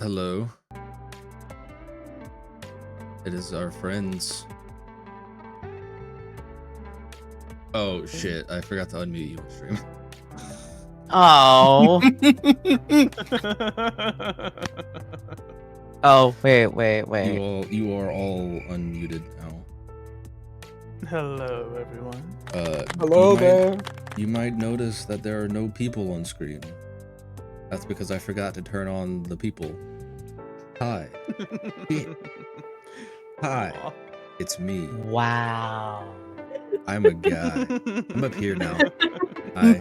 Hello. It is our friends. Oh shit, I forgot to unmute you on stream. Oh. Oh, wait. You are all unmuted now. Hello, everyone. Hello there. You might notice that there are no people on screen. That's because I forgot to turn on the people. Hi. Hi. Aw. It's me. Wow. I'm a guy. I'm up here now. Hi.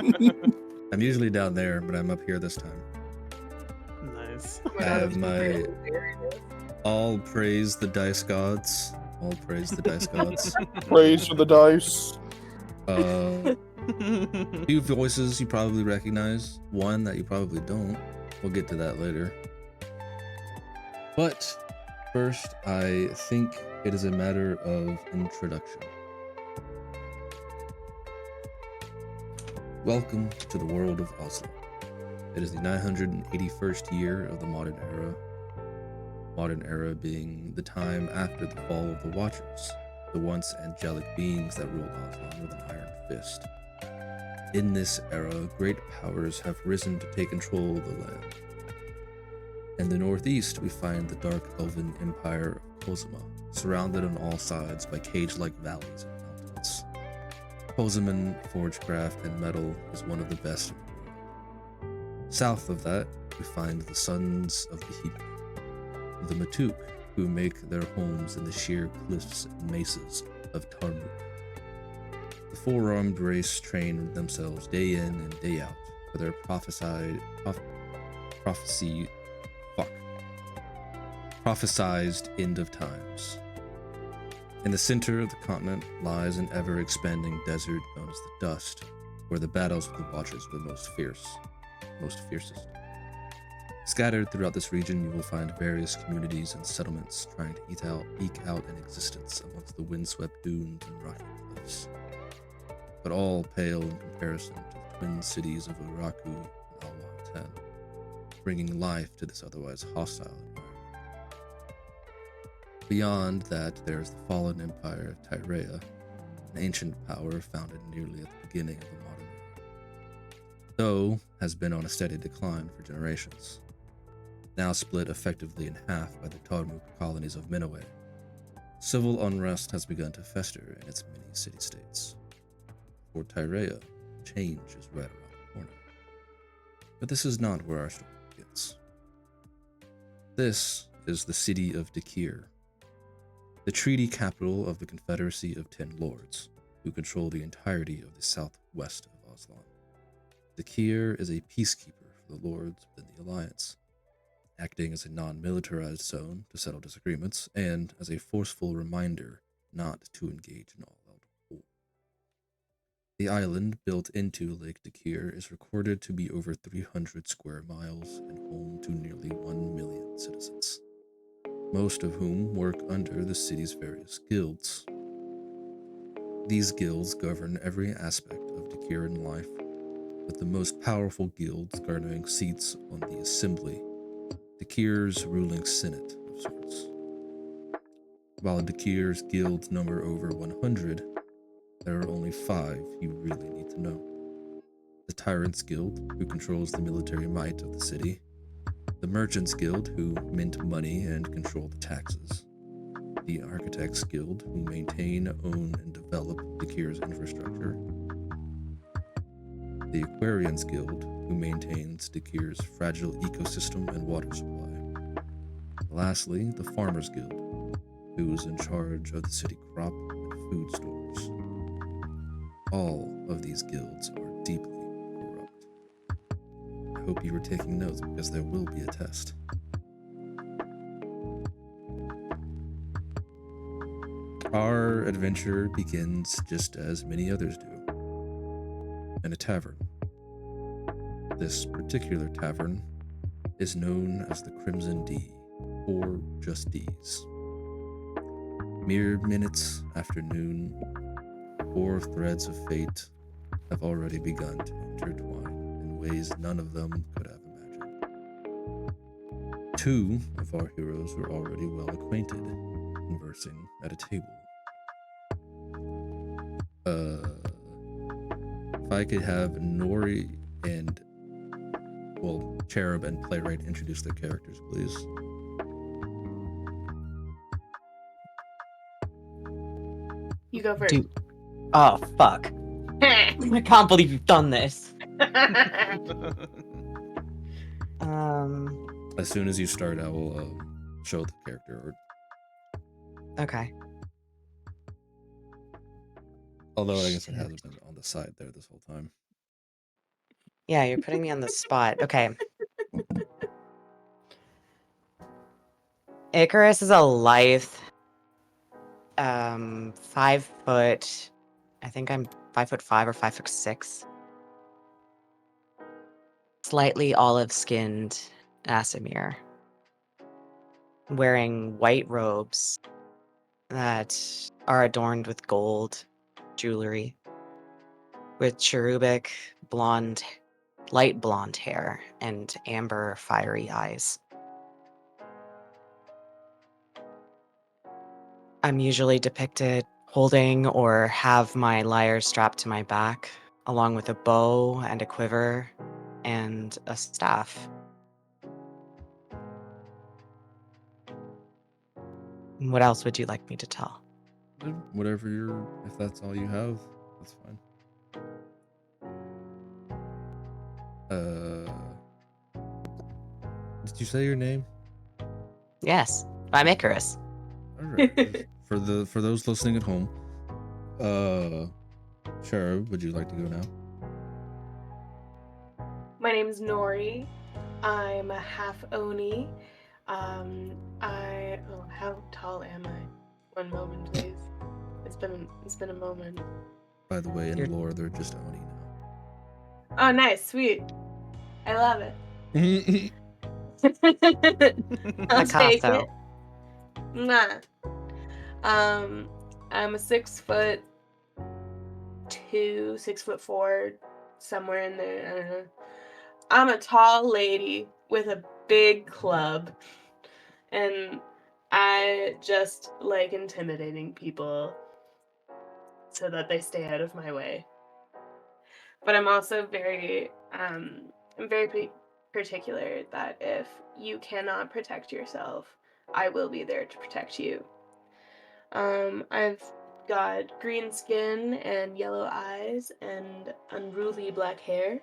I'm usually down there, but I'm up here this time. Nice. I have my all praise the dice gods. All praise the dice gods. Praise for the dice. Few voices you probably recognize. One that you probably don't. We'll get to that later. But first, I think it is a matter of introduction. Welcome to the world of Oslo. It is the 981st year of the modern era. Modern era being the time after the fall of the Watchers, the once angelic beings that ruled Oslo with an iron fist. In this era, great powers have risen to take control of the land. In the northeast, we find the dark elven empire of Cosima, surrounded on all sides by cage-like valleys and mountains. Cosiman forgecraft and metal is one of the best in the world. South of that, we find the sons of Behemoth, the Matuk, who make their homes in the sheer cliffs and mesas of Tarmuk. The four-armed race train themselves day in and day out for their prophesized end of times. In the center of the continent lies an ever-expanding desert known as the Dust, where the battles with the Watchers were most fiercest. Scattered throughout this region, you will find various communities and settlements trying to eke out an existence amongst the windswept dunes and rocky cliffs. But all pale in comparison to the twin cities of Uraku and Al-Watan, bringing life to this otherwise hostile environment. Beyond that, there is the fallen empire of Tyrea, an ancient power founded nearly at the beginning of the modern era, though has been on a steady decline for generations. Now split effectively in half by the Tarmuk colonies of Minowe, civil unrest has begun to fester in its many city-states. For Tyrea, change is right around the corner. But this is not where our story begins. This is the city of Dakir, the treaty capital of the Confederacy of 10 Lords, who control the entirety of the southwest of Aslan. Dakir is a peacekeeper for the Lords within the Alliance, acting as a non-militarized zone to settle disagreements and as a forceful reminder not to engage in all-out war. The island built into Lake Dakir is recorded to be over 300 square miles and home to nearly 1 million citizens, most of whom work under the city's various guilds. These guilds govern every aspect of Dakiran life, with the most powerful guilds garnering seats on the Assembly, Dakir's ruling senate of sorts. While Dakir's guilds number over 100, there are only 5 you really need to know. The Tyrant's Guild, who controls the military might of the city, the Merchants Guild, who mint money and control the taxes, the Architects Guild, who maintain, own, and develop Dakir's infrastructure, the Aquarians Guild, who maintains Dakir's fragile ecosystem and water supply. Lastly, the Farmers Guild, who is in charge of the city crop and food stores. All of these guilds are deeply corrupt. I hope you were taking notes because there will be a test. Our adventure begins just as many others do, in a tavern. This particular tavern is known as the Crimson D, or just D's. Mere minutes after noon, 4 threads of fate have already begun to intertwine in ways none of them could have imagined. Two of our heroes were already well acquainted, conversing at a table. If I could have Nori and, well, Cherub and Playwright introduce their characters, please. You go first. Dude. Oh, fuck. I can't believe you've done this. As soon as you start, I will show the character. Okay. Although I guess it hasn't been on the side there this whole time. Yeah, you're putting me on the spot. Okay. Icarus is a lithe, 5 foot. I think I'm 5'5" or 5'6". Slightly olive-skinned Asimir, wearing white robes that are adorned with gold jewelry, with cherubic blonde, light blonde hair and amber fiery eyes. I'm usually depicted holding or have my lyre strapped to my back, along with a bow and a quiver and a staff. What else would you like me to tell? Whatever if that's all you have, that's fine. Did you say your name? Yes, I'm Icarus. All right. For those listening at home, Cherub, would you like to go now? My name's Nori. I'm a half Oni. How tall am I? One moment, please. It's been a moment. By the way, in lore, they're just Oni now. Oh, nice, sweet. I love it. I'll take Picasso. it. Nah. I'm a 6'2", 6'4", somewhere in there. I don't know. I'm a tall lady with a big club, and I just like intimidating people so that they stay out of my way. But I'm also very particular that if you cannot protect yourself, I will be there to protect you. I've got green skin and yellow eyes and unruly black hair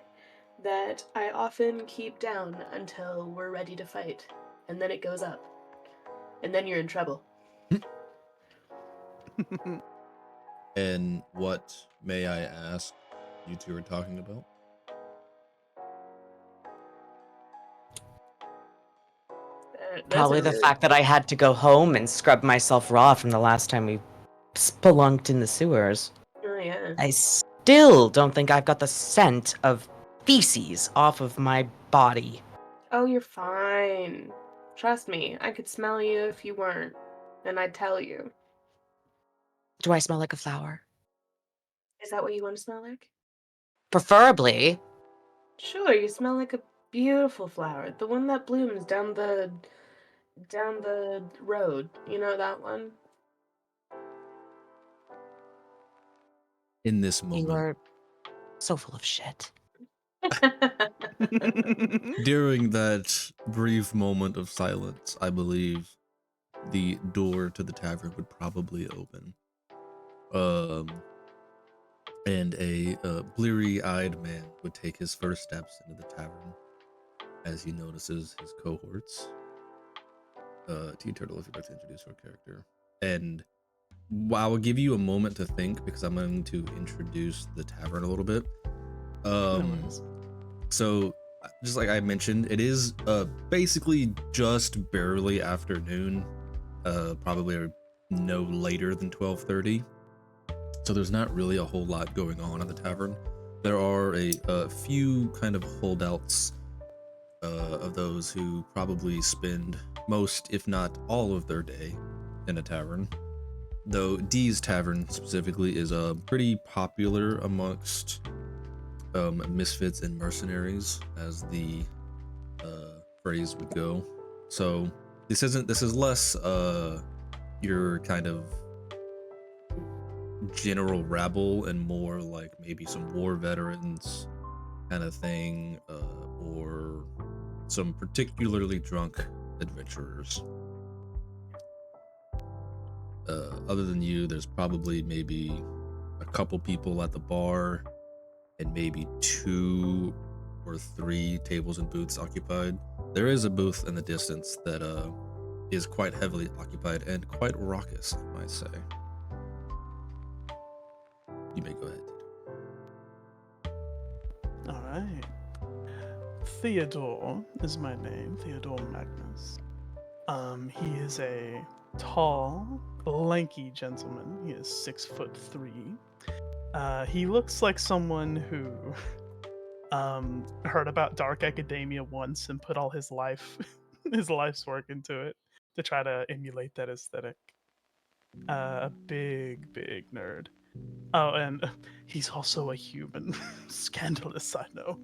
that I often keep down until we're ready to fight, and then it goes up, and then you're in trouble. And what, may I ask, you two are talking about? Probably the fact that I had to go home and scrub myself raw from the last time we spelunked in the sewers. Oh yeah. I still don't think I've got the scent of feces off of my body. Oh, you're fine. Trust me, I could smell you if you weren't, and I'd tell you. Do I smell like a flower? Is that what you want to smell like? Preferably. Sure, you smell like a beautiful flower, the one that blooms down the road. You know that one? In this moment. You are so full of shit. During that brief moment of silence, I believe the door to the tavern would probably open. And a bleary-eyed man would take his first steps into the tavern as he notices his cohorts. T-Turtle, if you'd like to introduce your character. And I will give you a moment to think because I'm going to introduce the tavern a little bit. So, just like I mentioned, it is basically just barely afternoon, probably no later than 12:30. So there's not really a whole lot going on at the tavern. There are a few kind of holdouts of those who probably spend most, if not all, of their day in a tavern. Though D's Tavern specifically is pretty popular amongst misfits and mercenaries, as the phrase would go. So this is less your kind of general rabble and more like maybe some war veterans kind of thing, or some particularly drunk adventurers. Other than you, there's probably maybe a couple people at the bar and maybe 2 or 3 tables and booths occupied. There is a booth in the distance that is quite heavily occupied and quite raucous, I might say. You may go ahead. All right. Theodore is my name, Theodore Magnus. He is a tall, lanky gentleman. He is 6'3". He looks like someone who heard about dark academia once and put all his life's work into it to try to emulate that aesthetic. A big nerd. Oh, and he's also a human. Scandalous, I know.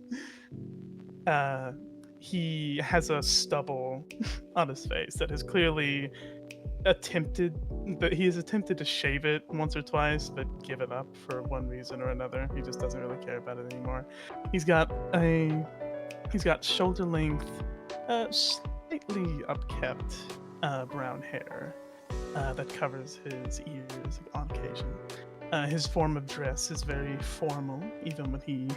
He has a stubble on his face that has clearly he has attempted to shave it once or twice, but given up for one reason or another. He just doesn't really care about it anymore. He's got shoulder length, slightly upkept brown hair that covers his ears on occasion. His form of dress is very formal, even when he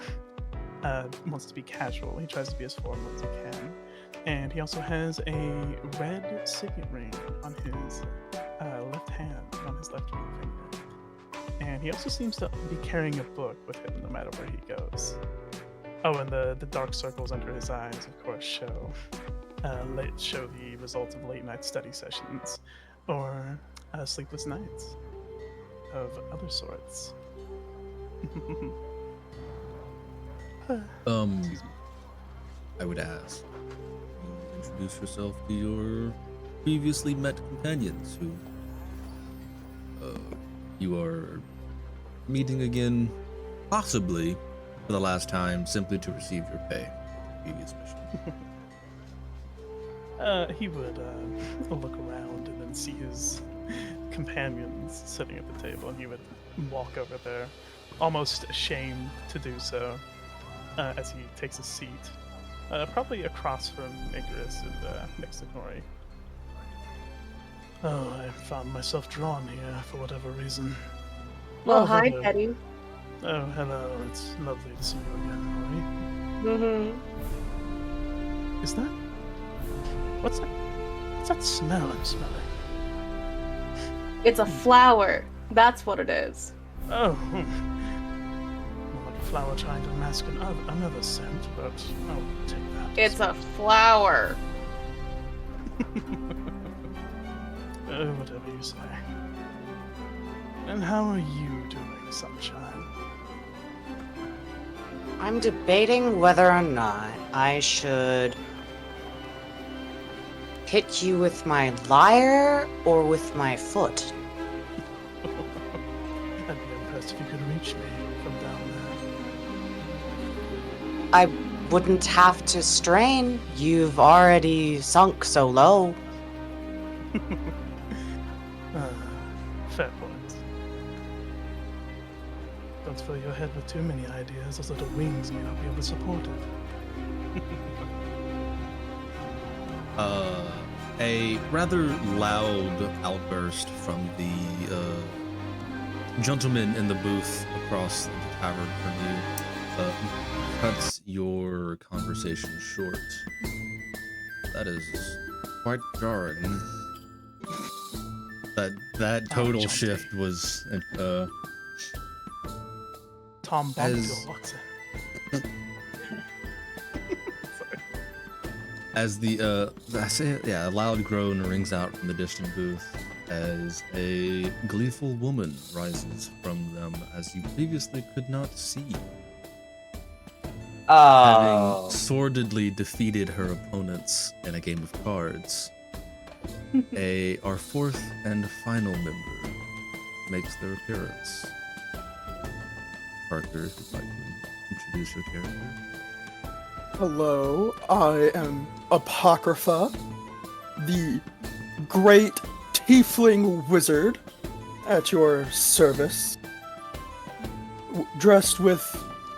wants to be casual. He tries to be as formal as he can. And he also has a red signet ring on his left hand, on his left ring finger. And he also seems to be carrying a book with him no matter where he goes. Oh, and the dark circles under his eyes, of course, show the results of late night study sessions or sleepless nights of other sorts. I would ask you introduce yourself to your previously met companions who you are meeting again, possibly for the last time, simply to receive your pay for the previous mission. He would look around and then see his companions sitting at the table, and he would walk over there, almost ashamed to do so, as he takes a seat, probably across from Icarus and next to Nori. Oh, I found myself drawn here for whatever reason. Well, Oh, hi, hello. Teddy. Oh, hello. It's lovely to see you again, Nori. Mm-hmm. What's that smell I'm smelling? It's a flower. That's what it is. Oh, more like a flower trying to mask another scent, but I'll take that. It's a flower. Oh, whatever you say. And how are you doing, Sunshine? I'm debating whether or not I should hit you with my lyre or with my foot. I'd be impressed if you could reach me from down there. I wouldn't have to strain. You've already sunk so low. Fair point. Don't fill your head with too many ideas. Those little wings may not be able to support it. A rather loud outburst from the gentleman in the booth across the tavern from you cuts your conversation short. That is quite jarring. That total shift was Tom As- Bombadil walks in. as the a loud groan rings out from the distant booth as a gleeful woman rises from them as you previously could not see. Having sordidly defeated her opponents in a game of cards, our fourth and final member makes their appearance. Parker, if you'd like to introduce your character. Hello, I am Apocrypha. the great tiefling wizard at your service, dressed with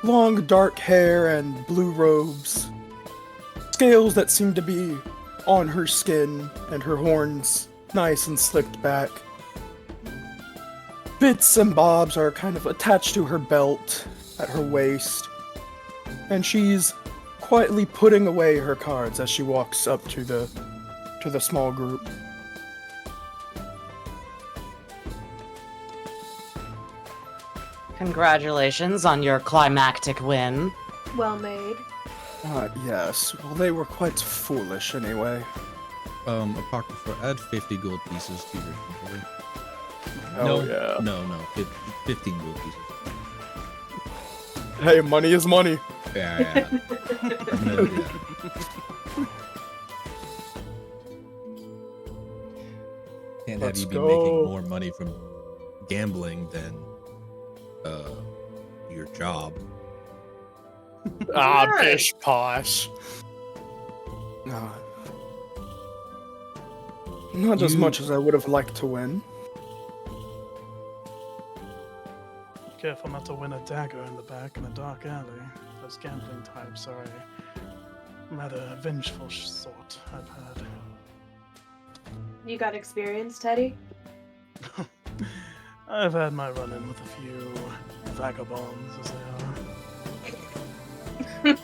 long dark hair and blue robes, scales that seem to be on her skin, and her horns nice and slicked back. Bits and bobs are kind of attached to her belt at her waist, and she's quietly putting away her cards as she walks up to the small group. Congratulations on your climactic win. Well made. Yes. Well, they were quite foolish anyway. Apocrypha, add 50 gold pieces to your inventory. Oh, yeah. No, 15 gold pieces. Hey, money is money. Yeah. I'm gonna do that. Can't have Let's you be go. making more money from gambling than your job. Ah, Right. bish posh. Not as much as I would have liked to win. Careful not to win a dagger in the back in a dark alley. Those gambling types are a rather vengeful sort, I've heard. You got experience, Teddy? I've had my run-in with a few vagabonds, as they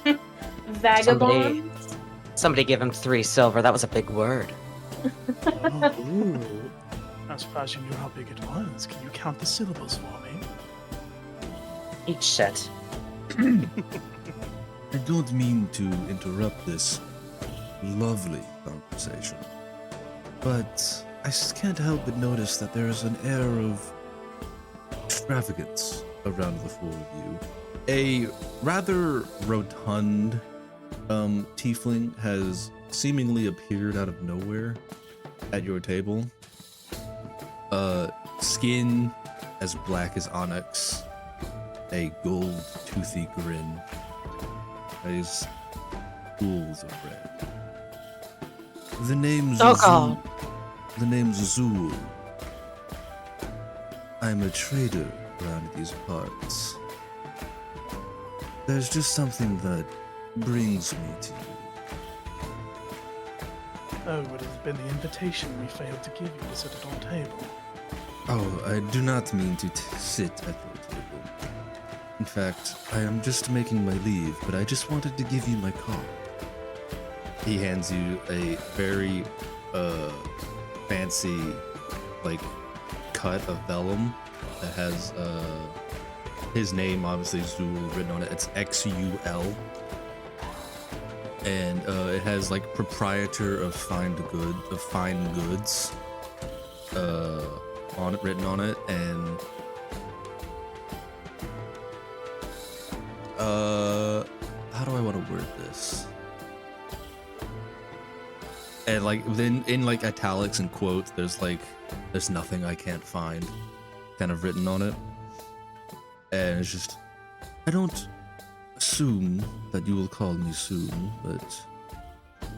are. Vagabonds? Somebody give him 3 silver. That was a big word. Oh, Ooh. I'm surprised you knew how big it was. Can you count the syllables for me? Eat shit. I don't mean to interrupt this lovely conversation, but I just can't help but notice that there is an air of extravagance around the four of you. A rather rotund tiefling has seemingly appeared out of nowhere at your table. Skin as black as onyx, a gold toothy grin, eyes pools of red. The name's Oh, God. The name's Zool. I'm a trader around these parts. There's just something that brings me to you. Oh, would it have been the invitation we failed to give you to sit at our table? Oh, I do not mean to sit at your table. In fact, I am just making my leave, but I just wanted to give you my card. He hands you a very fancy, like, cut of vellum that has his name, obviously Zool, written on it. It's XUL. And it has like proprietor of fine goods on it, written on it, and how do I want to word this? And like then in like italics and quotes, there's nothing I can't find kind of written on it. And it's just, I don't assume that you will call me soon, but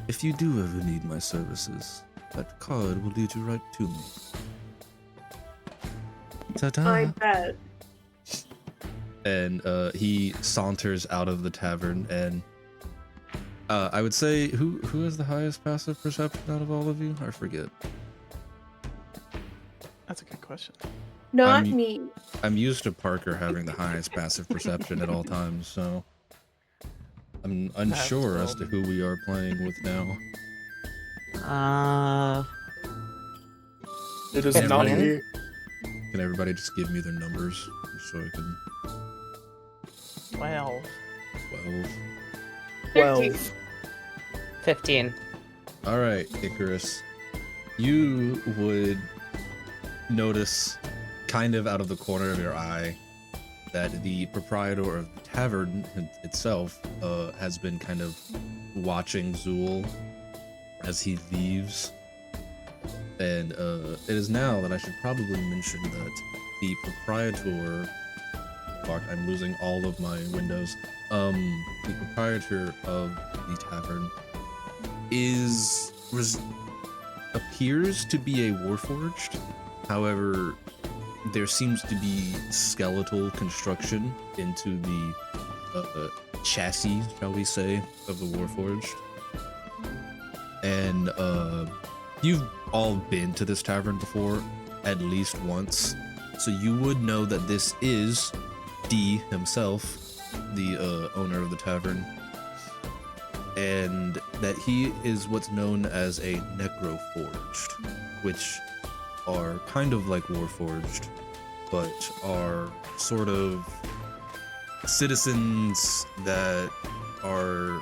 if you do ever need my services, that card will lead you right to me. Ta-da! I bet. And he saunters out of the tavern, and I would say, who has the highest passive perception out of all of you? I forget. That's a good question. Not I'm- me. I'm used to Parker having the highest passive perception at all times, so I'm unsure as to who we are playing with now. It is Yeah, not right. me. Can everybody just give me their numbers just so I can? 12. 12. 13. 15. All right, Icarus, you would notice, kind of out of the corner of your eye, that the proprietor of the tavern itself has been kind of watching Zool as he leaves. And it is now that I should probably mention that the proprietor, fuck, I'm losing all of my windows. The proprietor of the tavern is appears to be a warforged. However, there seems to be skeletal construction into the chassis, shall we say, of the warforged. And you've all been to this tavern before, at least once, so you would know that this is D himself, the owner of the tavern, and that he is what's known as a necroforged, which are kind of like warforged, but are sort of citizens that were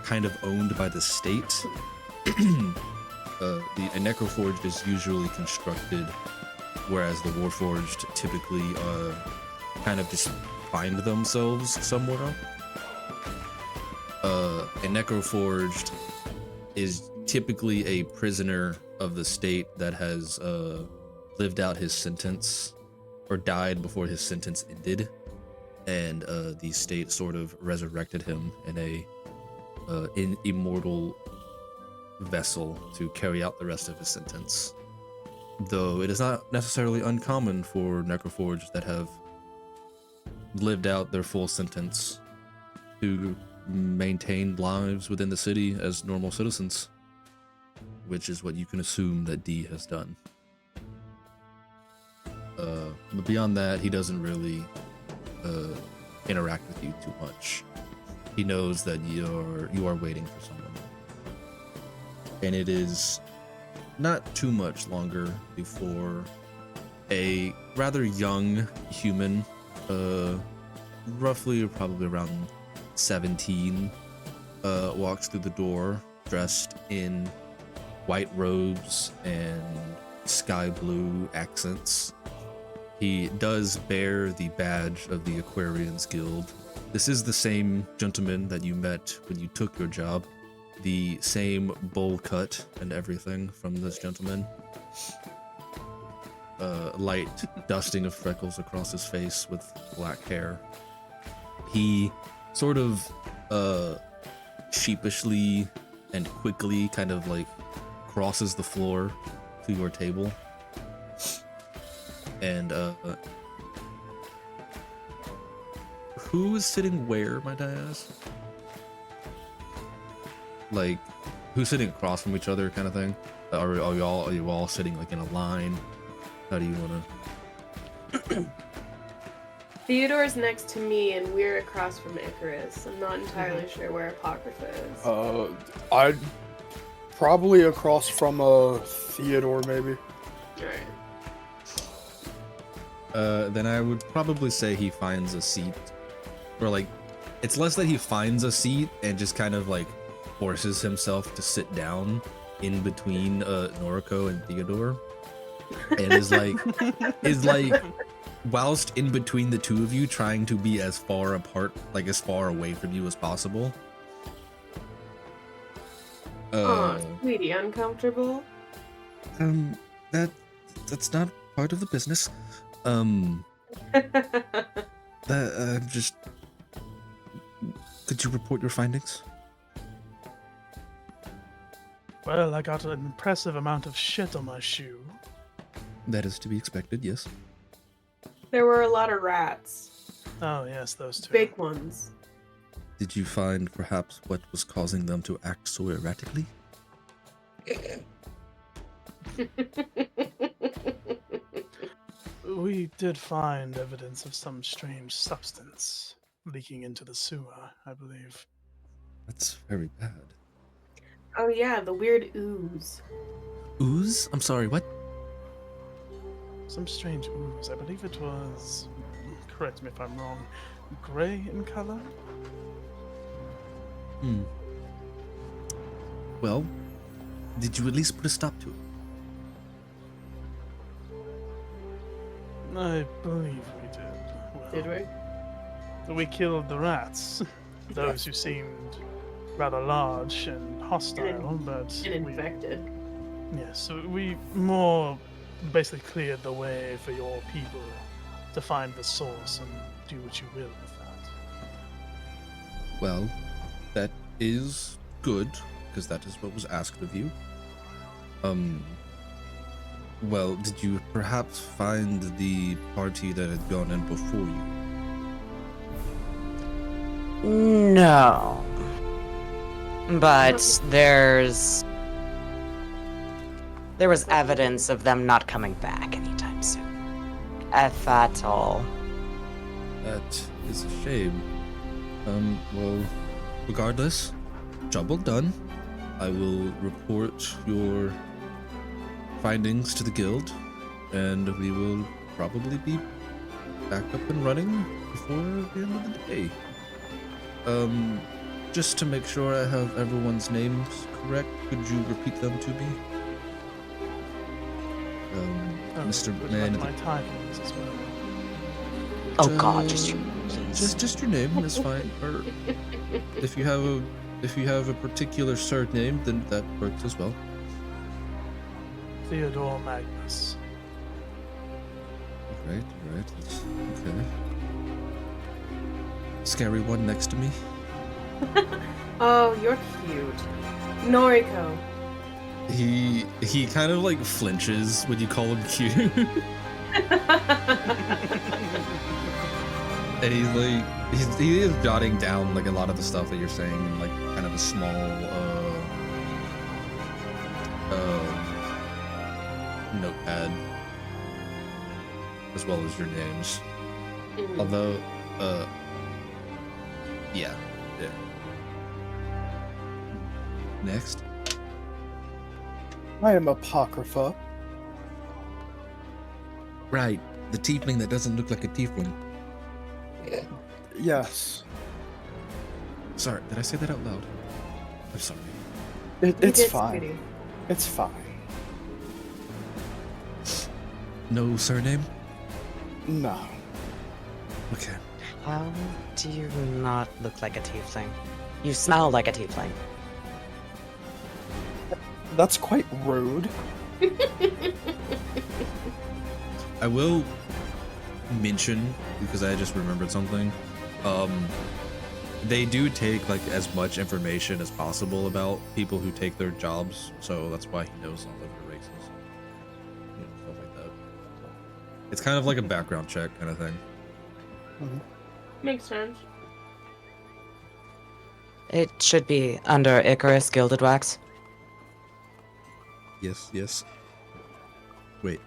kind of owned by the state. A necroforged is usually constructed, whereas the warforged typically kind of just find themselves somewhere. A necroforged is typically a prisoner of the state that has lived out his sentence or died before his sentence ended, and the state sort of resurrected him in a immortal vessel to carry out the rest of his sentence. Though it is not necessarily uncommon for necroforged that have lived out their full sentence to maintain lives within the city as normal citizens, which is what you can assume that D has done. But beyond that, he doesn't really interact with you too much. He knows that you are waiting for someone, and it is not too much longer before a rather young human, roughly probably around 17, walks through the door dressed in white robes and sky blue accents. He does bear the badge of the Aquarians Guild. This is the same gentleman that you met when you took your job. The same bowl cut and everything from this gentleman. Light dusting of freckles across his face with black hair. He sort of sheepishly and quickly kind of like crosses the floor to your table. And who is sitting where, might I ask? Like, who's sitting across from each other, kind of thing? Are you all sitting like in a line? How do you wanna? Theodore's next to me, and we're across from Icarus. I'm not entirely sure where Apocrypha is. I'd probably across from Theodore, maybe. Alright. Then I would probably say he finds a seat, or like, it's less that he finds a seat and just kind of like forces himself to sit down in between Noriko and Theodore, and is like whilst in between the two of you, trying to be as far apart, like as far away from you as possible. Oh, sweetie, uncomfortable? That's not part of the business. Just, could you report your findings? Well, I got an impressive amount of shit on my shoe. That is to be expected, yes. There were a lot of rats. Oh, yes, those two. Big ones. Did you find perhaps what was causing them to act so erratically? We did find evidence of some strange substance leaking into the sewer, I believe. That's very bad. Oh yeah, the weird ooze. Ooze? I'm sorry, what? Some strange ooze. I believe it was, correct me if I'm wrong, gray in color? Well, did you at least put a stop to it? I believe we did. Well, Did we? we killed the rats. Those who seemed rather large and hostile, but And infected. yes, so we more basically cleared the way for your people to find the source and do what you will with that. Well, that is good. because that is what was asked of you. Well, did you perhaps find the party that had gone in before you? No. But there was evidence of them not coming back anytime soon. If at all. That is a shame. Well, regardless, job well done. I will report your findings to the guild, and we will probably be back up and running before the end of the day. Just to make sure I have everyone's names correct, could you repeat them to me? Mr. Would Man. like my titles as well. Oh God, just your please. Just your name is fine. Or if you have a particular surname, then that works as well. Theodore Magnus. Right. Okay. Scary one next to me. Oh, you're cute. Noriko. He kind of like flinches when you call him cute. And he's like he is jotting down like a lot of the stuff that you're saying in like kind of a small notepad, as well as your names. Mhm. Although yeah. Next. I am Apocrypha. Right, the tiefling that doesn't look like a tiefling. Yes. Sorry, did I say that out loud? I'm sorry. You It's did, fine. sweetie. It's fine. No surname? No. Okay. How do you not look like a tiefling? You smell like a tiefling. That's quite rude. I will mention, because I just remembered something, they do take like as much information as possible about people who take their jobs, so that's why he knows all of their races. You know, stuff like that. It's kind of like a background check kind of thing. Makes sense. It should be under Icarus Gilded Wax. Yes. Wait,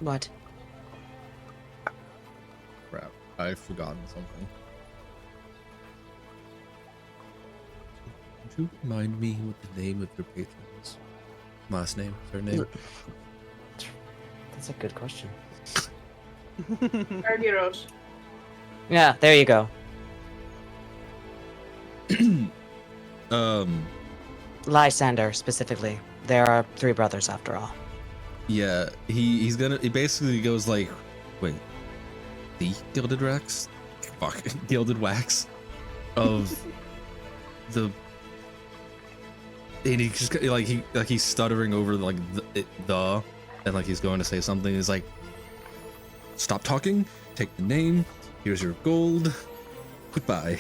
What? crap. I've forgotten something. Could you remind me what the name of your patron is? Last name, surname? That's a good question. Argyros. Yeah, there you go. Lysander, specifically. There are 3 brothers after all. Yeah, he basically goes like, wait, the Gilded Wax? Fuck, Gilded Wax of the, and he just he's stuttering over like the and like he's going to say something. He's like, stop talking, take the name, here's your gold, goodbye.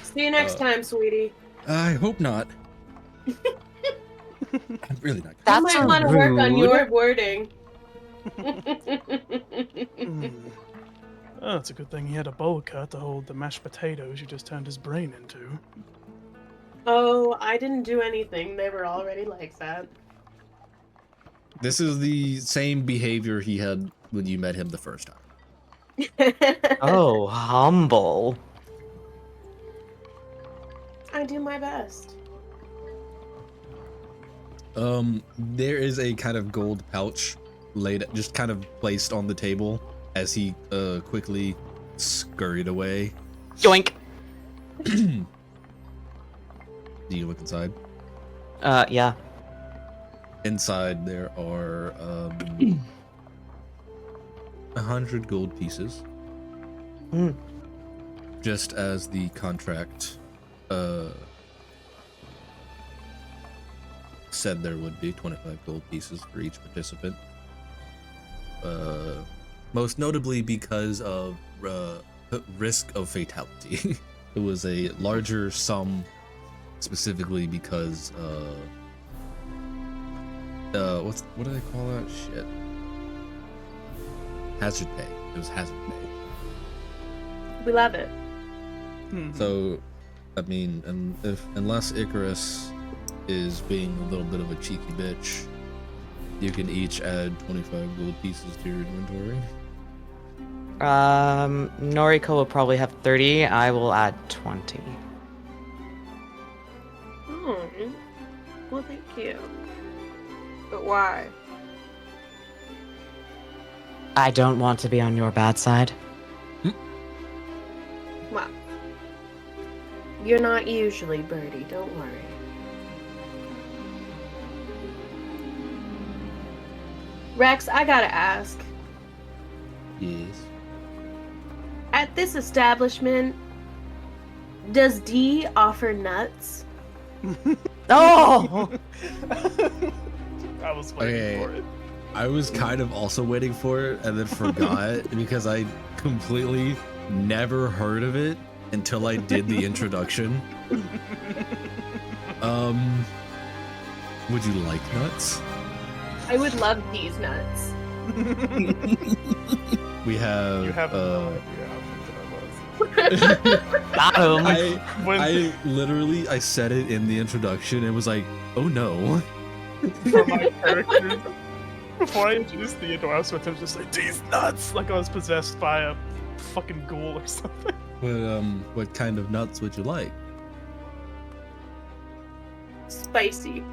See you next time, sweetie. I hope not. I'm really not. You That's might want to work on rude. your wording. Oh, it's a good thing he had a bowl cut to hold the mashed potatoes you just turned his brain into. Oh, I didn't do anything. They were already like that. This is the same behavior he had when you met him the first time. Oh, humble. I do my best. There is a kind of gold pouch just kind of placed on the table as he quickly scurried away. Yoink. Do you look inside? Yeah. Inside there are 100 gold pieces. Hmm. Just as the contract said there would be 25 gold pieces for each participant. Most notably because of risk of fatality. It was a larger sum specifically because what do they call that shit? Hazard pay. It was hazard pay. We love it. So, I mean, unless Icarus is being a little bit of a cheeky bitch, you can each add 25 gold pieces to your inventory. Noriko will probably have 30. I will add 20. Oh, well, thank you. But why? I don't want to be on your bad side. Well, you're not usually, Birdie. Don't worry. Rex, I gotta ask. Yes. At this establishment, does D offer nuts? Oh! I was waiting for it. I was kind of also waiting for it and then forgot because I completely never heard of it until I did the introduction. Would you like nuts? I would love D's nuts. We have. You have no idea how good that was. Got him. I literally I said it in the introduction and was like, oh no. For my characters, before I introduced Theodore, I was with him just like, these nuts! Like I was possessed by a fucking ghoul or something. What kind of nuts would you like? Spicy.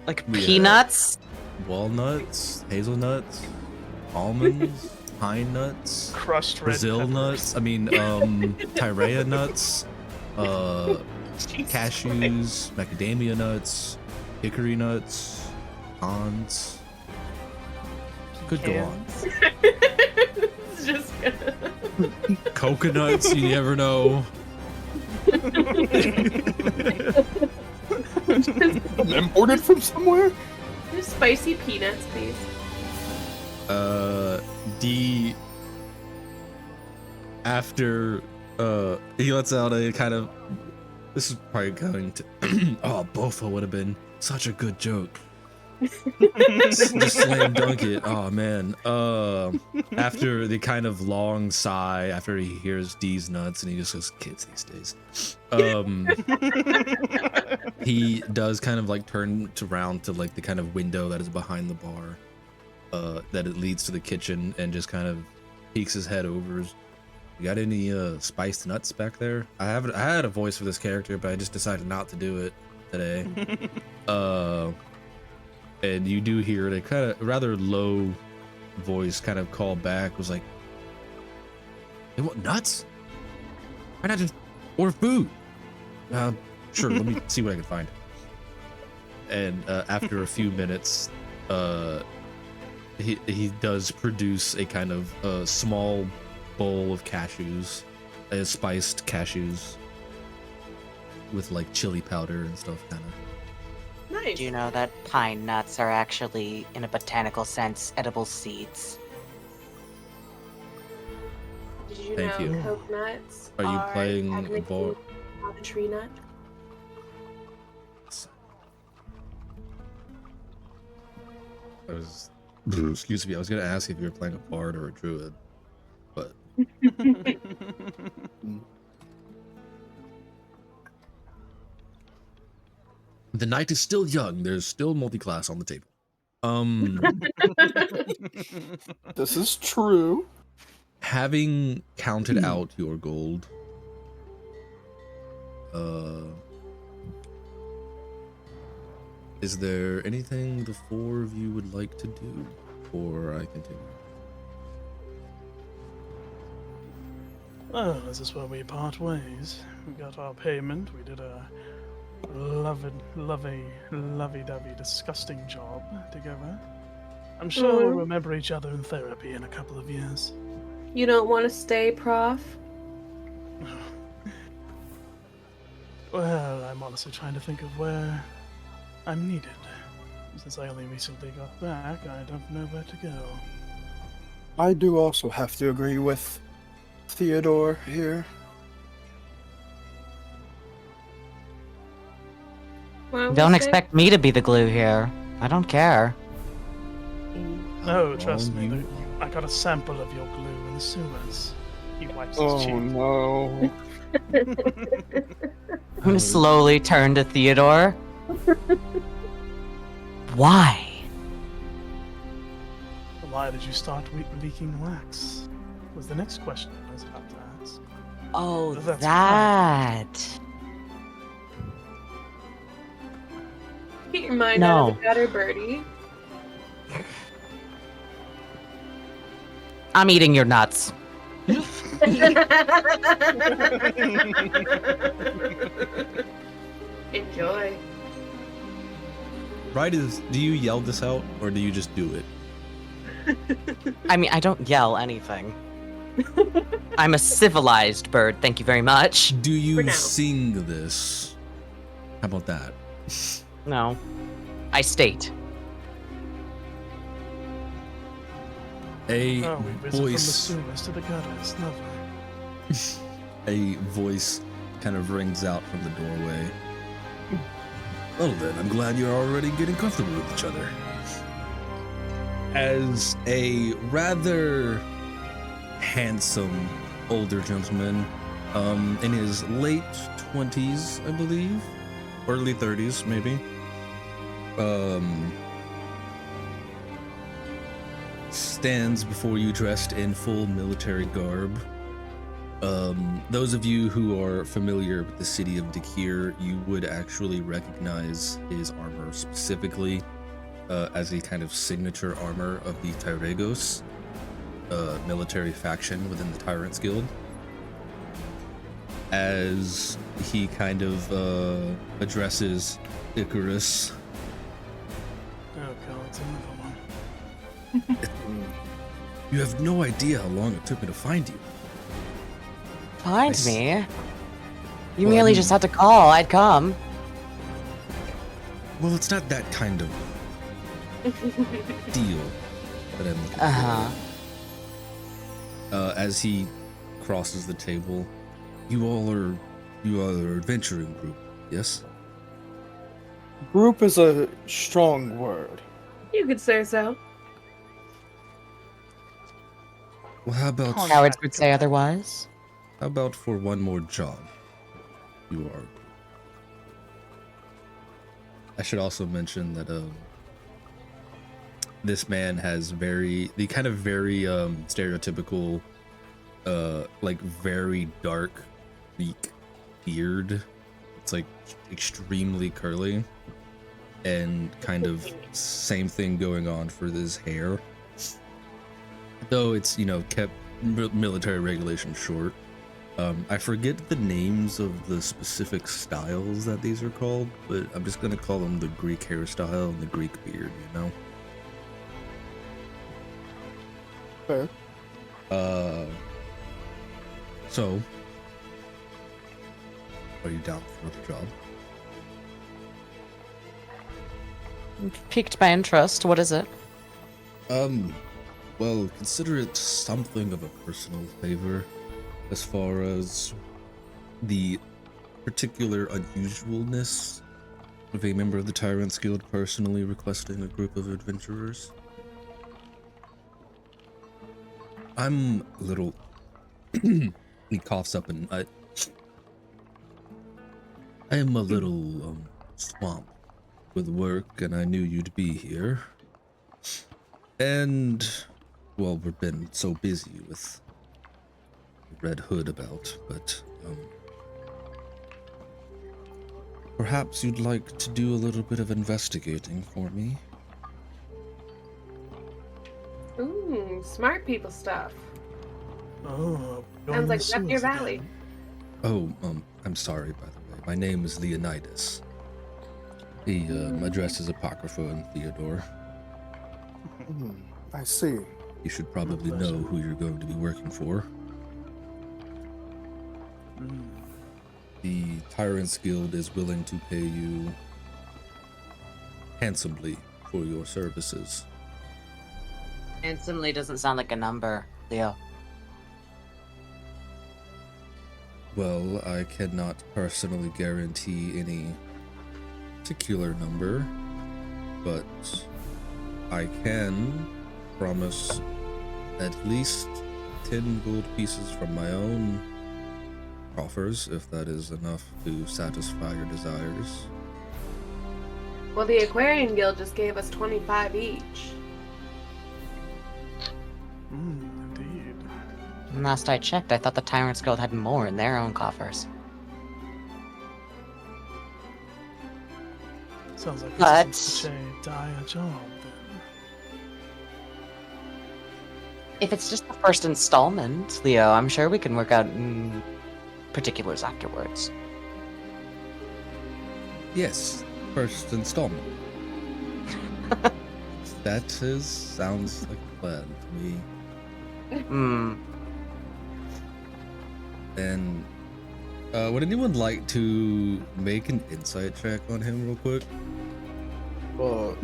Like Yeah. peanuts? Walnuts, hazelnuts, almonds, pine nuts, Crushed red Brazil peppers. nuts. I mean, Tyrea nuts, cashews, macadamia nuts, hickory nuts, pecans. Could go on. It's just gonna... Coconuts, you never know. Imported from somewhere? Just spicy peanuts, please. D after he lets out a kind of, this is probably going to oh, Bofa would have been such a good joke. Just slam dunk it. Oh man. After the kind of long sigh after he hears D's nuts and he just goes, kids these days. He does kind of like turn around to like the kind of window that is behind the bar, that it leads to the kitchen, and just kind of peeks his head over. You got any spiced nuts back there? I had a voice for this character, but I just decided not to do it today. And you do hear it, a kind of rather low voice kind of call back, was like, "They want nuts? Why not just order food?" Sure, let me see what I can find. And after a few minutes, he does produce a kind of small bowl of cashews, spiced cashews with like chili powder and stuff, kind of. Nice. Do you know that pine nuts are actually, in a botanical sense, edible seeds? Did you Thank know you. coconuts Are you playing a technically board? not a tree nut? I was, excuse me, I was gonna ask if you were playing a bard or a druid, but the night is still young. There's still multi-class on the table. This is true. Having counted out your gold, is there anything the four of you would like to do before I continue? Well, this is where we part ways. We got our payment. We did a lovey-dovey, disgusting job together. I'm sure we'll remember each other in therapy in a couple of years. You don't want to stay, Prof? Well, I'm honestly trying to think of where I'm needed. Since I only recently got back, I don't know where to go. I do also have to agree with Theodore here. Well, Don't we'll expect me to be the glue here. I don't care. No, trust me. you- I got a sample of your glue in the sewers. He wipes his Oh cheek. no. I'm gonna slowly turn to Theodore. Why? Why did you start leaking wax? Was the next question I was about to ask. Oh, That's that. Get your mind out No. of the gutter, Birdie. I'm eating your nuts. Enjoy. Right, do you yell this out or do you just do it? I mean, I don't yell anything. I'm a civilized bird, thank you very much. Do For you now. sing this? How about that? No. I state. A Oh, we visit from the voice, sewers to the gutters. Lovely. a voice kind of rings out from the doorway. Well then, I'm glad you're already getting comfortable with each other. As a rather handsome older gentleman, in his late 20s, I believe, early 30s maybe, stands before you dressed in full military garb. Those of you who are familiar with the city of Dakir, you would actually recognize his armor specifically as a kind of signature armor of the Tyregos, military faction within the Tyrants Guild. As he kind of addresses Icarus. Oh god, it's another one. You have no idea how long it took me to find you. Find Nice. me? You Well, I merely mean- just had to call, I'd come. Well, it's not that kind of deal that I'm looking Uh-huh. for. As he crosses the table, you all are an adventuring group, yes? Group is a strong word. You could say so. Well, how about Cowards would say otherwise. for one more job? You are. I should also mention that this man has very stereotypical like very dark bleak beard. It's like extremely curly and kind of same thing going on for this hair, though it's kept military regulation short. I forget the names of the specific styles that these are called, but I'm just gonna call them the Greek hairstyle and the Greek beard, Fair. So are you down for the job? Piqued my interest. What is it? Well, consider it something of a personal favor as far as the particular unusualness of a member of the Tyrants Guild personally requesting a group of adventurers. I'm a little... he coughs up and I am a little swamped with work, and I knew you'd be here. And, well, we've been so busy with Red Hood about, but perhaps you'd like to do a little bit of investigating for me. Ooh, smart people stuff. Oh, going Sounds in like the up your sewers valley. again. Oh, I'm sorry, by the way. My name is Leonidas. The address is Apocrypha and Theodore. I see. You should probably know who you're going to be working for. Mm. The Tyrants Guild is willing to pay you handsomely for your services. Handsomely doesn't sound like a number, Leo. Well, I cannot personally guarantee any particular number, but I can promise at least 10 gold pieces from my own coffers, if that is enough to satisfy your desires. Well, the Aquarian Guild just gave us 25 each. Indeed. Last I checked, I thought the Tyrants Guild had more in their own coffers. Sounds like But- this is such a dire job, then. If it's just the first installment, Leo, I'm sure we can work out particulars afterwards. Yes, first installment. Sounds like a plan to me. Hmm. And would anyone like to make an insight check on him real quick?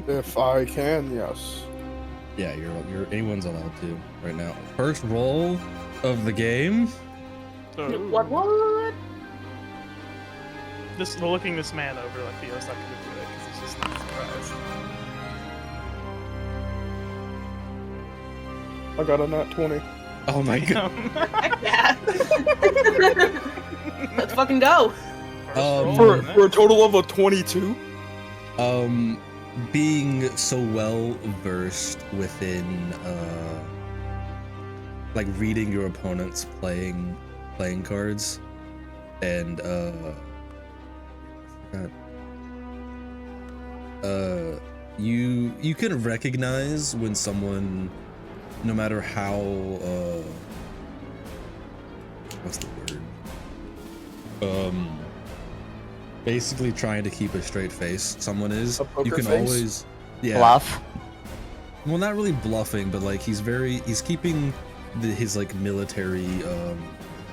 If I can, yes. Yeah, you're anyone's allowed to right now. First roll of the game. So, What? We're looking this man over like Theo's not gonna do it because he's just not surprised. I got a nat 20. Oh my god. Yeah. Let's fucking go. For a total of a 22? Being so well versed within like reading your opponent's playing cards and you can recognize when someone, no matter how what's the word, basically trying to keep a straight face someone is, A poker you can face? always Bluff. well, not really bluffing, but like he's keeping his like military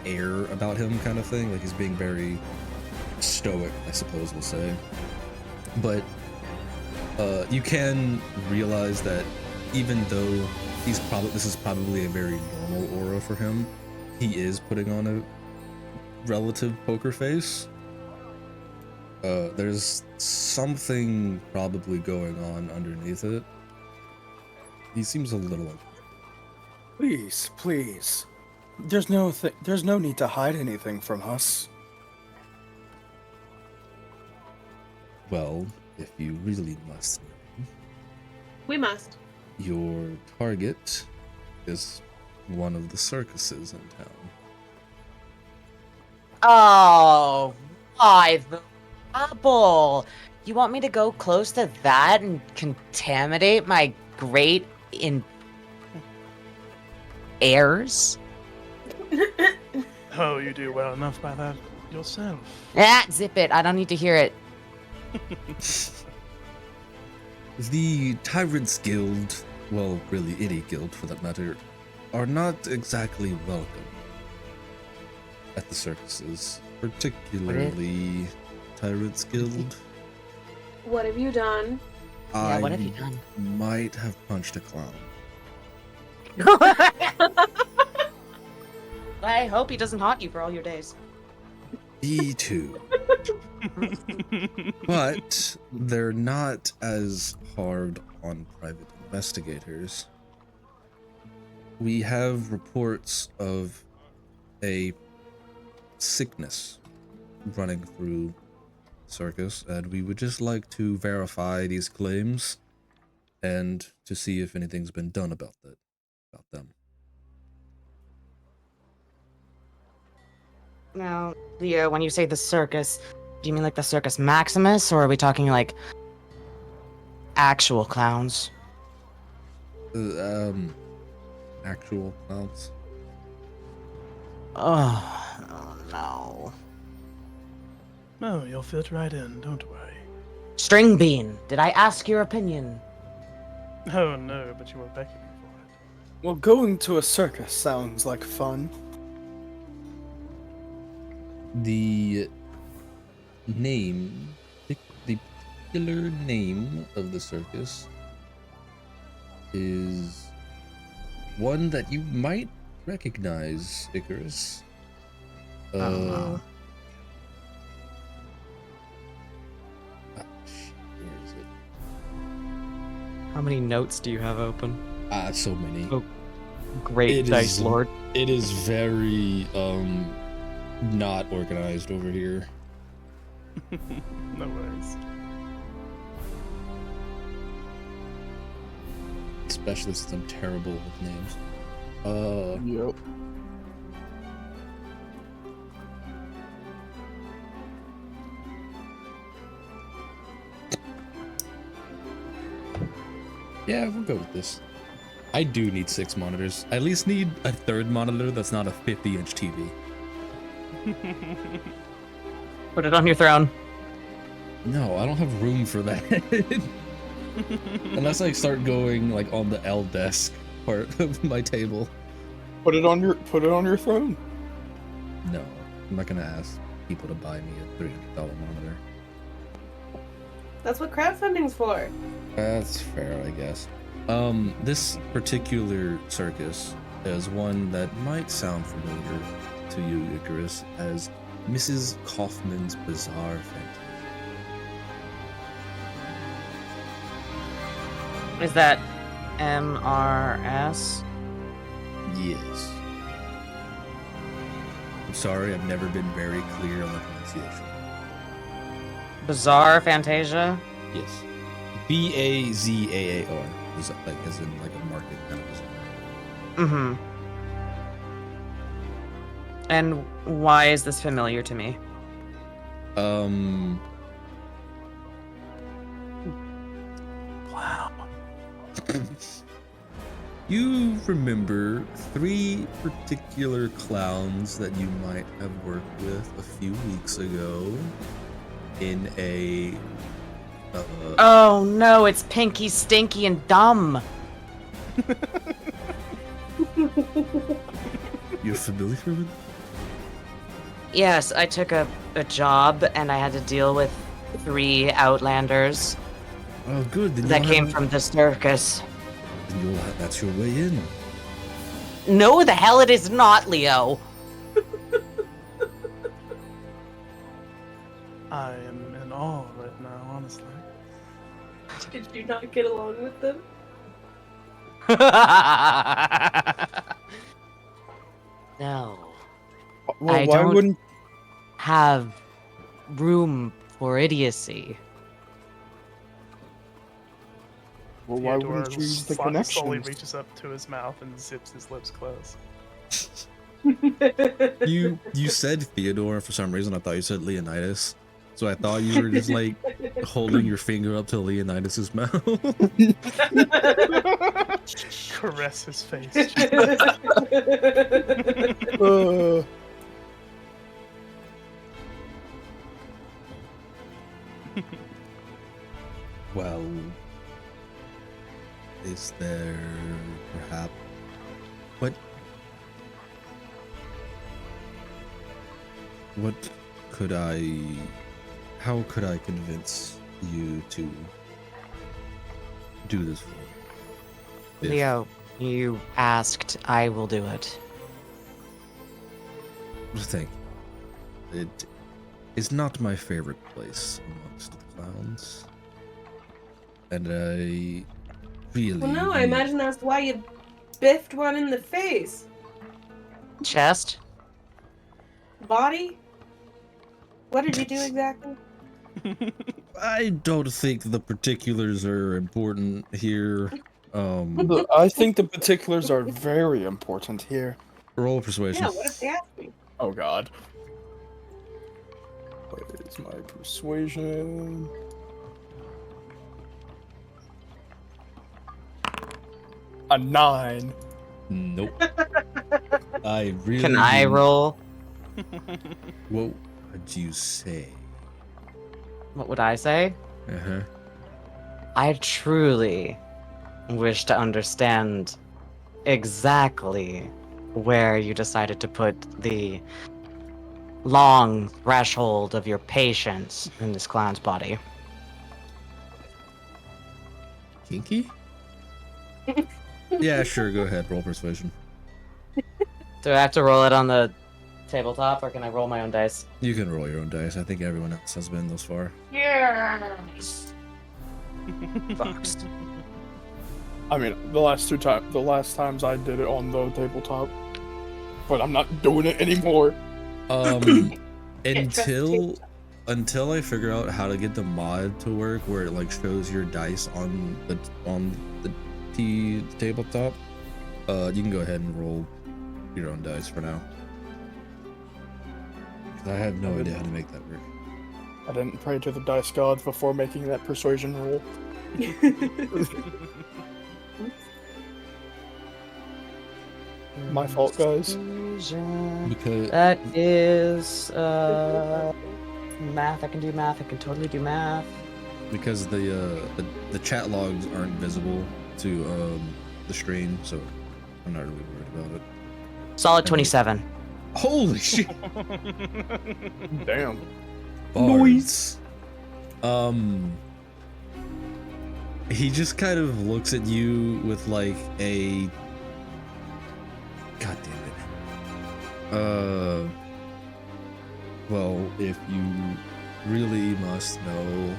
air about him, kind of thing. Like he's being very stoic, I suppose we'll say. But you can realize that even though this is probably a very normal aura for him, he is putting on a relative poker face. There's something probably going on underneath it. He seems a little Please, please. There's no need to hide anything from us. well, if you really must know. We must. Your target is one of the circuses in town. Oh, why the apple? You want me to go close to that and contaminate my great heirs? Oh, you do well enough by that yourself. Ah, zip it. I don't need to hear it. The Tyrants Guild, well, really any guild for that matter, are not exactly welcome at the circuses, particularly Tyrants Guild. What have you done? Yeah, what have you done? Might have punched a clown. I hope he doesn't haunt you for all your days. Me too. But they're not as hard on private investigators. We have reports of a sickness running through circus, and we would just like to verify these claims and to see if anything's been done about them. Now, Leo, when you say the circus, do you mean like the Circus Maximus, or are we talking like actual clowns? Actual clowns. Oh no. No, you'll fit right in, don't worry. String Bean, did I ask your opinion? Oh no, but you were begging me for it. Well, going to a circus sounds like fun. The name, the particular name of the circus is one that you might recognize, Icarus. Oh, no. Where is it? How many notes do you have open? So many. Oh, great It dice is- lord. It is very not organized over here. No worries. Especially since I'm terrible with names. Yep. Yeah, we'll go with this. I do need 6 monitors. I at least need a third monitor that's not a 50-inch TV. Put it on your throne. No, I don't have room for that. Unless I start going like on the L desk part of my table. Put it on your throne. No, I'm not gonna ask people to buy me a $300 monitor. That's what crowdfunding's for. That's fair, I guess. This particular circus is one that might sound familiar to you, Icarus, as Mrs. Kaufman's Bizarre Fantasy. Is that MRS? Yes. I'm sorry, I've never been very clear on the pronunciation. Bizarre Fantasia? Yes. Bazaar. Like as in like a market kind of bizarre. Mm-hmm. And why is this familiar to me? Wow. You remember 3 particular clowns that you might have worked with a few weeks ago in a Oh no, it's Pinky, Stinky, and Dumb. you're familiar with? Yes, I took a job and I had to deal with 3 Outlanders Oh, good. Then that you'll came have- from the circus. then you'll have- that's your way in. No, the hell it is not, Leo. I am in awe right now, honestly. Did you not get along with them? No. Well, I why don't- wouldn't? Have room for idiocy. Well, why Theodore wouldn't you use the slowly connections? reaches up to his mouth and zips his lips closed. You said Theodore for some reason. I thought you said Leonidas. So I thought you were just like holding your finger up to Leonidas's mouth. Caress his face. Well, is there perhaps what could how could I convince you to do this for? If- Leo, you asked, I will do it. Thank you. It is not my favorite place amongst the clowns. And I really. Well, no, I imagine that's why you biffed one in the face. Chest? Body? What did you do exactly? I don't think the particulars are important here. I think the particulars are very important here. Roll persuasion. Yeah, what if they ask me? Oh God. Where's my persuasion? A 9. Nope. I really. Can I roll? What would you say? What would I say? Uh huh. I truly wish to understand exactly where you decided to put the long threshold of your patience in this clown's body. Yeah, sure. Go ahead. Roll persuasion. Do I have to roll it on the tabletop, or can I roll my own dice? You can roll your own dice. I think everyone else has been thus far. Yes. Fox. I mean, the last times I did it on the tabletop, but I'm not doing it anymore. Until I figure out how to get the mod to work, where it like shows your dice on the tabletop, you can go ahead and roll your own dice for now. 'Cause I have no idea how to make that work. I didn't pray to the dice gods before making that persuasion roll. My fault, guys. Because That is math. I can do math. I can totally do math. because the chat logs aren't visible to the stream, so I'm not really worried about it. Solid 27. Holy shit! Damn. Noise. He just kind of looks at you with like a. God damn it. Well, if you really must know,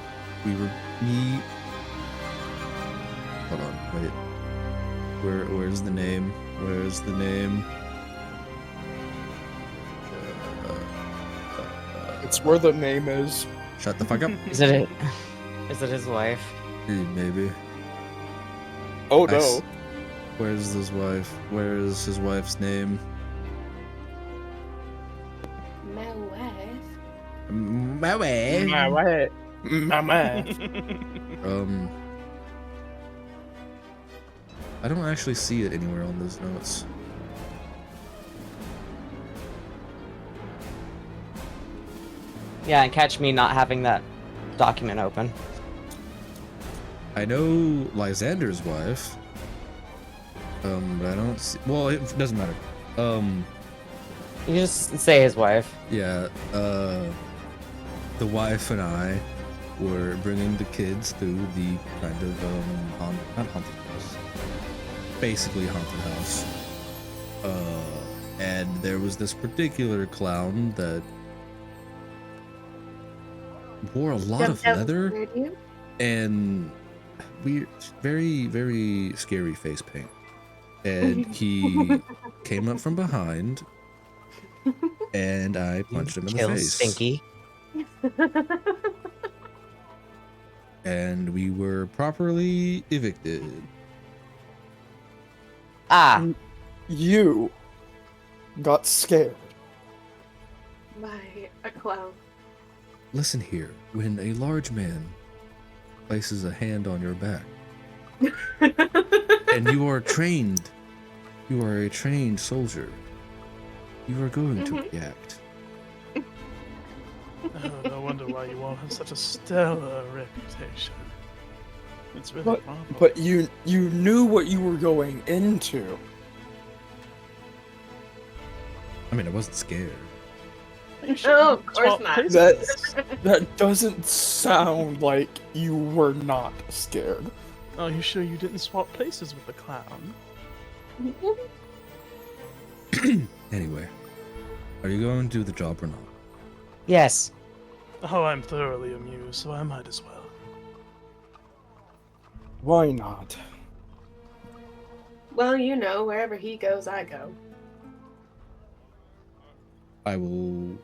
Hold on, wait. Where's the name? Where's the name? It's where the name is. Shut the fuck up. Is it his wife? Maybe. Oh I no. s- Where's his wife? Where's his wife's name? My wife. My way. My wife. My wife. I don't actually see it anywhere on those notes. Yeah, and catch me not having that document open. I know Lysander's wife. But I don't see. Well, it doesn't matter. You just say his wife. Yeah. The wife and I were bringing the kids through the kind of not haunted house, basically haunted house. And there was this particular clown that wore a lot of leather and weird, very, very scary face paint. And he came up from behind, and I punched him in the Kill face. Stinky. And we were properly evicted. Ah, You got scared. By a clown. Listen here, when a large man places a hand on your back, and you are a trained soldier, you are going to react. Oh, no wonder why you all have such a stellar reputation. It's really marvelous. But you knew what you were going into. I mean, I wasn't scared. Are you sure Oh, you of course swapped not. places? That doesn't sound like you were not scared. Are you sure you didn't swap places with the clown? Anyway, are you going to do the job or not? yes. Oh, I'm thoroughly amused, so I might as well. Why not? Well, you know, wherever he goes, I go. I will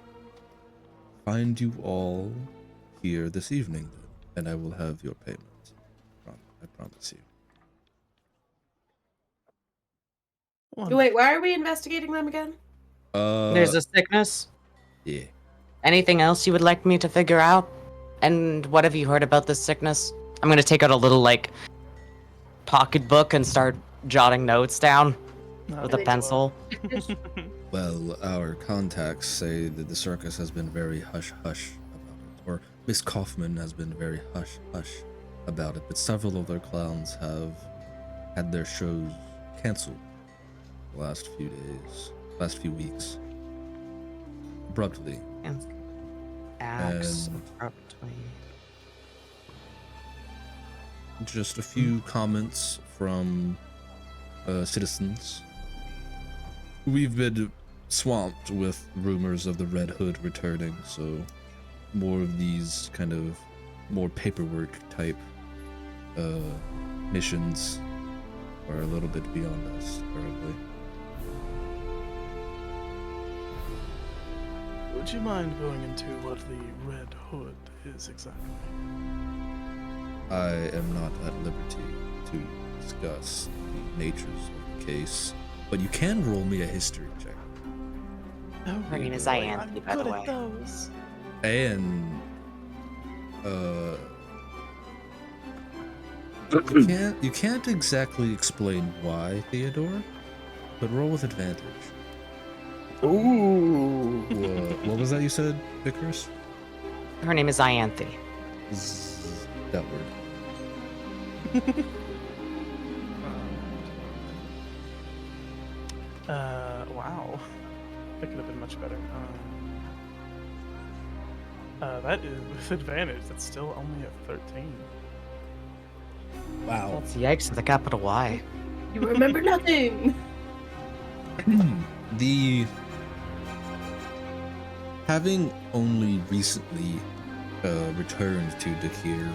find you all here this evening, then, and I will have your payment. I promise you. Wait, why are we investigating them again? There's a sickness. Yeah. Anything else you would like me to figure out? And what have you heard about this sickness? I'm gonna take out a little, like, pocketbook and start jotting notes down with a Really pencil. Well, our contacts say that the circus has been very hush-hush about it, or Miss Kaufman has been very hush-hush about it, but several of their clowns have had their shows canceled the last few weeks. Abruptly. Acts And- abruptly. Just a few comments from citizens, we've been swamped with rumors of the Red Hood returning, so more of these kind of more paperwork type missions are a little bit beyond us currently. Would you mind going into what the Red Hood is exactly? I am not at liberty to discuss the natures of the case, but you can roll me a history check. Oh, Her name is boy, Diane, I'm by the good way. at those. And you can't exactly explain why, Theodore, but roll with advantage. Ooh. What was that you said, Icarus? Her name is Ianthe. That word. Wow. That could have been much better. That is with advantage. That's still only a 13. Wow. That's yikes with a capital Y. You remember nothing. The having only recently returned to Dakir,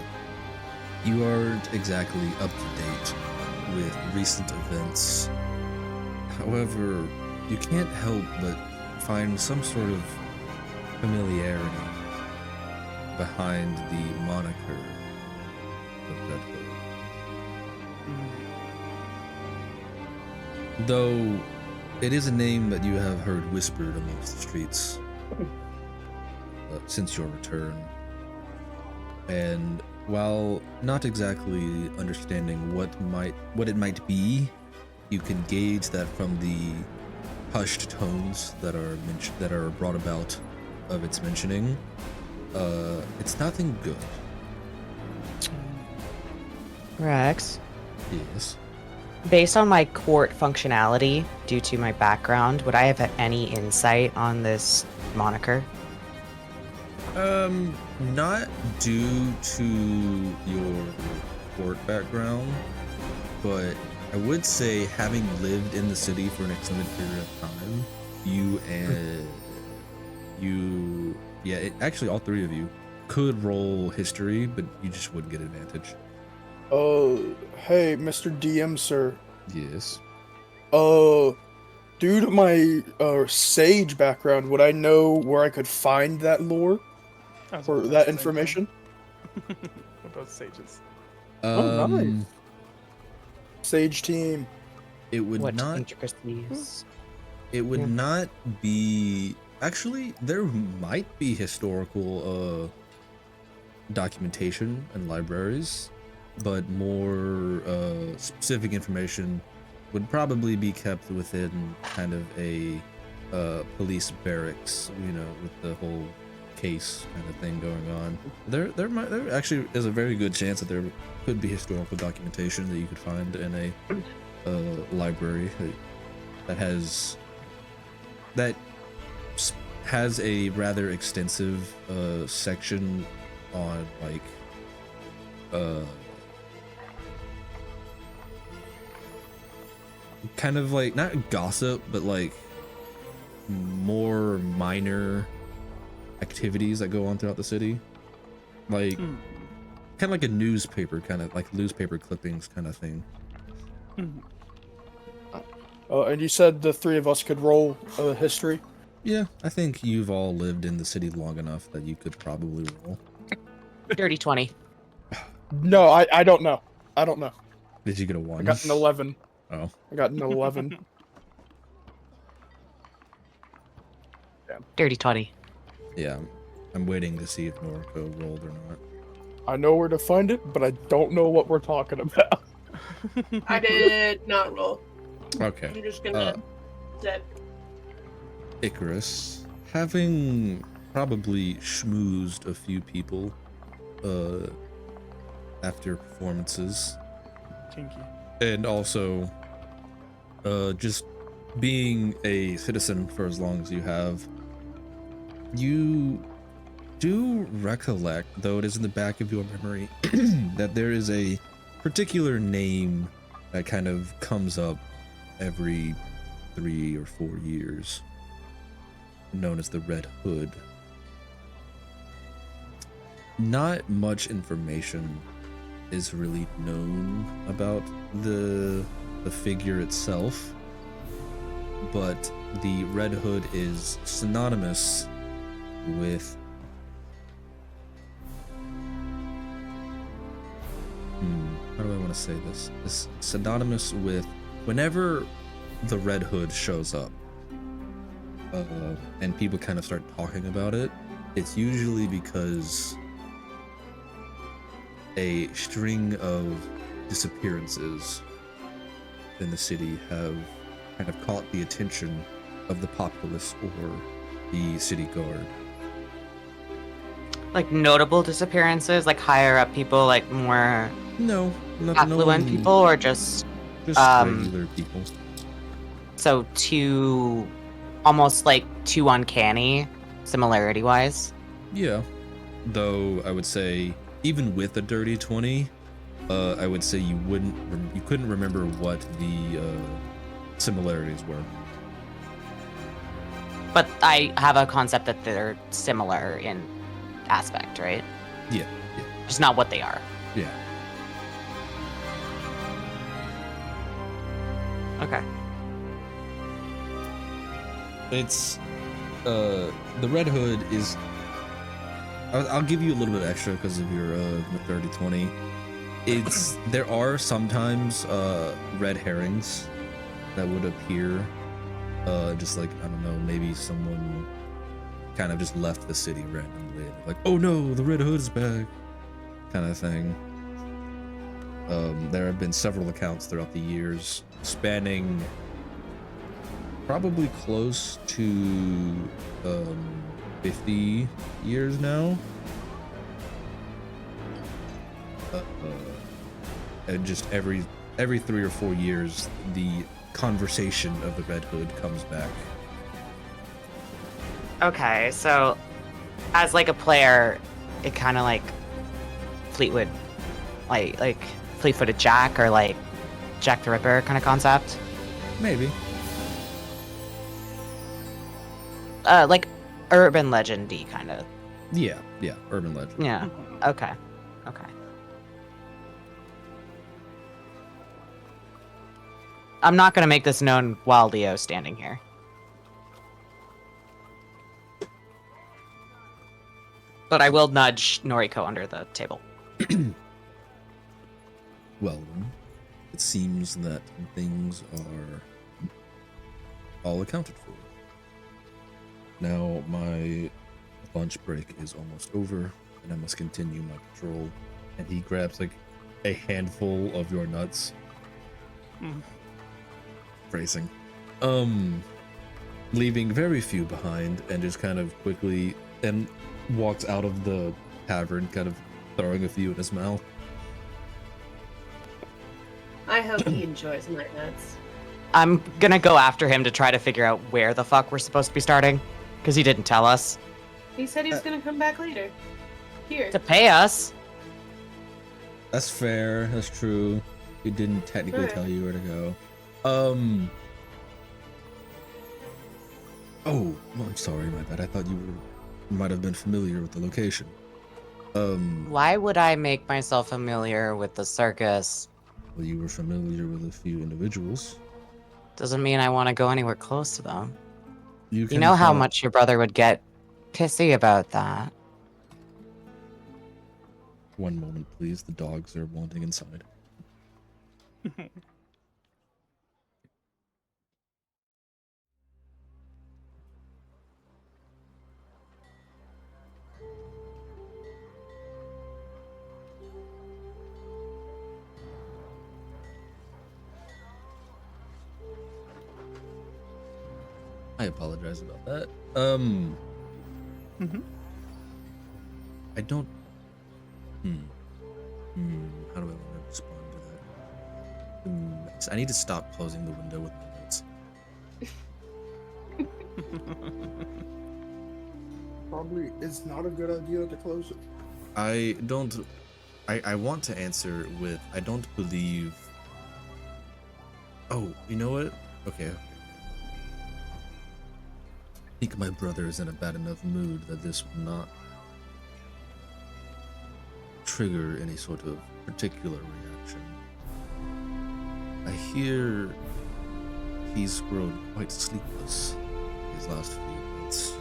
you aren't exactly up to date with recent events. However, you can't help but find some sort of familiarity behind the moniker of Red Hood. Though it is a name that you have heard whispered amongst the streets since your return. And while not exactly understanding what it might be, you can gauge that from the hushed tones that are brought about of its mentioning. It's nothing good. Rex, Yes. based on my court functionality, due to my background, would I have any insight on this moniker? Not due to your court background, but I would say having lived in the city for an extended period of time, actually all three of you could roll history, but you just wouldn't get advantage. Hey, Mr. DM, sir. Yes. Due to my sage background, would I know where I could find that lore I was or about to that say the same information? thing. We're both sages. Oh, nice. Sage team. It would What not. intricacies? It would Yeah. not be. Actually, there might be historical documentation in libraries, but more specific information would probably be kept within kind of a police barracks, with the whole case kind of thing going on. There actually is a very good chance that there could be historical documentation that you could find in a library that has a rather extensive section on kind of like not gossip, but like more minor activities that go on throughout the city, like kind of like a newspaper, kind of like newspaper clippings kind of thing. And you said the three of us could roll history? Yeah, I think you've all lived in the city long enough that you could probably roll. Dirty 20. No, I don't know. I don't know. Did you get a I 1? got an 11. Oh. I got an 11. Dirty 20. Yeah, I'm waiting to see if Noriko rolled or not. I know where to find it, but I don't know what we're talking about. I did not roll. Okay. I'm just gonna sit. Icarus, having probably schmoozed a few people after performances, Kinky. and also just being a citizen for as long as you have, you do recollect, though it is in the back of your memory, that there is a particular name that kind of comes up every 3 or 4 years, known as the Red Hood. Not much information is really known about the figure itself, but the Red Hood is synonymous with how do I want to say this? It's synonymous with whenever the Red Hood shows up, and people kind of start talking about it, it's usually because a string of disappearances in the city have kind of caught the attention of the populace or the city guard. Like notable disappearances, like higher up people, like more No affluent one, people, or just regular people. so almost like too uncanny, similarity wise. Yeah, though I would say even with a dirty 20, I would say you couldn't remember what the similarities were. But I have a concept that they're similar in aspect, right? Yeah. Just not what they are. Yeah. Okay. It's the Red Hood is. I'll give you a little bit extra because of your 30-20. It's there are sometimes red herrings that would appear, just like I don't know, maybe someone kind of just left the city randomly, like, oh no, the Red Hood's back, kind of thing. There have been several accounts throughout the years, spanning probably close to 50 years now. And just every 3 or 4 years, the conversation of the Red Hood comes back. Okay, so as like a player, it kind of like Fleetwood, like Fleet-footed Jack or like Jack the Ripper kind of concept. Maybe. Like urban legend-y kind of. Yeah, urban legend. Yeah. Okay. I'm not gonna make this known while Leo's standing here. But I will nudge Noriko under the table. Well, it seems that things are all accounted for. Now my lunch break is almost over, and I must continue my patrol. And he grabs like a handful of your nuts. Phrasing. Leaving very few behind, and just kind of quickly and walks out of the tavern, kind of throwing a few in his mouth. I hope he enjoys my nuts. I'm gonna go after him to try to figure out where the fuck we're supposed to be starting, because he didn't tell us. He said he was gonna come back later. Here. To pay us. That's fair. That's true. He didn't technically Sure. tell you where to go. Oh, I'm sorry, my bad. I thought you might have been familiar with the location. Why would I make myself familiar with the circus? Well, you were familiar with a few individuals. Doesn't mean I want to go anywhere close to them. You You know how tell- much your brother would get pissy about that. One moment, please. The dogs are wanting inside. I apologize about that. I don't. How do I want to respond to that? I need to stop closing the window with my notes. Probably it's not a good idea to close it. I don't. I want to answer with I don't believe. Oh, you know what? Okay. I think my brother is in a bad enough mood that this will not trigger any sort of particular reaction. I hear he's grown quite sleepless these last few months.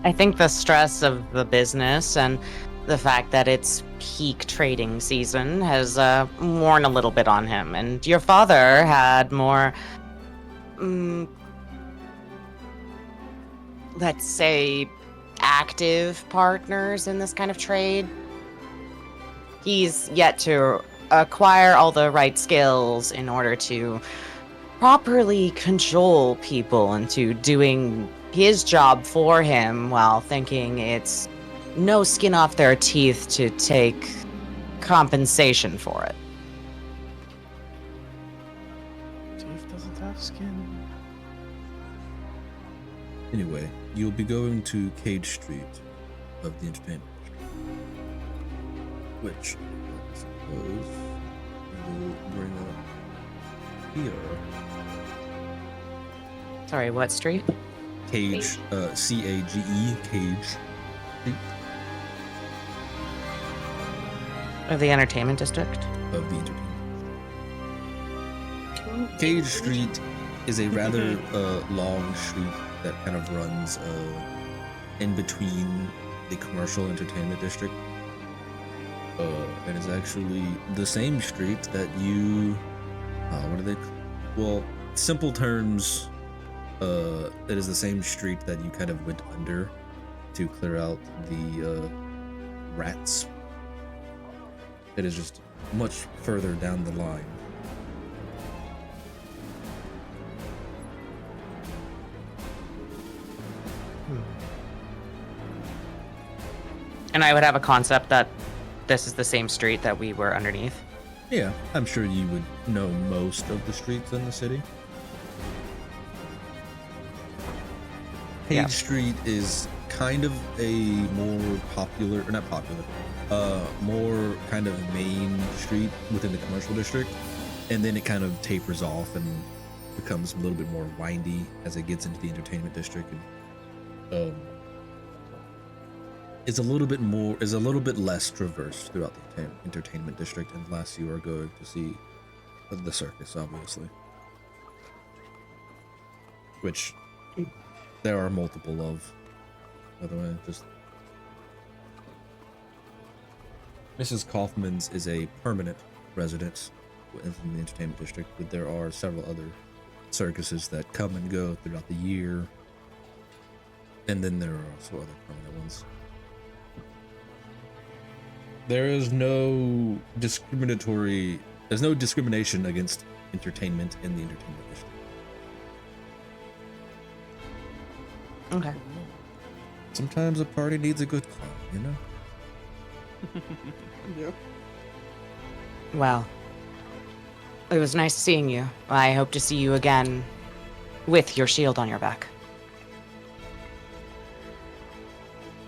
I think the stress of the business and the fact that it's peak trading season has worn a little bit on him. And your father had more, let's say, active partners in this kind of trade. He's yet to acquire all the right skills in order to properly cajole people into doing his job for him while thinking it's no skin off their teeth to take compensation for it. Teeth doesn't have skin. Anyway, you'll be going to Cage Street of the Entertainment District, which I suppose will bring up here. Sorry, what street? Cage, C-A-G-E, Cage Street Of the entertainment district? of the Entertainment. Cage Street is a rather long street that kind of runs in between the commercial entertainment district, and is actually the same street that you, what are they? Well, simple terms, it is the same street that you kind of went under to clear out the rats. It is just much further down the line. And I would have a concept that this is the same street that we were underneath. Yeah, I'm sure you would know most of the streets in the city. Page Yeah. Street is kind of a more popular, or not popular, more kind of main street within the commercial district, and then it kind of tapers off and becomes a little bit more windy as it gets into the entertainment district, and is a little bit less traversed throughout the entertainment district, unless you are going to see the circus, obviously, which there are multiple of, by the way. Just Mrs. Kaufman's is a permanent resident within the entertainment district, but there are several other circuses that come and go throughout the year, and then there are also other permanent ones. There's no discrimination against entertainment in the entertainment district. Okay. Sometimes a party needs a good clown, you know? Yeah. Well, it was nice seeing you. I hope to see you again with your shield on your back.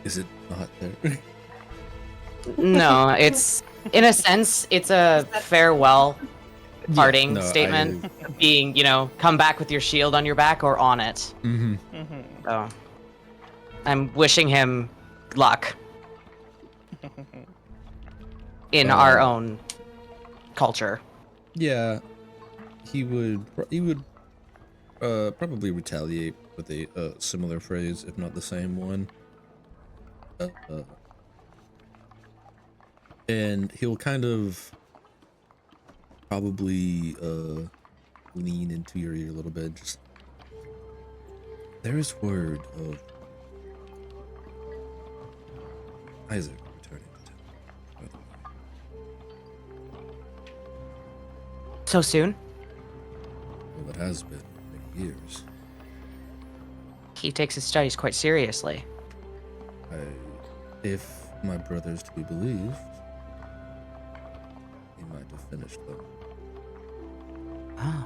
Is it not there? No, it's, in a sense, it's a farewell parting no, statement. Being, come back with your shield on your back or on it. Mm-hmm. So, I'm wishing him luck in our own culture. Yeah, he would probably retaliate with a similar phrase, if not the same one. And he'll kind of probably lean into your ear a little bit. Just, there is word of Isaac returning to town, by the way. So soon? Well, it has been many years. He takes his studies quite seriously. If my brother's to be believed, he might have finished them. Oh.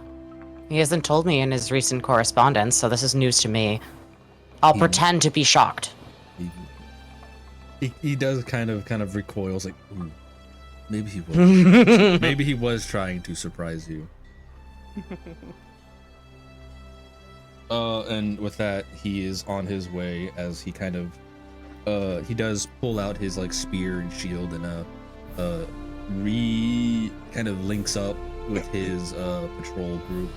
He hasn't told me in his recent correspondence, so this is news to me. I'll pretend to be shocked. He does kind of recoils, like, ooh. Maybe he was. Maybe he was trying to surprise you. And with that, he is on his way as he kind of, he does pull out his like spear and shield and kind of links up with his patrol group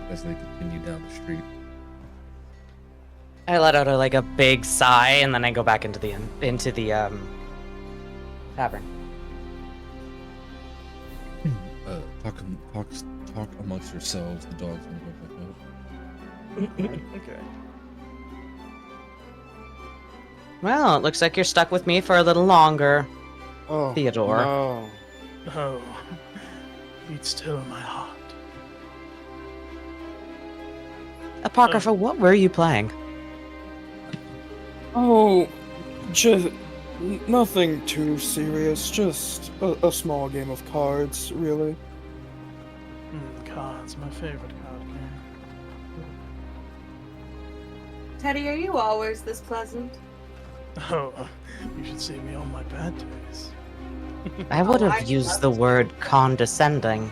as they continue down the street. I let out a big sigh, and then I go back into the tavern. Talk amongst yourselves. The dog's gonna go back out. Okay. Well, it looks like you're stuck with me for a little longer, Oh, Theodore. no. Oh, beat still my heart. Apocrypha, what were you playing? Oh, just nothing too serious. Just a small game of cards, really. Cards, my favorite card game. Teddy, are you always this pleasant? Oh, you should see me on my bad days. I would Oh, have I used love the to. word condescending.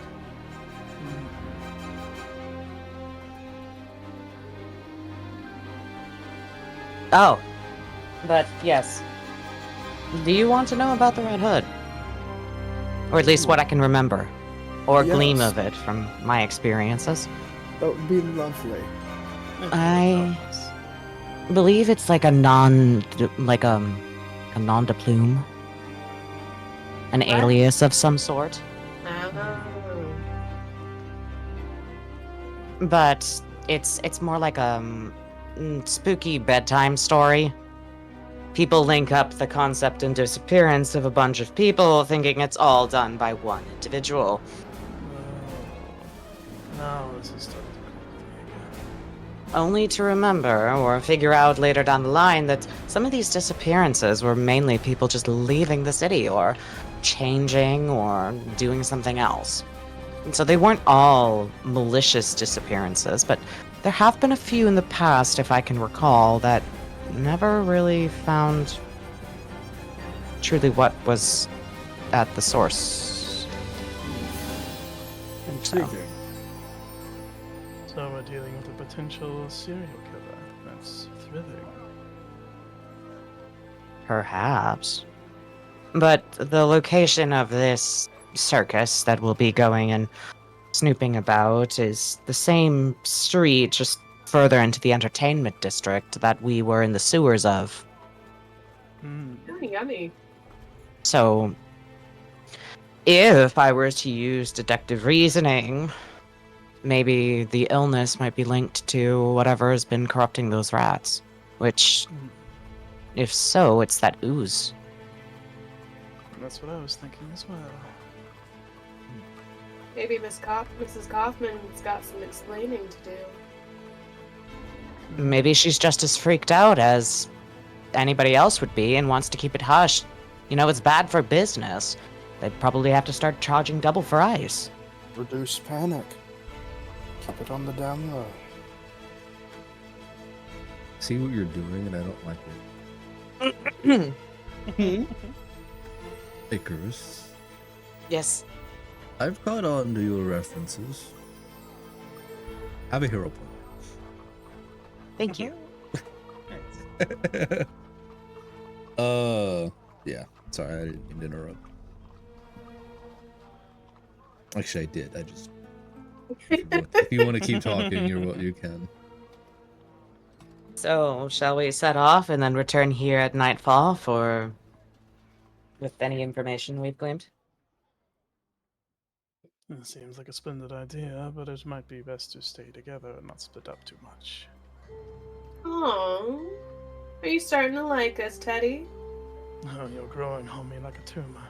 Oh, but yes. Do you want to know about the Red Hood? Or at least what I can remember. Or gleam Yes. of it from my experiences. That would be lovely. I believe it's like a non de plume. An What? alias of some sort. Oh. But it's more like a spooky bedtime story. People link up the concept and disappearance of a bunch of people, thinking it's all done by one individual. Now this is starting to click with me again. Only to remember or figure out later down the line that some of these disappearances were mainly people just leaving the city or changing or doing something else. And so they weren't all malicious disappearances, but there have been a few in the past, if I can recall, that never really found truly what was at the source. Intriguing. So we're dealing with a potential serial killer. That's thrilling. Perhaps. But the location of this circus that we'll be going and snooping about is the same street, just further into the entertainment district that we were in the sewers of. Yummy, yummy. So, if I were to use deductive reasoning, maybe the illness might be linked to whatever has been corrupting those rats. Which, if so, it's that ooze. That's what I was thinking as well. Maybe Mrs. Kaufman's got some explaining to do. Maybe she's just as freaked out as anybody else would be and wants to keep it hushed. You know, it's bad for business. They'd probably have to start charging double for ice. Reduce panic. Keep it on the down low. See what you're doing, and I don't like it. Icarus, Yes. I've caught on to your references. Have a hero point. Thank you. Yeah. Sorry, I didn't mean to interrupt. Actually, I did. I just. If you want to keep talking, you can. So, shall we set off and then return here at nightfall with any information we've gleaned? It seems like a splendid idea, but it might be best to stay together and not split up too much. Aww. Are you starting to like us, Teddy? Oh, you're growing on me like a tumor.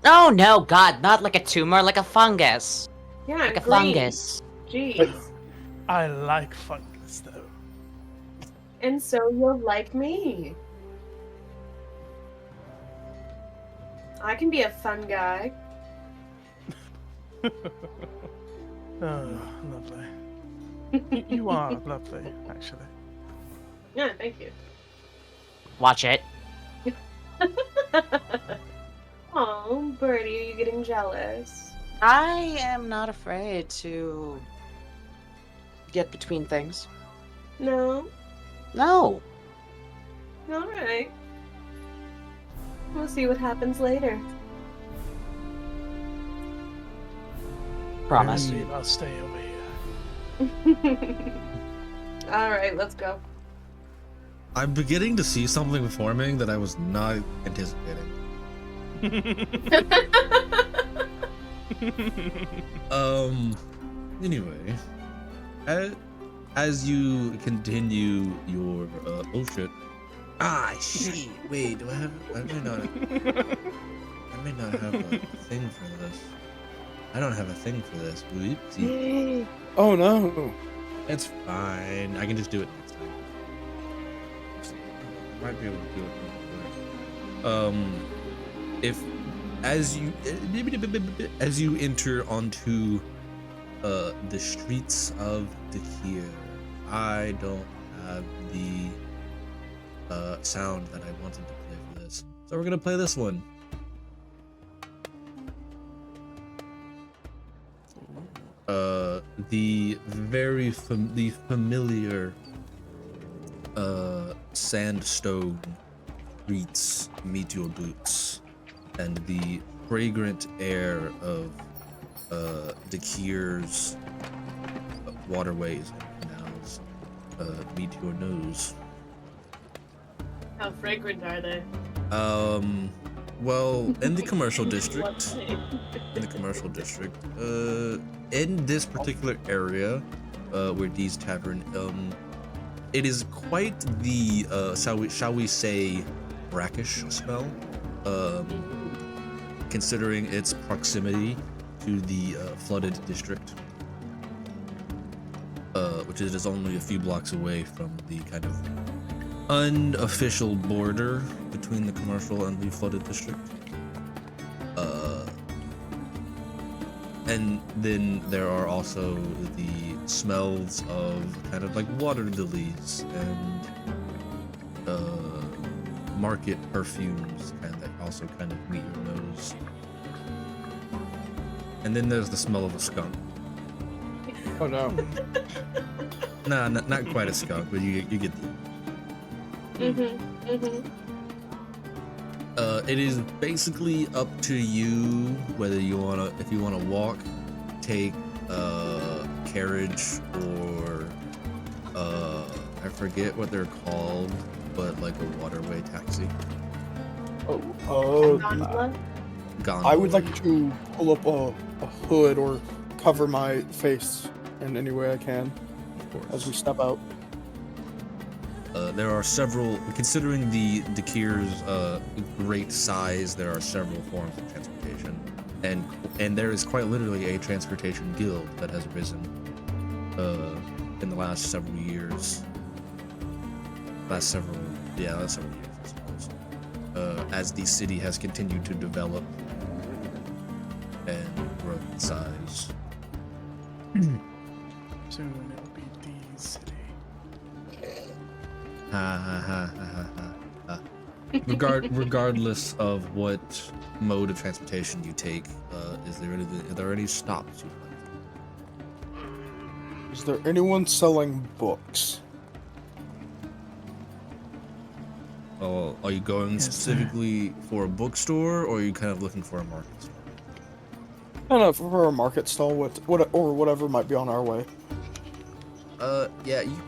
Oh no, God, not like a tumor, like a fungus. Yeah, Like a green. fungus. Jeez. I like fungus, though. And so you'll like me. I can be a fun guy. Oh, lovely. You are lovely, actually. Yeah, thank you. Watch it. Oh, Birdie, are you getting jealous? I am not afraid to get between things. No? No. Alright. We'll see what happens later. Promise. Steve, I'll stay over here. Alright, let's go. I'm beginning to see something forming that I was not anticipating. Anyway, as you continue your oh shit. Ah shit. Wait, do I have I may not have a thing for this. I don't have a thing for this. Oopsie. Oh no. It's fine. I can just do it next time. I might be able to do it. If as you enter onto the streets of Dakir, I don't have the sound that I wanted to play for this, so we're gonna play this one. The very familiar sandstone streets meet your boots, and the fragrant air of Dakir's waterways and canals meet your nose. How fragrant are they? Well, in the commercial What district, way? in this particular area, where Dee's Tavern, it is quite the shall we say brackish smell, considering its proximity to the flooded district, which is only a few blocks away from the kind of unofficial border between the commercial and the flooded district. And then there are also the smells of kind of like water lilies and market perfumes, and that also kind of meet your nose. And then there's the smell of a skunk. Oh no. Nah, not quite a skunk, but you get the. It is basically up to you whether if you wanna walk, take a carriage, or I forget what they're called, but like a waterway taxi. Gondola? Gondola. I would like to pull up a hood or cover my face in any way I can Of course. as we step out. There are several, considering the Dakir's great size, there are several forms of transportation, and there is quite literally a transportation guild that has risen in the last several years. Last several years, I suppose. As the city has continued to develop and grow in size. Soon it'll be D's city. Regardless of what mode of transportation you take, are there any stops you would like? Is there anyone selling books? Oh, are you going Yes, sir. specifically for a bookstore, or are you kind of looking for a market store? I don't know, for a market stall, or whatever might be on our way. Yeah, you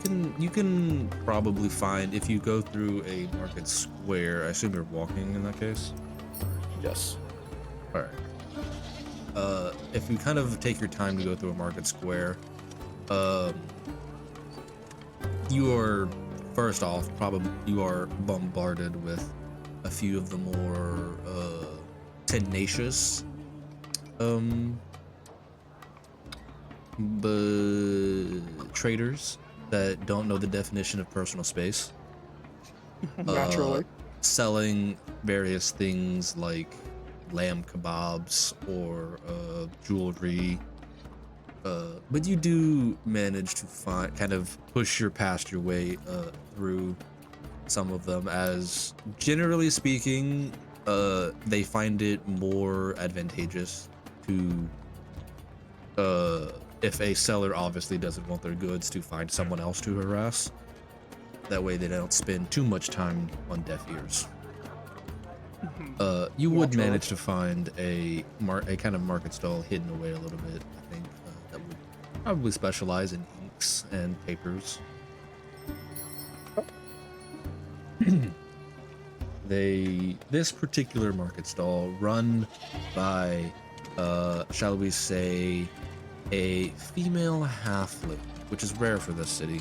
can probably find, if you go through a market square. I assume you're walking in that case. Yes. All right. If you kind of take your time to go through a market square, you are first off you are bombarded with a few of the more tenacious traders that don't know the definition of personal space. Naturally. Selling various things like lamb kebabs or jewelry. But you do manage to push past your way through some of them, as generally speaking, they find it more advantageous to, if a seller obviously doesn't want their goods, to find someone else to harass. That way they don't spend too much time on deaf ears. You would Naturally. manage to find a kind of market stall hidden away a little bit, I think, that would probably specialize in inks and papers. This particular market stall, run by, shall we say, a female halfling, which is rare for this city.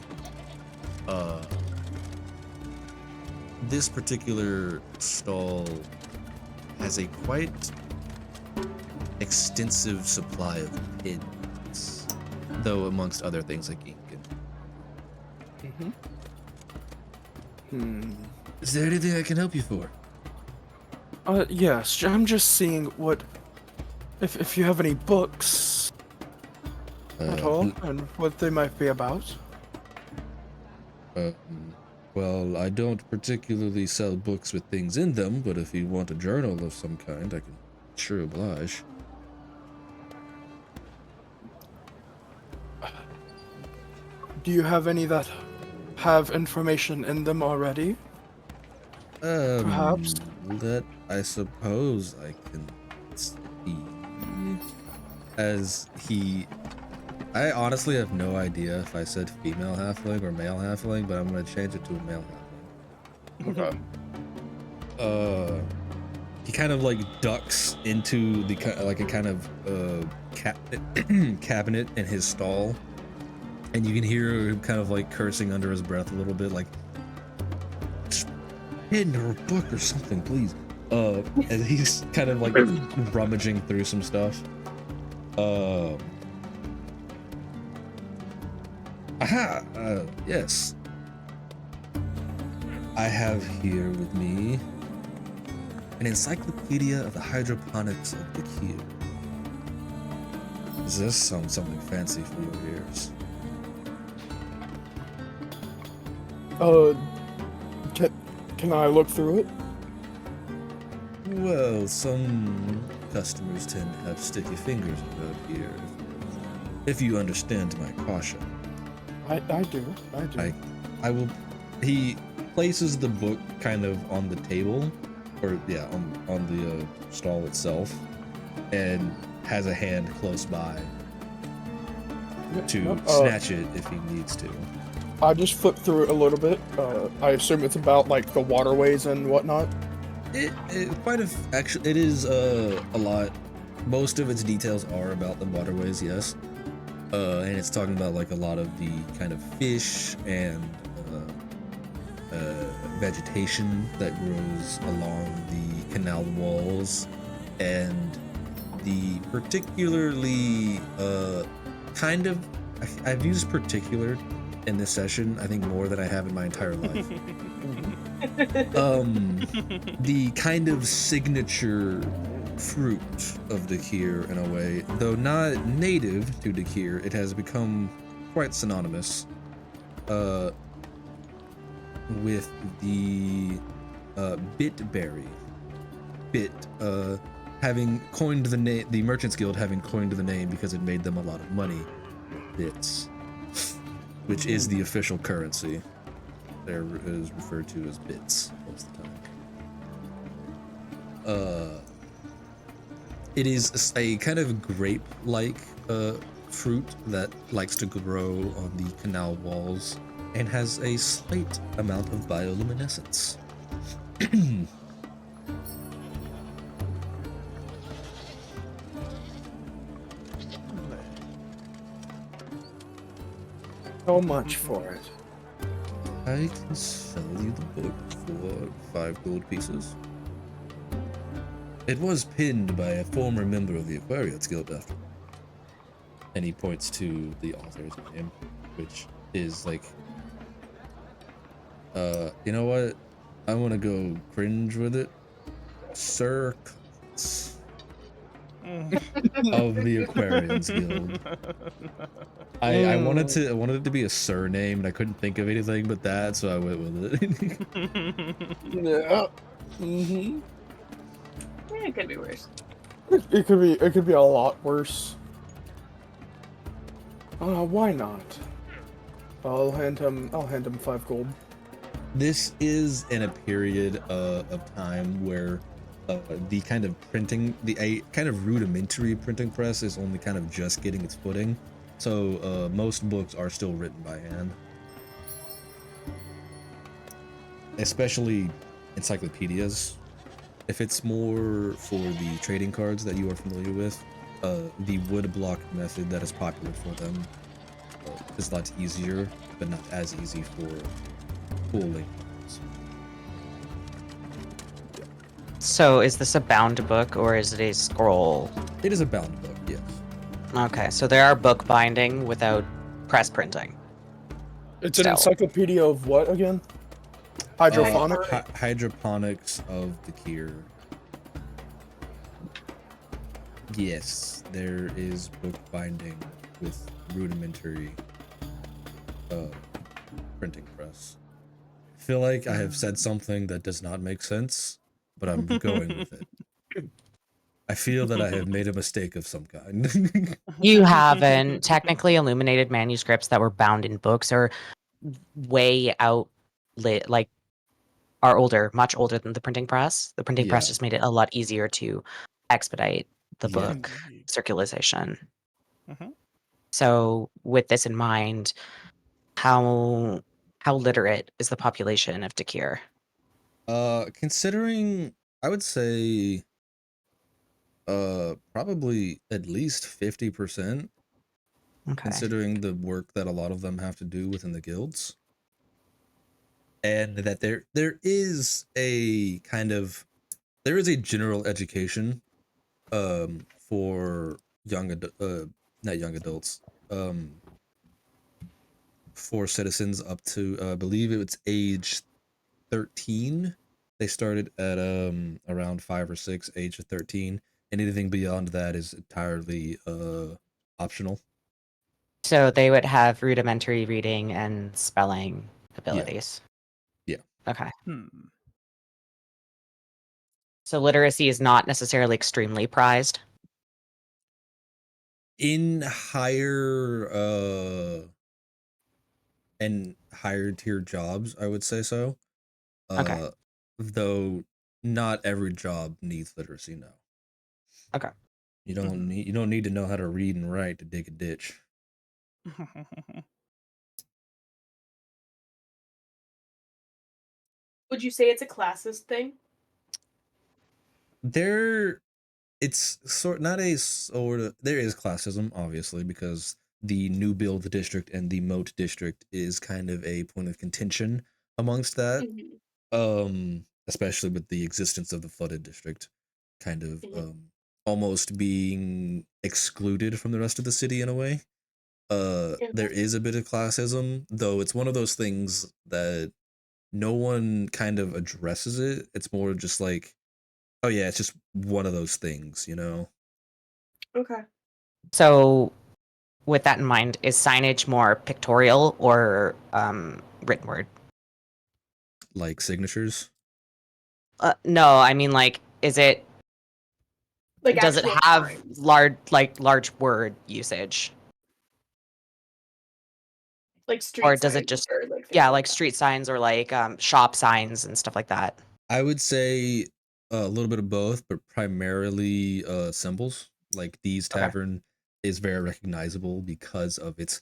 This particular stall has a quite extensive supply of pins, though amongst other things like ink and... Is there anything I can help you for? Yes, I'm just seeing what... If you have any books at all, and what they might be about. Well, I don't particularly sell books with things in them, but if you want a journal of some kind, I can sure oblige. Do you have any that have information in them already? Perhaps? That I suppose I can see. I honestly have no idea if I said female halfling or male halfling, but I'm gonna change it to a male halfling. Okay. He kind of like ducks into the like a kind of cabinet in his stall, and you can hear him kind of like cursing under his breath a little bit, like, "Pen or a book or something, please." And he's kind of like rummaging through some stuff. Yes. I have here with me an encyclopedia of the hydroponics of the Kir. Does this sound something fancy for your ears? Can I look through it? Well, some customers tend to have sticky fingers about here, if you understand my caution. I do. I will. He places the book kind of on the table, or yeah, on the stall itself, and has a hand close by to snatch it if he needs to. I just flipped through it a little bit. I assume it's about like the waterways and whatnot. It is a lot. Most of its details are about the waterways, yes. And it's talking about like a lot of the kind of fish and vegetation that grows along the canal walls, and the particularly I've used particular in this session, I think, more than I have in my entire life. The kind of signature fruit of Dakir, in a way, though not native to Dakir, it has become quite synonymous with the bitberry. Having coined the name, the Merchants Guild having coined the name because it made them a lot of money. Bits, which is the official currency. There is referred to as bits most of the time. It is a kind of grape-like fruit that likes to grow on the canal walls and has a slight amount of bioluminescence. How much for it? I can sell you the book for 5 gold pieces. It was pinned by a former member of the Aquarius Guild after. And he points to the author's name, which is like, you know what? I want to go cringe with it. Sir of the Aquarians Guild. I wanted it to be a surname, and I couldn't think of anything but that, so I went with it. Yeah. It could be worse. It could be a lot worse. Why not? I'll hand him 5 gold. This is in a period of time where the kind of printing, a kind of rudimentary printing press is only kind of just getting its footing. So most books are still written by hand. Especially encyclopedias. If it's more for the trading cards that you are familiar with, the wood block method that is popular for them is a lot easier, but not as easy for pooling. So is this a bound book or is it a scroll? It is a bound book, yes. Okay, so there are book binding without press printing. It's an Still. encyclopedia of what again? Hydrophonic? Hydroponics of the Kier. Yes, there is book binding with rudimentary printing press. I feel like I have said something that does not make sense, but I'm going with it. I feel that I have made a mistake of some kind. You haven't. Technically, illuminated manuscripts that were bound in books are way like are older, much older than the printing press. The printing press Yeah. just made it a lot easier to expedite the Yeah. book Indeed. circulation. Mhm. So, with this in mind, how literate is the population of Dakir? Considering, I would say probably at least 50%, Okay. considering the work that a lot of them have to do within the guilds. And that there is a general education for not young adults, for citizens up to I believe it's age 13. They started at around 5 or 6, age of 13, and anything beyond that is entirely optional. So they would have rudimentary reading and spelling abilities. Yeah. Okay. Hmm. So literacy is not necessarily extremely prized. In higher and higher tier jobs, I would say so. Okay. Though not every job needs literacy now. Okay. You don't need to know how to read and write to dig a ditch. Would you say it's a classist thing? It's not a sort of, there is classism obviously, because the new build district and the moat district is kind of a point of contention amongst that. Especially with the existence of the flooded district kind of almost being excluded from the rest of the city in a way. There is a bit of classism, though it's one of those things that no one kind of addresses it. It's more just like, oh yeah, it's just one of those things, you know? Okay. So with that in mind, is signage more pictorial or written word? Like signatures. No, I mean like, is it? Like Does it actual have signs. large word usage, Like street or does it signs just or like things yeah, like like that. street signs or like shop signs and stuff like that? I would say a little bit of both, but primarily symbols. Like D's Okay. Tavern is very recognizable because of its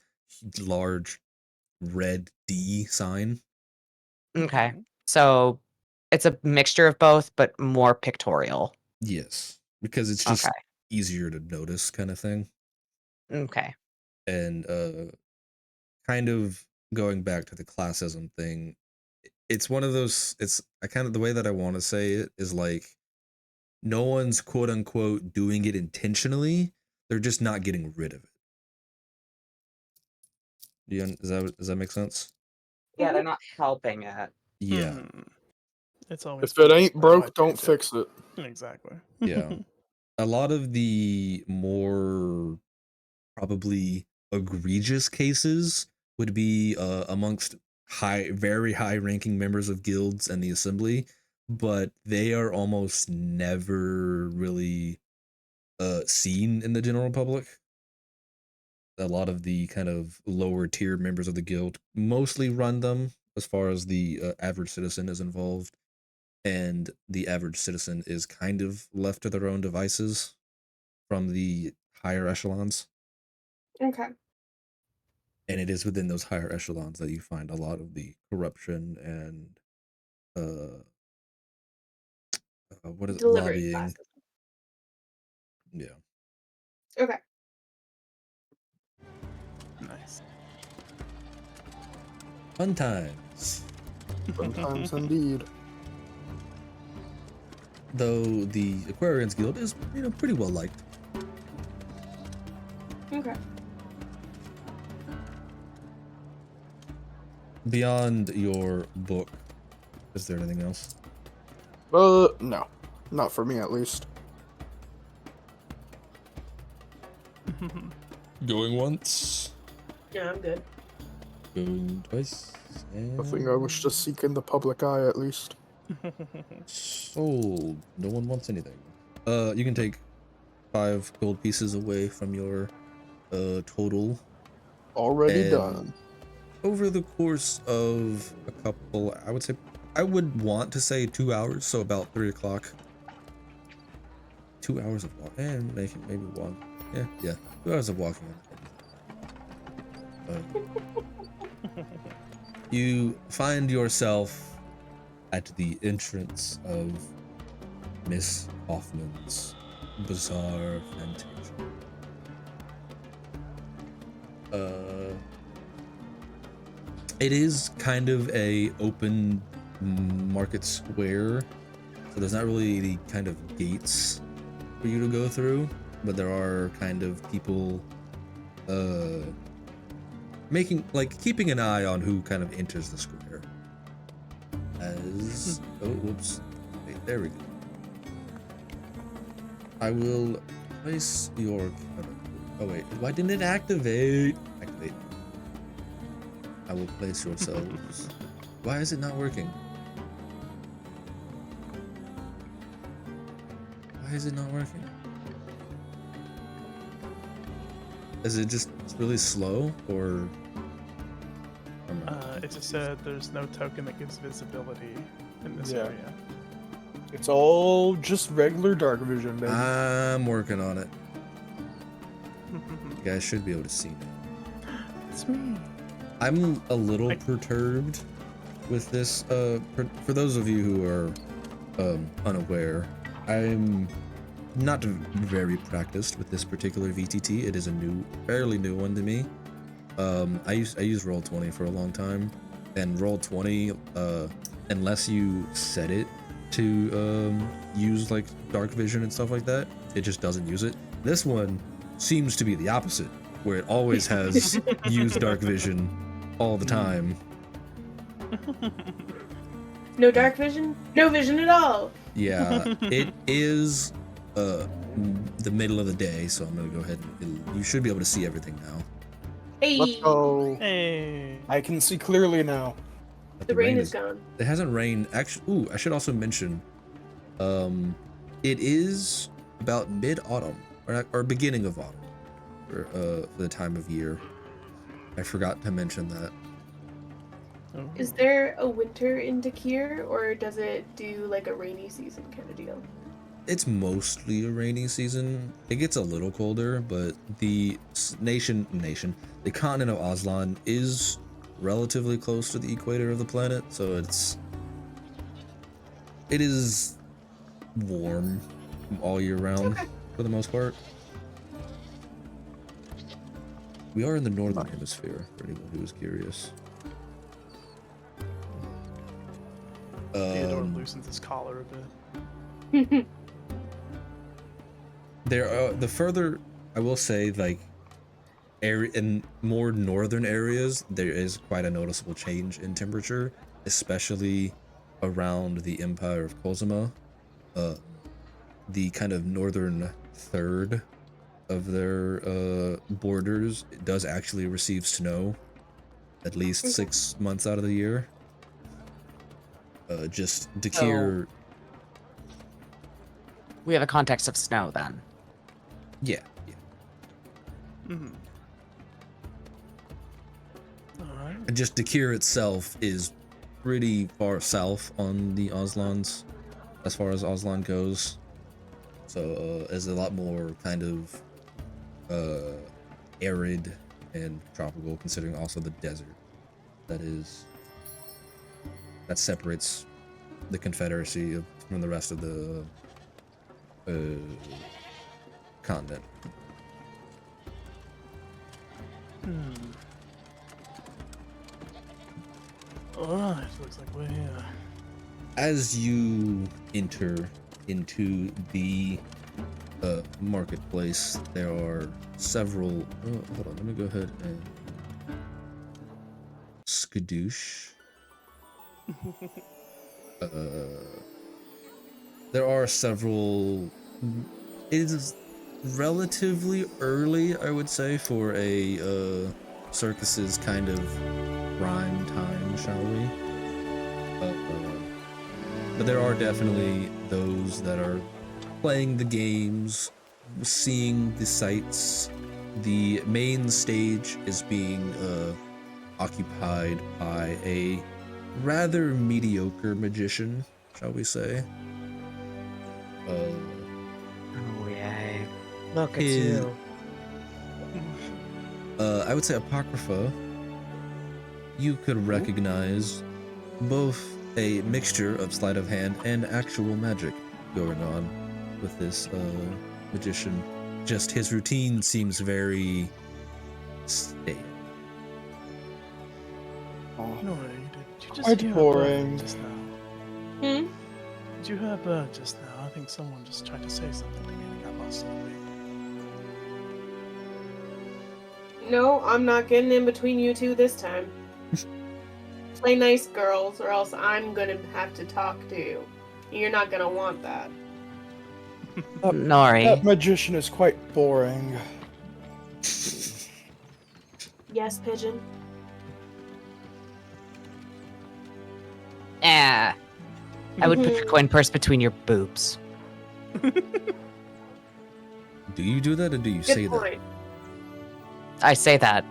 large red D sign. Okay. So it's a mixture of both, but more pictorial. Yes, because it's Okay. just easier to notice kind of thing. Okay. And kind of going back to the classism thing, it's one of those, it's I kind of, the way that I want to say it is like, no one's quote unquote doing it intentionally. They're just not getting rid of it. Does that make sense? Yeah, they're not helping it. Yeah. Hmm. It's always If it been ain't a broke, white don't paper. fix it. Exactly. Yeah. A lot of the more probably egregious cases would be amongst very high ranking members of guilds and the assembly, but they are almost never really seen in the general public. A lot of the kind of lower tier members of the guild mostly run them as far as the average citizen is involved, and the average citizen is kind of left to their own devices from the higher echelons. Okay. And it is within those higher echelons that you find a lot of the corruption and what is it, Deliberate lobbying. classes. Yeah. Okay. Nice. Fun times. Sometimes indeed. Though the Aquarians Guild is, pretty well liked. Okay. Beyond your book, is there anything else? No. Not for me, at least. Going once, Yeah, I'm good. going twice, I think I was just seeking the public eye, at least. sold. No one wants anything. You can take 5 gold pieces away from your total. Already And done. over the course of a couple, I would want to say 2 hours, so about 3 o'clock. 2 hours of walking, and maybe 1. Yeah, 2 hours of walking. You find yourself at the entrance of Miss Hoffman's bizarre plantation. It is kind of a open market square, so there's not really any kind of gates for you to go through, but there are kind of people keeping an eye on who kind of enters the square. Whoops. Wait, there we go. I will place your oh wait, why didn't it activate? Activate. I will place yourselves. Why is it not working? Why is it not working? Is it just really slow, or? It just said there's no token that gives visibility in this Yeah. area. It's all just regular dark vision, baby. I'm working on it. You guys should be able to see now. It's me. I'm a little perturbed with this. For those of you who are unaware, I'm not very practiced with this particular VTT. It is a fairly new one to me. I used Roll20 for a long time, and Roll20, unless you set it to use like dark vision and stuff like that, it just doesn't use it. This one seems to be the opposite, where it always has used dark vision all the time. No dark vision? No vision at all. Yeah, it is the middle of the day, so I'm gonna go ahead and you should be able to see everything now. Hey, Let's go. Hey. I can see clearly now. But the rain is gone. It hasn't rained. Actually, I should also mention, it is about mid-autumn or beginning of autumn for the time of year. I forgot to mention that. Oh. Is there a winter in Dakir, or does it do like a rainy season kind of deal? It's mostly a rainy season. It gets a little colder, but the the continent of Aslan is relatively close to the equator of the planet, so it is warm all year round for the most part. We are in the northern hemisphere, for anyone who is curious. Theodore loosens his collar a bit. The further, I will say, like, in more northern areas, there is quite a noticeable change in temperature, especially around the Empire of Cosima. The kind of northern third of their borders does actually receive snow at least 6 months out of the year. Just Dakir We have a context of snow then. Yeah. Mm-hmm. Alright. And just Dakir itself is pretty far south on the Oslans, as far as Oslan goes. So is a lot more kind of arid and tropical, considering also the desert that separates the Confederacy from the rest of the continent. Alright, looks like we're here. As you enter into the marketplace, there are several. Oh, hold on, let me go ahead and skadoosh. There are several. It is relatively early, I would say, for a circus's kind of prime time, shall we? But there are definitely those that are playing the games, seeing the sights. The main stage is being occupied by a rather mediocre magician, shall we say. Oh yay. Look at Is- you. I would say Apocrypha, you could recognize both a mixture of sleight of hand and actual magic going on with this magician. Just his routine seems very stale. Nori, did you just Quite hear boring. a bird just now? Hmm? Did you hear a bird just now? I think someone just tried to say something to me and it got lost in the wind. No, I'm not getting in between you two this time. Play nice, girls, or else I'm gonna have to talk to you. You're not gonna want that. Nori. That magician is quite boring. Yes, Pigeon? I would put your coin purse between your boobs. Do you do that, or do you Good say point. I say that.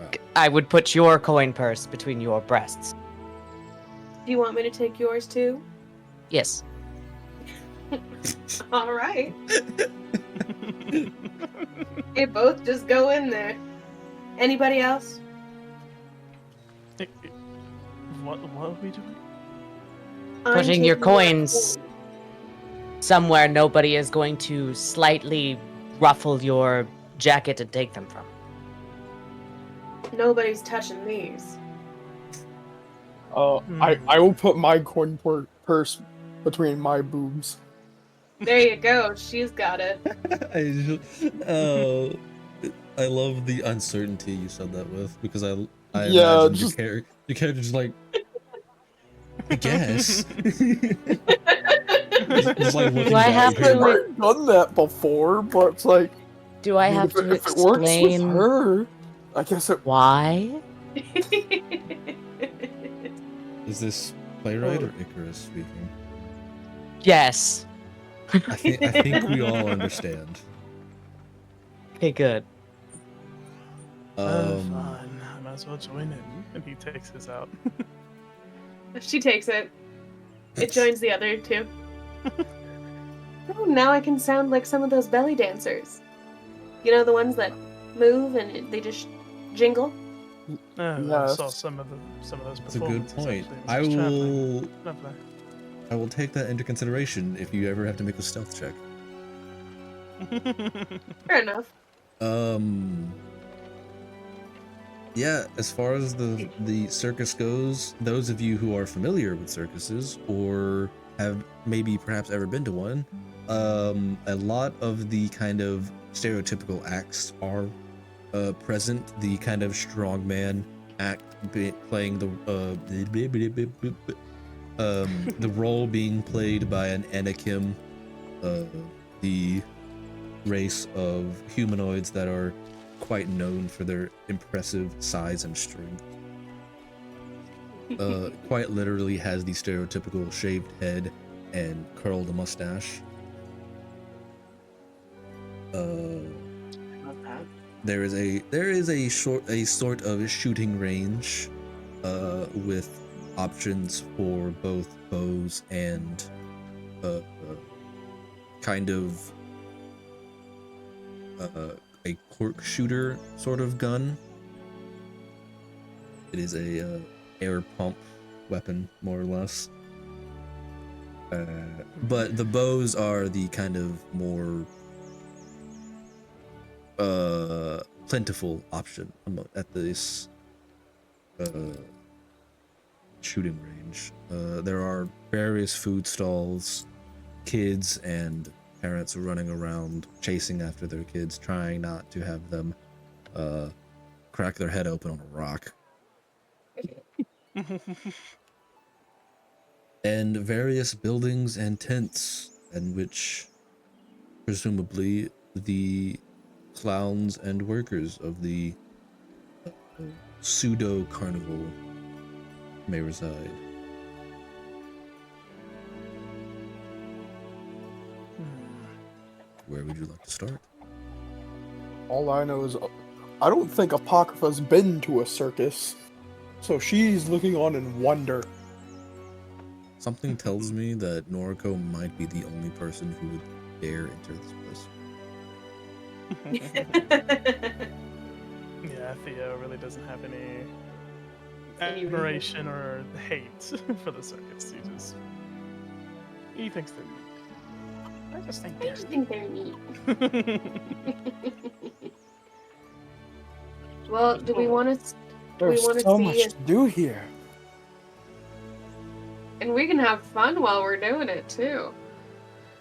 Oh. I would put your coin purse between your breasts. Do you want me to take yours too? Yes. All right. They both just go in there. Anybody else? What are we doing? I'm Putting your taking my coins somewhere nobody is going to slightly ruffle your jacket and take them from. coin. Nobody's touching these. I will put my coin purse between my boobs. There you go. She's got it. I love the uncertainty you said that with, because I Yeah, imagine just- your character just like, I guess. Just like looking Do I at have you. to- I've never done that before, but it's like, Do I have if it, to if it works with explain her, I guess it. why? Is this playwright or Icarus speaking? Yes. I think we all understand. Okay, good. Fine. I might as well join in. And he takes his out. She takes it. It joins the other two. Oh, now I can sound like some of those belly dancers. You know, the ones that move and they just jingle? I Yes. saw some of those That's a good performances. point. Actually. I When was traveling. will Lovely. I will take that into consideration if you ever have to make a stealth check. Fair enough. Yeah, as far as the circus goes, those of you who are familiar with circuses or have maybe perhaps ever been to one, a lot of the kind of stereotypical acts are present. The kind of strongman act playing the role being played by an Anakim, the race of humanoids that are quite known for their impressive size and strength. Quite literally has the stereotypical shaved head and curled mustache. Love that. There is a sort of shooting range, with options for both bows and kind of a cork shooter sort of gun. It is a air pump weapon, more or less. But the bows are the kind of more plentiful option at this shooting range. There are various food stalls, kids and parents running around chasing after their kids, trying not to have them crack their head open on a rock. And various buildings and tents in which presumably the clowns and workers of the pseudo carnival may reside. Where would you like to start? All I know is I don't think Apocrypha's been to a circus, so she's looking on in wonder. Something tells me that Noriko might be the only person who would dare enter this place. Yeah, Theo really doesn't have any Any admiration or hate for the circus. He thinks they're neat. I just think I just think they're neat. Well, do we want to? There's wanna so see much it. to do here. And we can have fun while we're doing it too.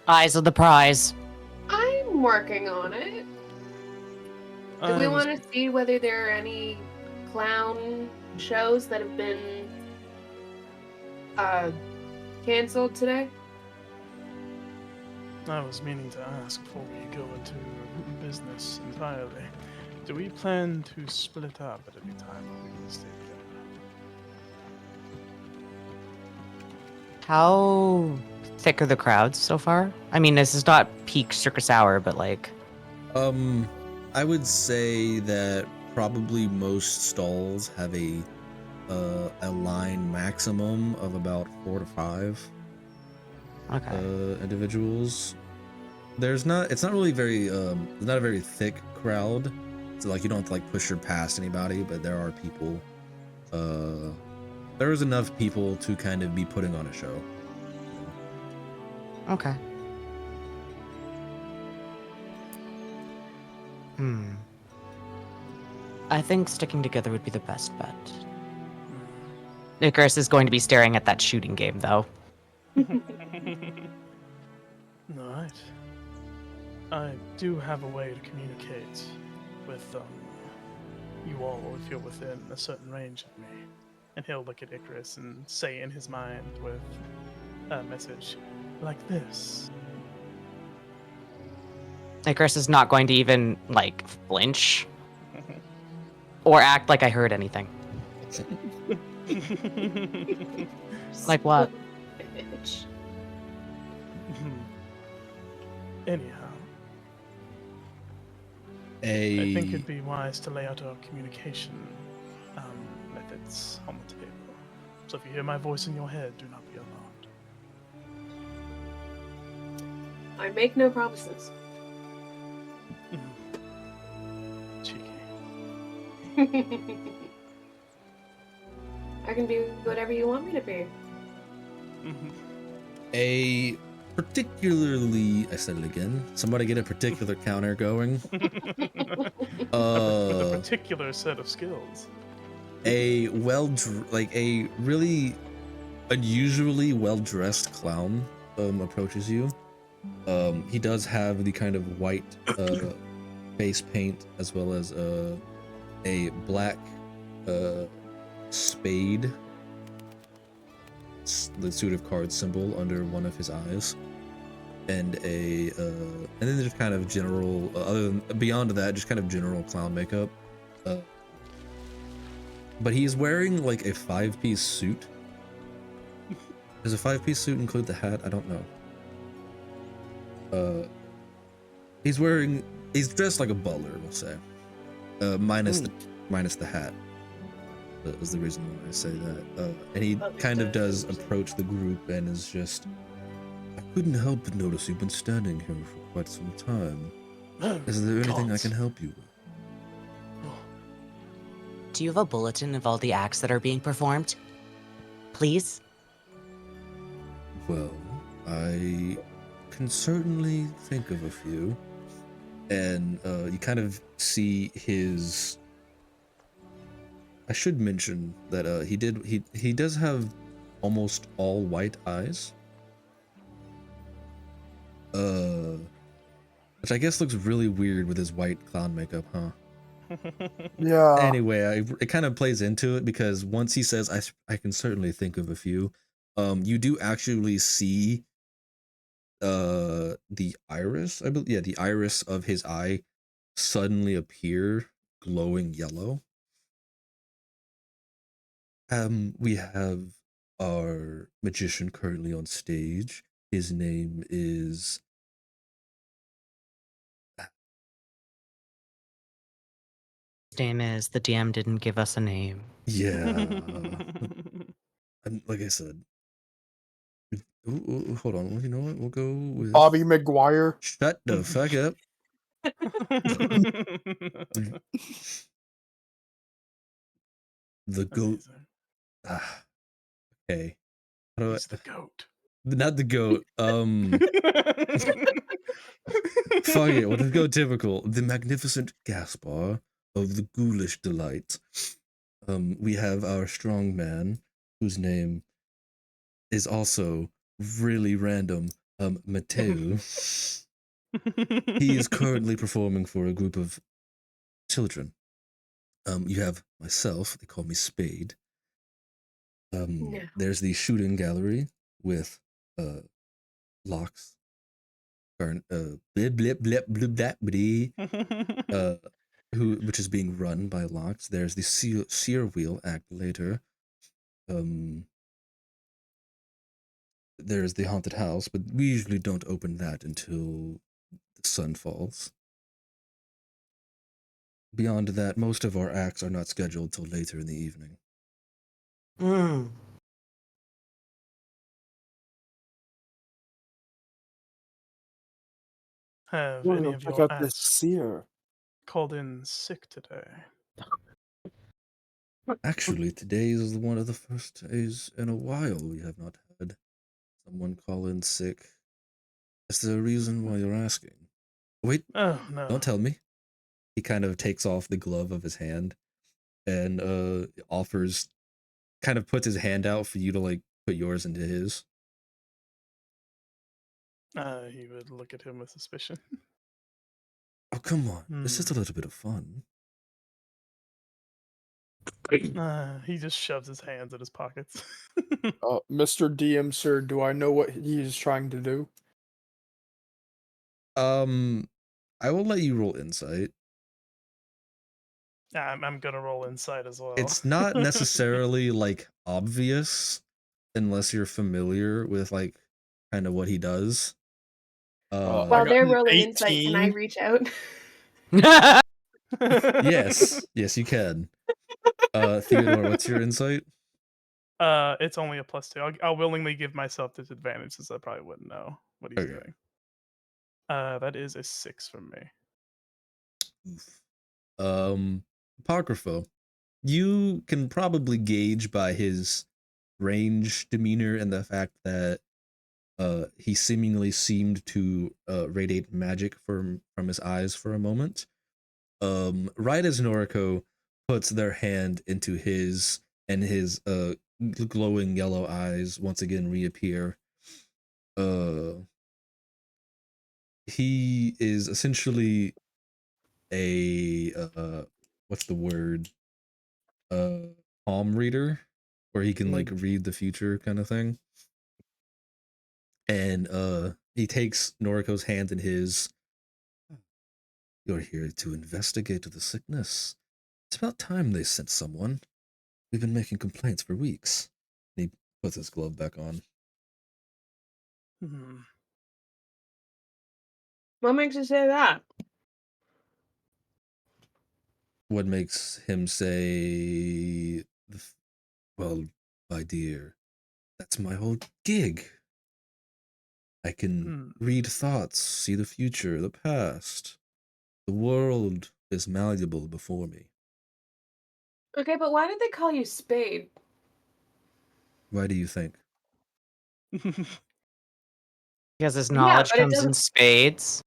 Eyes of the prize. I'm working on it. Do we I was- want to see whether there are any clown shows that have been canceled today? I was meaning to ask before we go into business entirely. Do we plan to split up at any time, or we can stay together? How thick are the crowds so far? I mean, this is not peak circus hour, but like, I would say that probably most stalls have a line maximum of about 4 to 5 okay. individuals. It's not really very it's not a very thick crowd, so like you don't have to like push or past anybody, but there are people. There is enough people to kind of be putting on a show. Okay. I think sticking together would be the best bet. Icarus is going to be staring at that shooting game, though. Alright. I do have a way to communicate with you all if you're within a certain range of me. And he'll look at Icarus and say in his mind with a message like this. Icarus is not going to even, like, flinch or act like I heard anything. Like what? Bitch. Anyhow, I think it'd be wise to lay out our communication methods on the table. So if you hear my voice in your head, do not be alarmed. I make no promises. Cheeky. I can be whatever you want me to be. A particularly, I said it again. Somebody get a particular counter going. With a particular set of skills. A a really unusually well-dressed clown approaches you. He does have the kind of white face paint as well as a black spade, the suit of cards symbol under one of his eyes, and and then there's kind of general other than beyond that, just kind of general clown makeup. But he's wearing like a 5-piece suit. Does a 5-piece suit include the hat? I don't know. He's wearing He's dressed like a butler, we'll say. Minus the hat. That was the reason why I say that. And he kind of does approach the group and is just, I couldn't help but notice you've been standing here for quite some time. Is there anything I can help you with? Do you have a bulletin of all the acts that are being performed? Please? Well, I can certainly think of a few. And you kind of see his... I should mention that he does have almost all white eyes. Which I guess looks really weird with his white clown makeup, huh? Yeah. Anyway, it kind of plays into it because once he says, I can certainly think of a few, you do actually see the iris, I believe, yeah, the iris of his eye suddenly appear glowing yellow. We have our magician currently on stage. His name is... His name is the DM didn't give us a name. Yeah. And like I said... Ooh, hold on. You know what? We'll go with... Bobby McGuire. Shut the fuck up. The goat. Okay. How do He's the goat. Not the goat. Fuck it. We'll just go typical. The magnificent Gaspar of the ghoulish delight. We have our strong man, whose name is also really random. Mateo. He is currently performing for a group of children. You have myself. They call me Spade. There's the shooting gallery with Locks. Which is being run by Locks. There's the sear wheel act later. There's the haunted house, but we usually don't open that until the sun falls. Beyond that, most of our acts are not scheduled till later in the evening. Have Well, any look of like your at this acts seer. called in sick today? Actually, today is one of the first days in a while we have not had someone call in sick. Is there a reason why you're asking? Wait, Oh, no. don't tell me. He kind of takes off the glove of his hand and offers, kind of puts his hand out for you to like put yours into his. He would look at him with suspicion. Oh, come on. It's just a little bit of fun. He just shoves his hands in his pockets. Mr. DM, sir, do I know what he is trying to do? I will let you roll insight. I'm gonna roll insight as well. It's not necessarily like obvious unless you're familiar with like kind of what he does. While they're rolling insight, can I 18. reach out? Yes, you can. Theodore, what's your insight? It's only a +2. I'll willingly give myself disadvantage since I probably wouldn't know what he's doing. That is a 6 from me. Apocrypho, you can probably gauge by his range demeanor and the fact that he seemingly seemed to radiate magic from his eyes for a moment. Right as Noriko puts their hand into his and his glowing yellow eyes once again reappear, he is essentially a what's the word? Palm reader, where he can like read the future kind of thing. And he takes Noriko's hand in his. You're here to investigate the sickness. It's about time they sent someone. We've been making complaints for weeks. And he puts his glove back on. What makes you say that? what makes him say, well, my dear, that's my whole gig. I can Hmm. read thoughts, see the future, the past. The world is malleable before me. Okay, but why did they call you Spade? Why do you think? Because his Yeah, knowledge but it comes in doesn't. spades.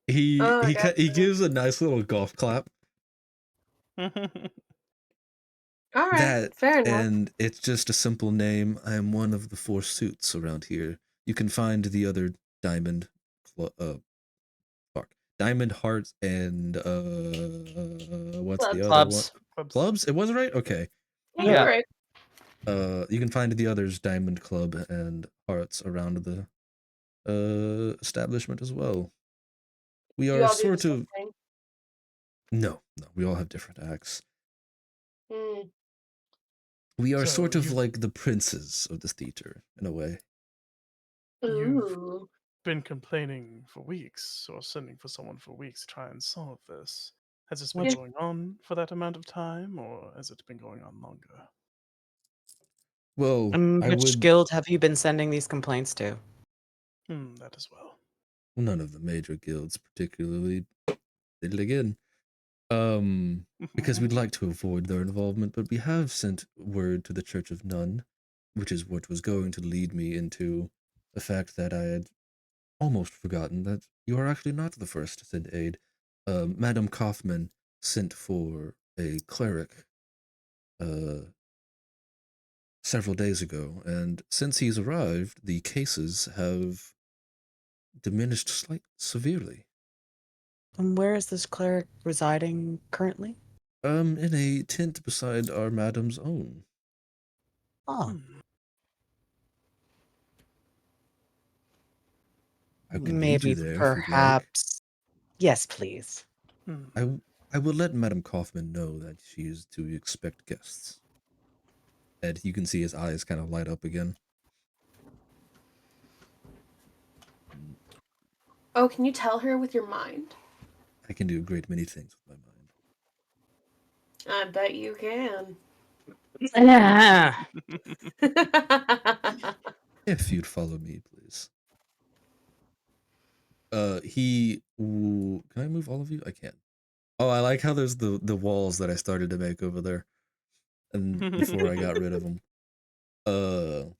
He Oh, I he got he you. gives a nice little golf clap. All right, That, fair enough. and it's just a simple name. I am one of the 4 suits around here. You can find the other diamond, diamond, hearts, and what's the other one? Clubs. Clubs. Clubs. It was right. Okay. Yeah, Yeah. you're right. You can find the others diamond club and hearts around the establishment as well. We Do you are all do the sort same of thing? no. We all have different acts. Hmm. We are So sort of you've like the princes of the theater in a way. you've Ooh. been complaining for weeks, or sending for someone for weeks to try and solve this. Has this been Yeah. Which going on for that amount of time, or has it been going on longer? Well, I which would guild have you been sending these complaints to? That as well. none of the major guilds particularly did it again. Because we'd like to avoid their involvement, but we have sent word to the Church of None, which is what was going to lead me into the fact that I had almost forgotten that you are actually not the first to send aid. Madame Kaufman sent for a cleric several days ago, and since he's arrived, the cases have diminished severely. And where is this cleric residing currently? In a tent beside our madam's own. Oh, Hmm. I could lead you maybe there if you'd like. perhaps. Yes, please. Hmm. I will let Madame Kaufman know that she is to expect guests. Ed, you can see his eyes kind of light up again. Oh, can you tell her with your mind? I can do a great many things with my mind. I bet you can. If you'd follow me, please. Can I move all of you? I can't. Oh, I like how there's the walls that I started to make over there, and before I got rid of them. Oh,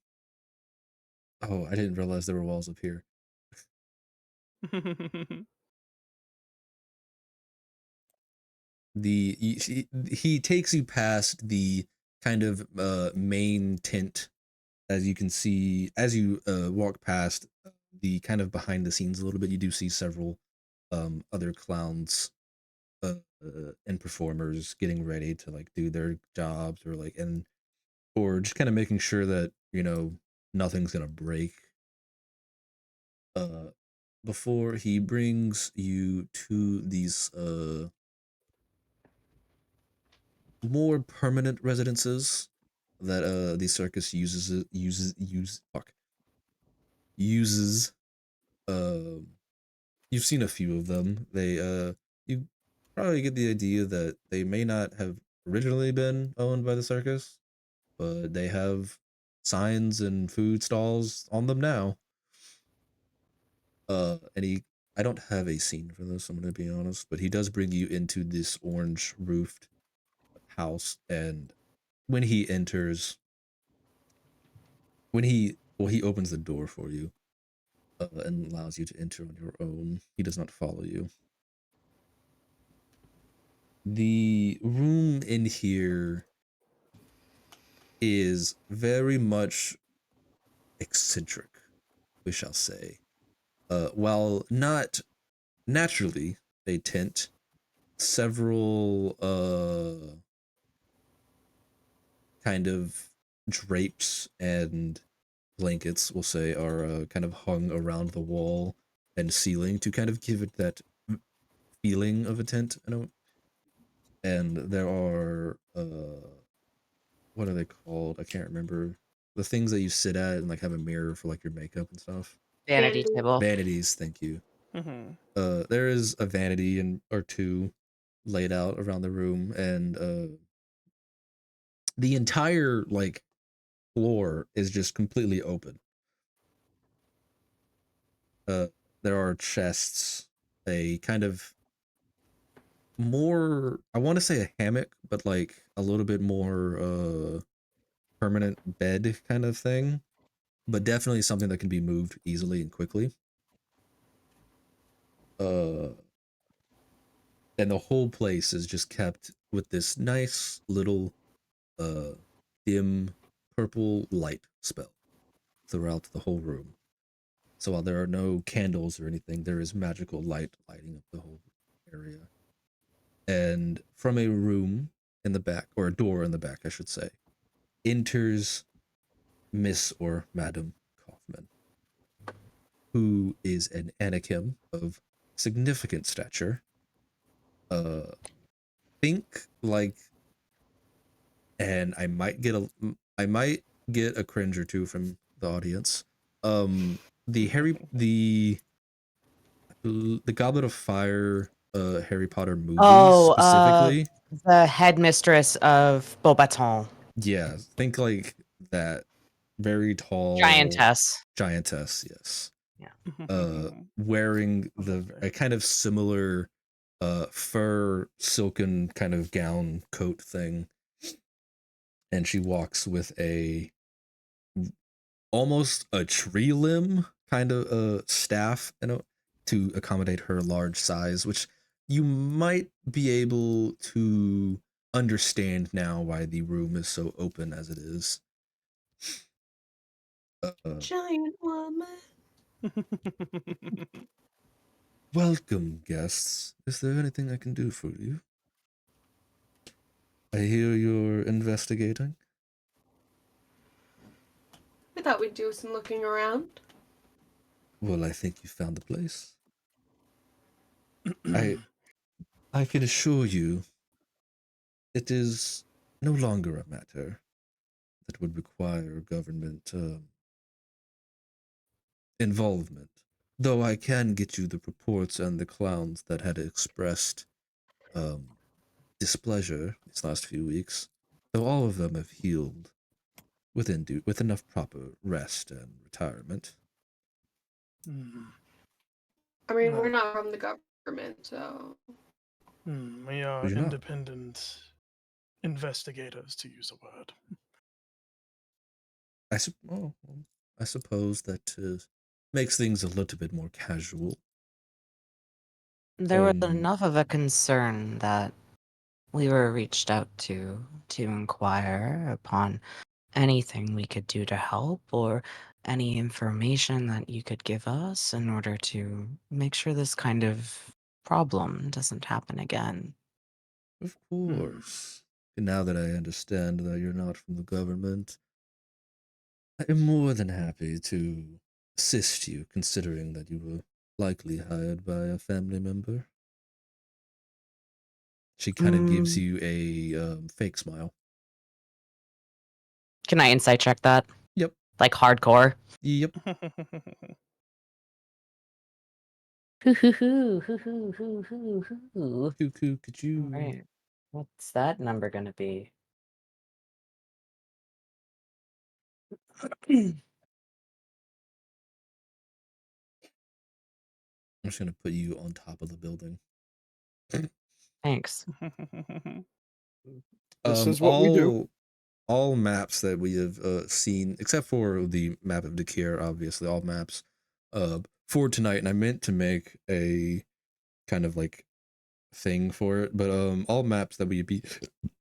I didn't realize there were walls up here. He takes you past the kind of main tent, as you can see as you walk past the kind of behind the scenes a little bit. You do see several other clowns and performers getting ready to like do their jobs, or like, and or just kind of making sure that nothing's gonna break. Uh, Before he brings you to these more permanent residences that the circus uses. Um, you've seen a few of them. You probably get the idea that they may not have originally been owned by the circus, but they have signs and food stalls on them now. I don't have a scene for this, I'm gonna be honest, but he does bring you into this orange roofed house, and when he enters, he opens the door for you and allows you to enter on your own. He does not follow you. The room in here is very much eccentric, we shall say. While not naturally a tent, several kind of drapes and blankets, we'll say, are kind of hung around the wall and ceiling to kind of give it that feeling of a tent, and there are what are they called? I can't remember. The things that you sit at and like have a mirror for like your makeup and stuff. vanity Vanity. table. Vanities, thank you. Mm-hmm. There is a vanity or two laid out around the room, and the entire like floor is just completely open. There are chests, a kind of more, I want to say a hammock, but like a little bit more permanent bed kind of thing, but definitely something that can be moved easily and quickly. And the whole place is just kept with this nice little dim purple light spell throughout the whole room. So while there are no candles or anything, there is magical light lighting up the whole area. And from a room in the back, or a door in the back, I should say, enters Miss or Madam Kaufman, who is an Anakim of significant stature. Think like, and I might get a cringe or two from the audience. The Goblet of Fire Harry Potter movies specifically. The headmistress of Beaubaton. Yeah, think like that very tall Giantess. Yes. Yeah. Wearing a kind of similar fur silken kind of gown coat thing, and she walks with almost a tree limb kind of staff to accommodate her large size, which you might be able to understand now why the room is so open as it is. Giant woman. Welcome, guests. Is there anything I can do for you? I hear you're investigating. I thought we'd do some looking around. Well, I think you found the place. I can assure you it is no longer a matter that would require government involvement. Though I can get you the reports and the clowns that had expressed displeasure these last few weeks, though all of them have healed with enough proper rest and retirement. I mean, we're not from the government, so. We are You're not. independent investigators, to use a word. I suppose that makes things a little bit more casual. There was enough of a concern that we were reached out to inquire upon anything we could do to help or any information that you could give us in order to make sure this kind of problem doesn't happen again. Of course. And now that I understand that you're not from the government, I am more than happy to assist you, considering that you were likely hired by a family member. She kind of gives you a fake smile. Can I insight check that? Yep. Like hardcore? Yep. Cuckoo, could you? All right. What's that number gonna be? I'm just gonna put you on top of the building. Thanks. This is what we do. All maps that we have seen, except for the map of Dakir, obviously, all maps for tonight, and I meant to make a kind of like thing for it, but all maps that we'd be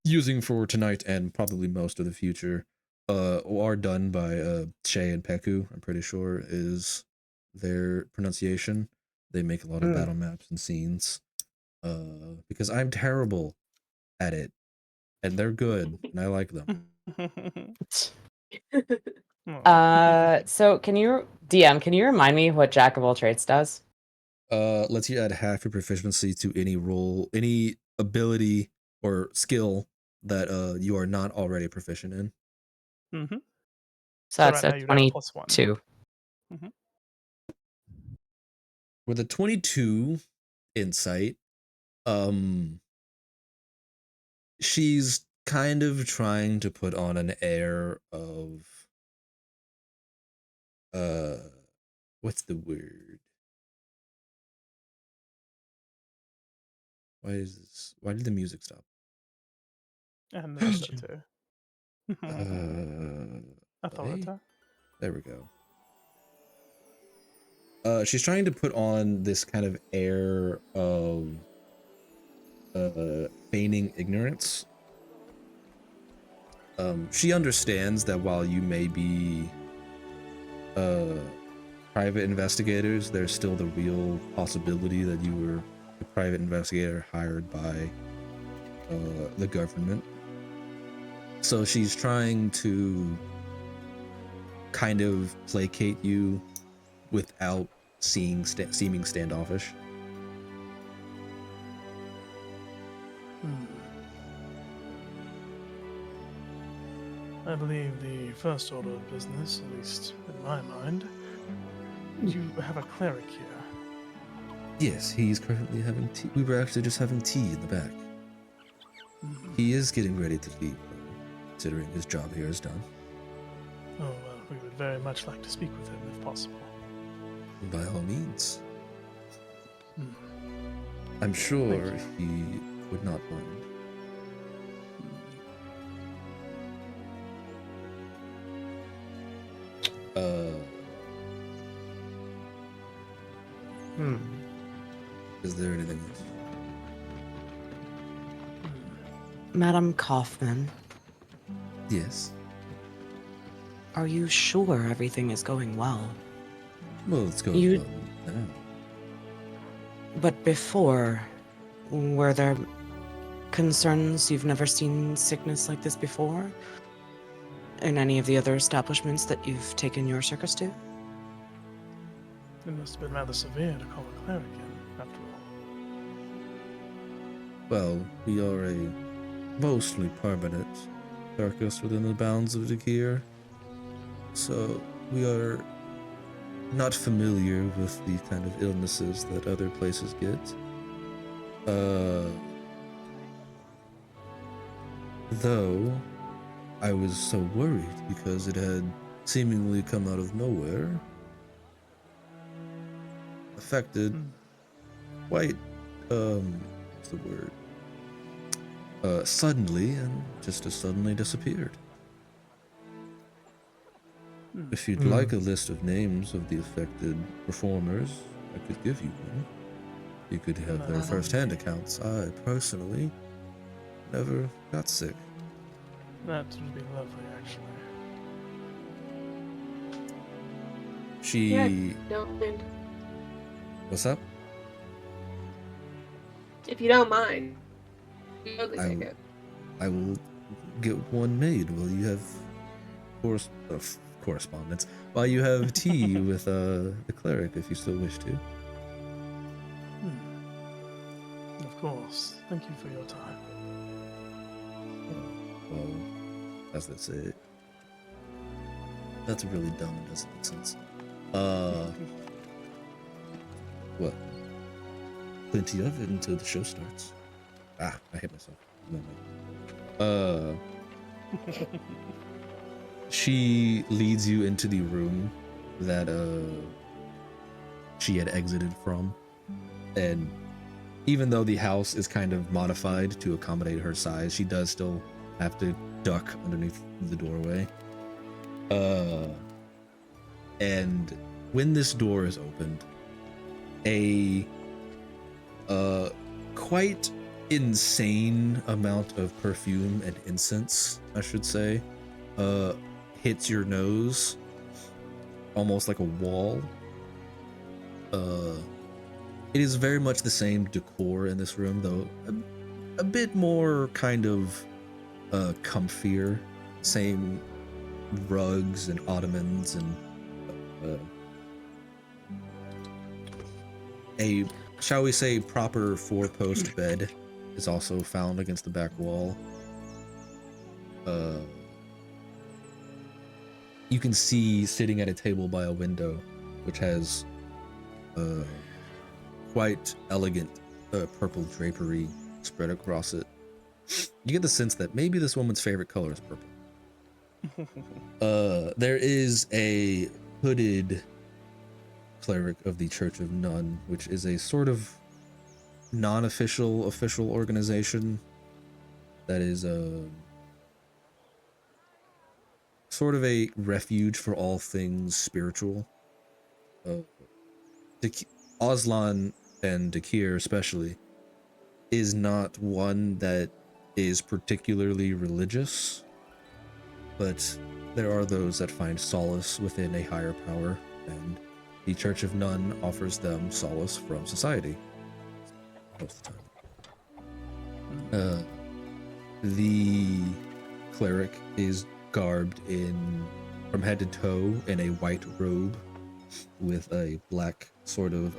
using for tonight and probably most of the future are done by Shay and Peku, I'm pretty sure is their pronunciation. They make a lot of battle maps and scenes because I'm terrible at it and they're good and I like them. So can you remind me what Jack of all trades does? Lets you add half your proficiency to any role, any ability or skill that you are not already proficient in. So that's right a now you'd have +1. 22. with a 22 insight, she's kind of trying to put on an air of what's the word? Why did the music stop? And noticed that too. Play? Authority. There we go. She's trying to put on this kind of air of feigning ignorance. She understands that while you may be private investigators, there's still the real possibility that you were a private investigator hired by the government. So she's trying to kind of placate you without seeming standoffish. I believe the first order of business, at least in my mind, you have a cleric here. Yes, he's currently having tea. We were actually just having tea in the back. He is getting ready to leave, considering his job here is done. Oh, well, we would very much like to speak with him if possible. By all means. I'm sure he would not mind. Is there anything else? Madam Kaufman, Yes. are you sure everything is going well? Well, let's go You- now. But before, were there concerns? You've never seen sickness like this before? In any of the other establishments that you've taken your circus to? It must have been rather severe to call a cleric in, after all. Well, we are a mostly permanent circus within the bounds of the gear, so we are not familiar with the kind of illnesses that other places get. Though I was so worried because it had seemingly come out of nowhere. Affected quite, what's the word? Suddenly, and just as suddenly disappeared. If you'd like a list of names of the affected performers, I could give you one. You could have their first-hand accounts. I, personally, never got sick. That would be lovely, actually. She... Don't mind. What's up? If you don't mind, you totally I- take it. I will get one made while you have correspondence. While you have tea with the cleric, if you still wish to. Of course. Thank you for your time. Well, as they say. That's really dumb and doesn't make sense. What? Plenty of it until the show starts. Ah, I hit myself. She leads you into the room that she had exited from, and even though the house is kind of modified to accommodate her size, she does still have to duck underneath the doorway. And when this door is opened, a quite insane amount of perfume and incense, I should say, hits your nose, almost like a wall. It is very much the same decor in this room, though a bit more kind of comfier. Same rugs and ottomans and a, shall we say, proper four-post bed is also found against the back wall. You can see sitting at a table by a window, which has quite elegant purple drapery spread across it. You get the sense that maybe this woman's favorite color is purple. There is a hooded cleric of the Church of None, which is a sort of non-official official organization that is sort of a refuge for all things spiritual. Aslan and Dakir especially is not one that is particularly religious, but there are those that find solace within a higher power, and the Church of None offers them solace from society most of the time. The cleric is garbed from head to toe in a white robe with a black sort of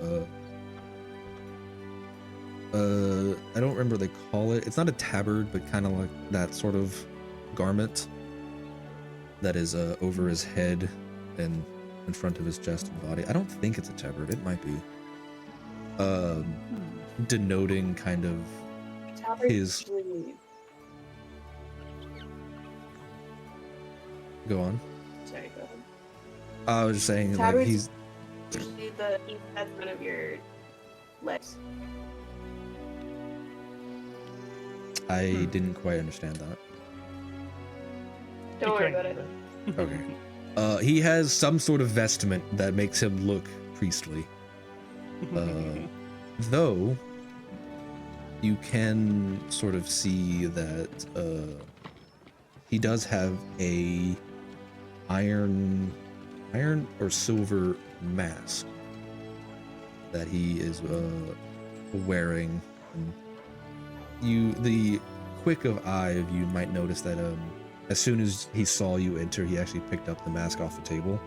I don't remember what they call it. It's not a tabard, but kind of like that sort of garment that is over his head and in front of his chest and body. I don't think it's a tabard. It might be. Denoting kind of his... Go on. Sorry, go ahead. I was just saying, like, he's... That's one of your legs. I didn't quite understand that. Don't worry about it. Okay. He has some sort of vestment that makes him look priestly. Though, you can sort of see that he does have a iron or silver mask that he is wearing. The quick of eye of you might notice that as soon as he saw you enter, he actually picked up the mask off the table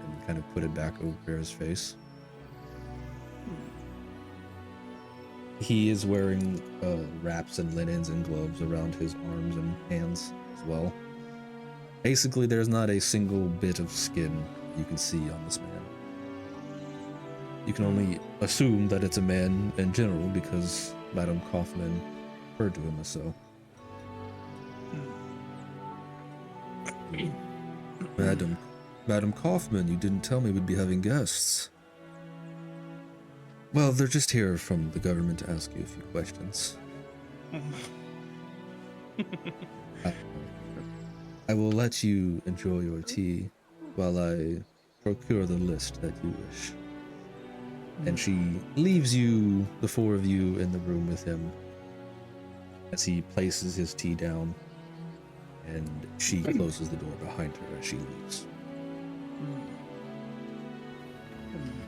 and kind of put it back over his face. He is wearing wraps and linens and gloves around his arms and hands as well. Basically, there's not a single bit of skin you can see on this man. You can only assume that it's a man in general because Madame Kaufman referred to him as so. Madam Kaufman, you didn't tell me we'd be having guests. Well, they're just here from the government to ask you a few questions. I will let you enjoy your tea while I procure the list that you wish. And she leaves you, the four of you, in the room with him as he places his tea down, and she closes the door behind her as she leaves.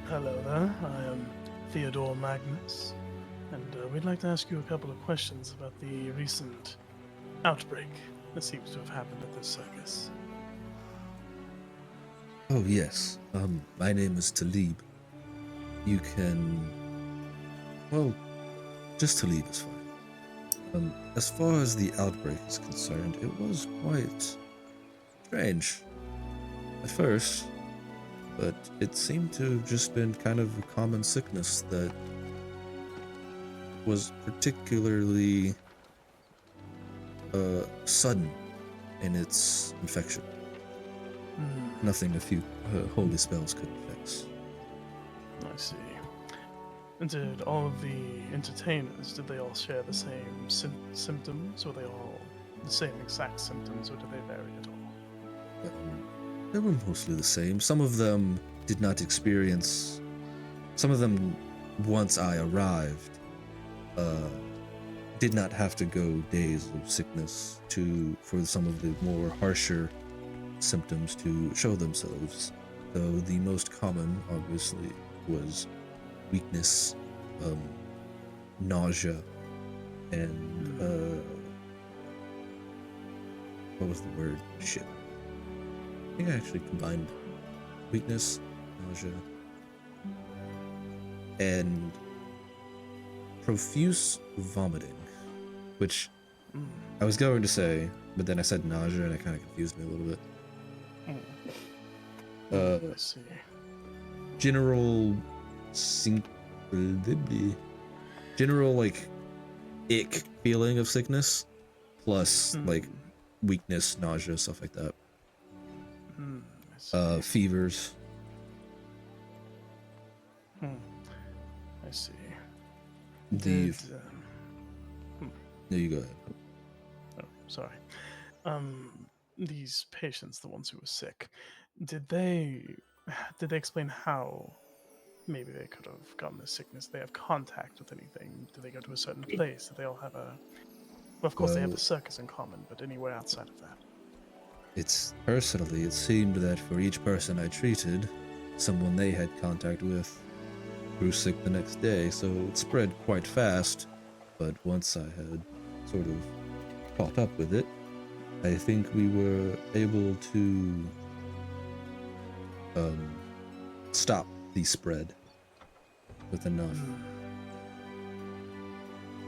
Hello there, I am Theodore Magnus, and we'd like to ask you a couple of questions about the recent outbreak that seems to have happened at this circus. Oh yes, my name is Talib. You can... well, just Talib is fine. As far as the outbreak is concerned, it was quite strange at first, but it seemed to have just been kind of a common sickness that was particularly sudden in its infection. Nothing a few holy spells couldn't fix. I see. And did all of the entertainers, did they all share the same symptoms? Were they all the same exact symptoms, or did they vary at all? They were mostly the same. Some of them did not experience... Some of them, once I arrived, did not have to go days of sickness for some of the more harsher symptoms to show themselves. Though the most common, obviously, was weakness, nausea, and what was the word? Shit. I think I actually combined weakness, nausea, and profuse vomiting, which I was going to say, but then I said nausea and it kind of confused me a little bit. I see. General general like ick feeling of sickness, plus like weakness, nausea, stuff like that. I see. Fevers. I see. The Did, no, you go ahead. oh, sorry. These patients, the ones who were sick, did they explain how maybe they could have gotten this sickness? Did they have contact with anything? Did they go to a certain place? Did they all have a... Well, of course they have Well, the circus in common, but anywhere outside of that? Personally, it seemed that for each person I treated, someone they had contact with grew sick the next day, so it spread quite fast. But once I had sort of caught up with it, I think we were able to stop the spread with enough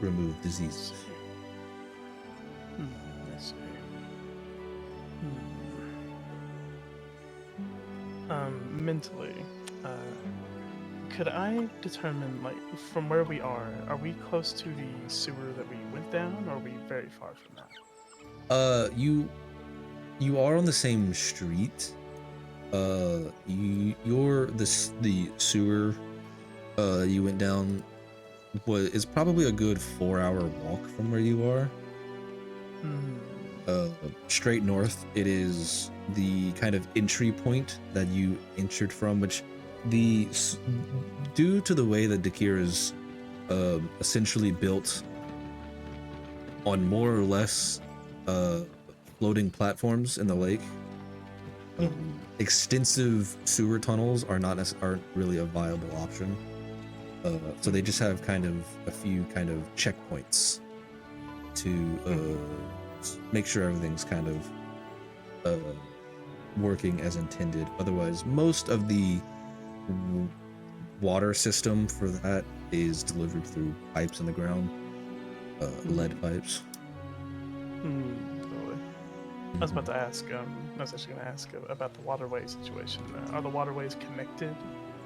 remove diseases. I see. Mentally, could I determine, like, from where we are we close to the sewer that we went down, or are we very far from that? You are on the same street. You're the sewer you went down is probably a good 4-hour walk from where you are. Straight north, it is the kind of entry point that you entered from, which due to the way that Dakir is essentially built on more or less floating platforms in the lake, extensive sewer tunnels aren't really a viable option. So they just have kind of a few kind of checkpoints to make sure everything's kind of working as intended. Otherwise, most of the water system for that is delivered through pipes in the ground, lead pipes. Totally. I was about to ask, I was actually going to ask about the waterway situation. Are the waterways connected?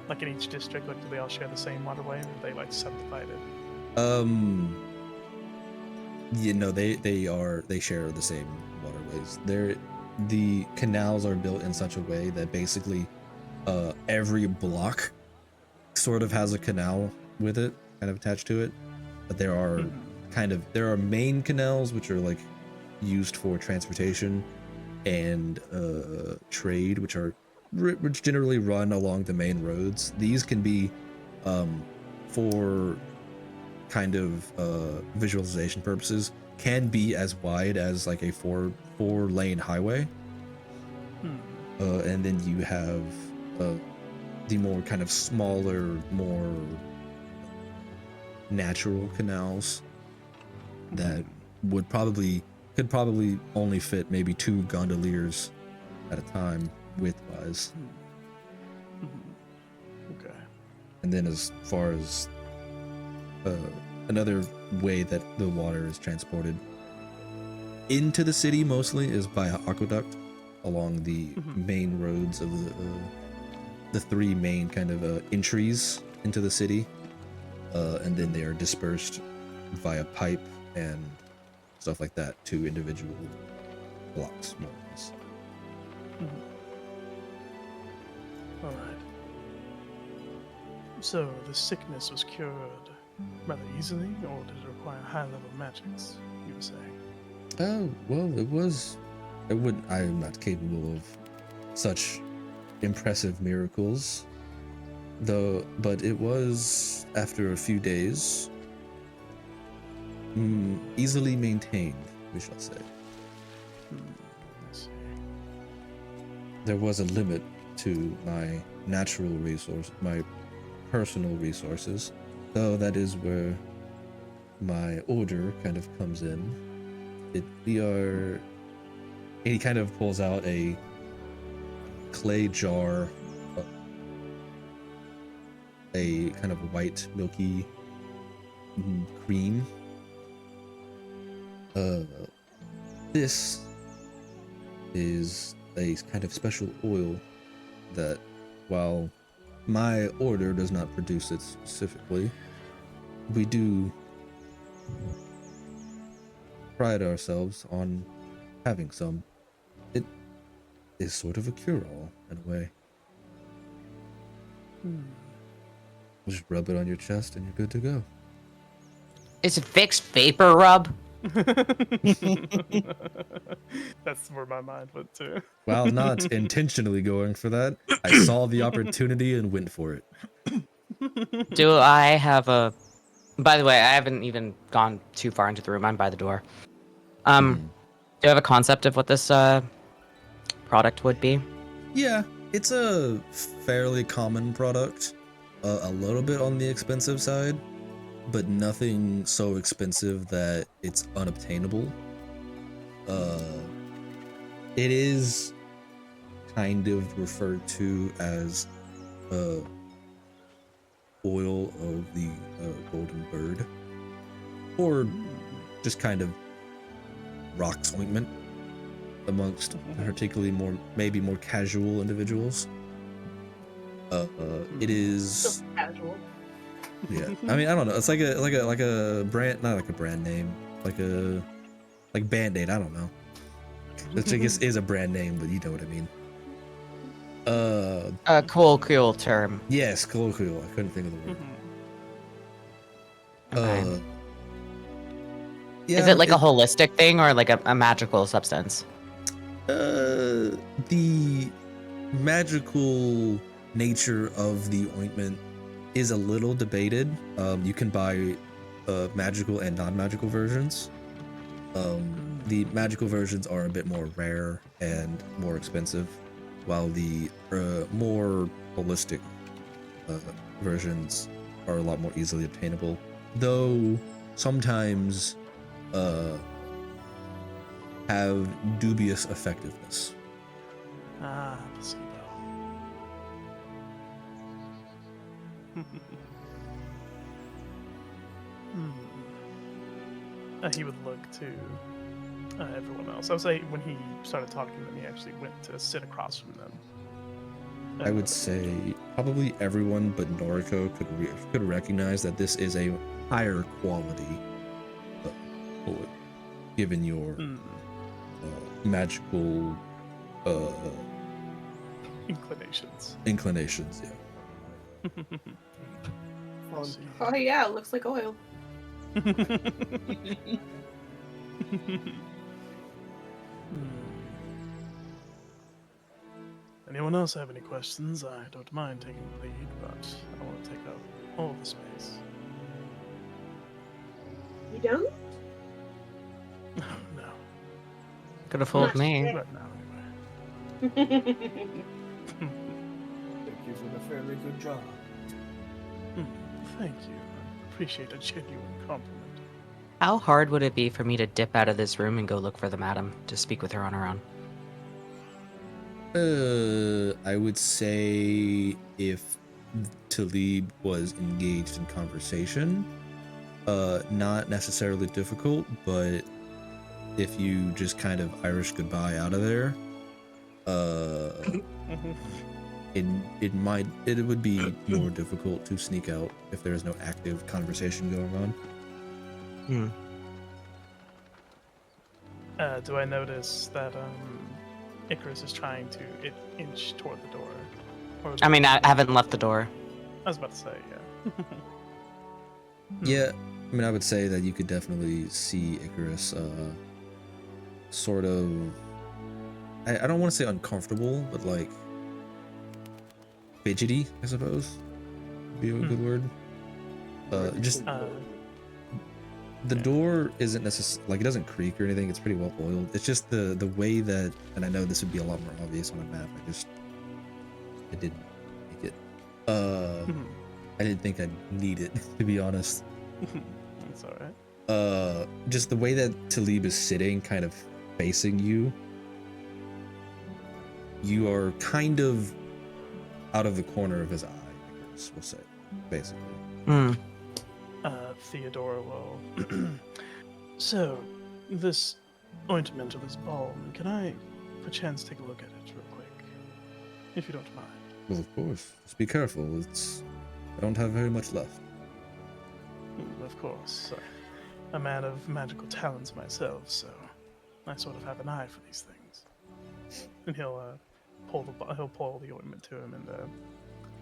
Like in each district, like do they all share the same waterway, or are they like subdivided? You know, they share the same waterways. The canals are built in such a way that basically every block sort of has a canal with it, kind of attached to it. But there are main canals which are like used for transportation and trade, which generally run along the main roads. These can be for kind of visualization purposes, can be as wide as like a four-lane highway. And then you have the more kind of smaller, more natural canals that could probably only fit maybe 2 gondoliers at a time width-wise. Okay. And then as far as another way that the water is transported into the city mostly is by aqueduct along the main roads of the 3 main kind of entries into the city, and then they are dispersed via pipe and stuff like that to individual blocks, more or less. All right. So the sickness was cured rather easily, or did it require high-level magics, you were saying? Oh, well, I'm not capable of such impressive miracles, but it was, after a few days, easily maintained, we shall say. I see. There was a limit to my natural resource, my personal resources, though that is where my order kind of comes in. He kind of pulls out a clay jar, a kind of white milky cream. This is a kind of special oil that, while my order does not produce it specifically. We do pride ourselves on having some. It is sort of a cure-all in a way. Just rub it on your chest and you're good to go. Is it Vicks Vapor Rub? That's where my mind went to. While not intentionally going for that, I saw the opportunity and went for it. Do I have a... By the way, I haven't even gone too far into the room. I'm by the door. Do you have a concept of what this product would be? Yeah, it's a fairly common product. A little bit on the expensive side, but nothing so expensive that it's unobtainable. It is kind of referred to as oil of the golden bird, or just kind of rocks ointment amongst particularly maybe more casual individuals. It is So casual. yeah. I mean, I don't know. It's like a brand, not like a brand name, like Band-Aid. I don't know. Which I guess is a brand name, but you know what I mean. A colloquial term. Yes, colloquial. I couldn't think of the word. Okay. Yeah. Is it like a holistic thing or like a magical substance? The magical nature of the ointment is a little debated. You can buy magical and non-magical versions. The magical versions are a bit more rare and more expensive, while the more holistic versions are a lot more easily obtainable, though sometimes have dubious effectiveness. Placebo. He would look to everyone else. I would say when he started talking to them, he actually went to sit across from them. I would say probably everyone but Noriko could recognize that this is a higher quality bullet, given your magical inclinations. Yeah. Oh yeah, it looks like oil. Anyone else have any questions? I don't mind taking the lead, but I don't want to take up all the space. You don't? Oh, no. Could have fooled me. Right now, Thank you for the fairly good job. Thank you. I appreciate a genuine compliment. How hard would it be for me to dip out of this room and go look for the madam to speak with her on her own? I would say if Talib was engaged in conversation, not necessarily difficult, but if you just kind of Irish goodbye out of there, it would be more difficult to sneak out if there is no active conversation going on. Do I notice that Icarus is trying to inch toward the door? Or I mean, I haven't left the door. I was about to say, yeah. Yeah, I mean, I would say that you could definitely see Icarus sort of, I don't want to say uncomfortable, but like fidgety, I suppose would be a good word. The door isn't necessarily, like, it doesn't creak or anything. It's pretty well oiled. It's just the way that, and I know this would be a lot more obvious on a map. I didn't make it. I didn't think I'd need it, to be honest. That's all right. Just the way that Talib is sitting, kind of facing you. You are kind of out of the corner of his eye, I guess we'll say, basically. Theodora will. So, this ointment or this balm, can I perchance take a look at it real quick? If you don't mind. Well, of course. Just be careful. I don't have very much left. Of course. A man of magical talents myself, so I sort of have an eye for these things. And he'll pull the ointment to him and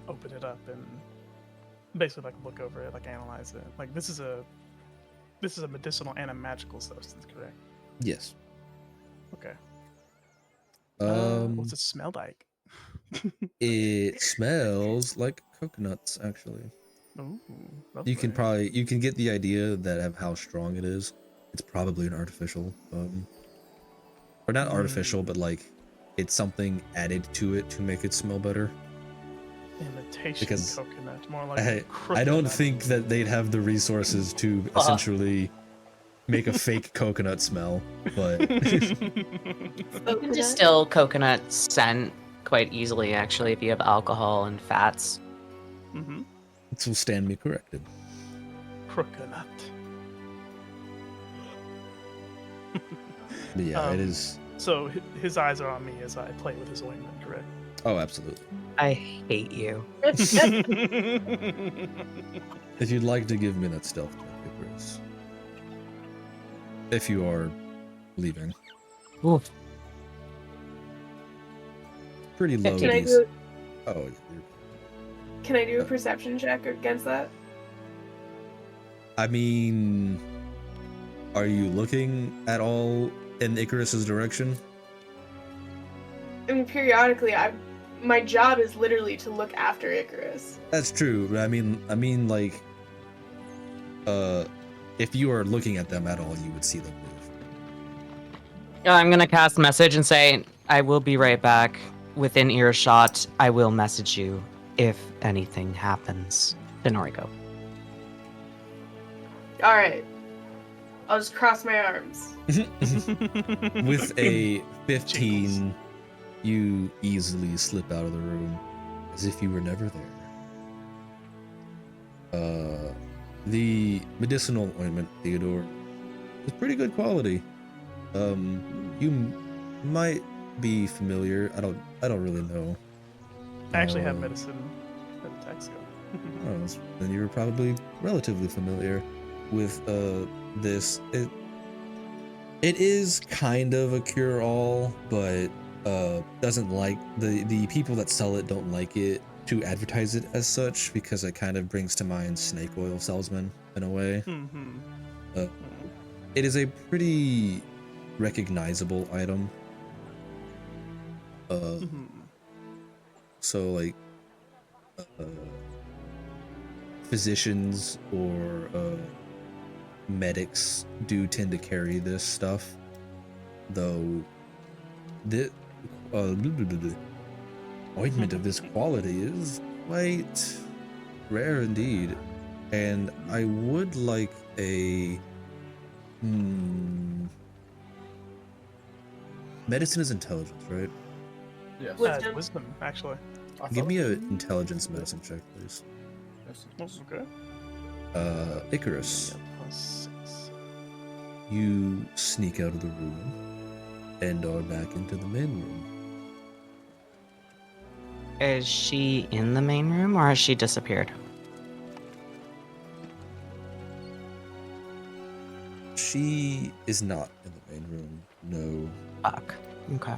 open it up and basically like look over it, like analyze it. Like this is a medicinal and a magical substance, correct? Yes. Okay. Um, What's it smell like? it smells like coconuts, actually. Ooh, You can lovely. get the idea that of how strong it is. It's probably an artificial, or not artificial, but like it's something added to it to make it smell better. Imitation Because coconut, more like I don't croconut. think that they'd have the resources to essentially make a fake coconut smell, but You can distill coconut scent quite easily, actually, if you have alcohol and fats. Mm-hmm. it will stand me corrected. Croconut. But yeah, it is. So his eyes are on me as I play with his ointment, correct? Oh, absolutely. I hate you. If you'd like to give me that stealth check, Icarus. If you are leaving. Oof. Pretty low. Can I DC. do Oh, yeah, Can I do a perception check against that? I mean, are you looking at all in Icarus's direction? I mean, periodically, my job is literally to look after Icarus. That's true. But I mean, like, if you are looking at them at all, you would see them move. I'm gonna cast message and say, I will be right back. Within earshot, I will message you if anything happens. To Noriko. All right, I'll just cross my arms. With a 15, you easily slip out of the room as if you were never there. The medicinal ointment, Theodore, is pretty good quality. You might be familiar. I don't really know. I actually have medicine at a tax skill. Oh, then you're probably relatively familiar with this. It is kind of a cure-all, but doesn't like the people that sell it don't like it to advertise it as such because it kind of brings to mind snake oil salesmen in a way. It is a pretty recognizable item. So like physicians or medics do tend to carry this stuff, though the ointment of this quality is quite rare indeed, and I would like a medicine is intelligence, right? Yes. Wisdom. Wisdom, actually. Give me an intelligence medicine check, please. Okay. Icarus, Yeah, +6. you sneak out of the room and are back into the main room. Is she in the main room or has she disappeared? She is not in the main room, no. Fuck. Okay.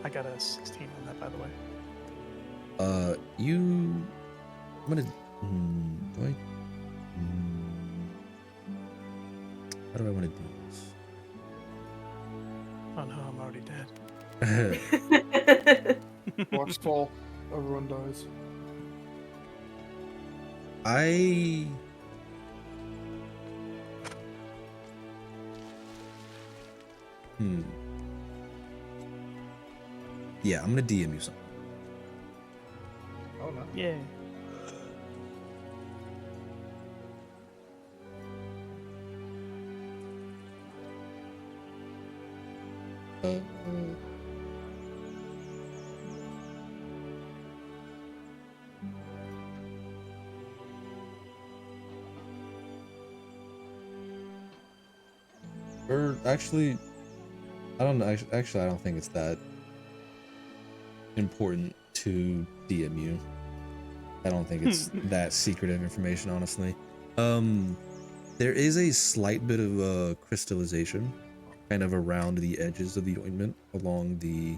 I got a 16 on that, by the way. I'm gonna, do I, how do I want to do Oh no, I'm already dead. this? Blocks fall, everyone dies. Yeah, I'm gonna DM you something. Oh no. Yay. Or actually, I don't know. Actually, I don't think it's that. important to DMU. I don't think it's that secretive information, honestly. There is a slight bit of crystallization kind of around the edges of the ointment along the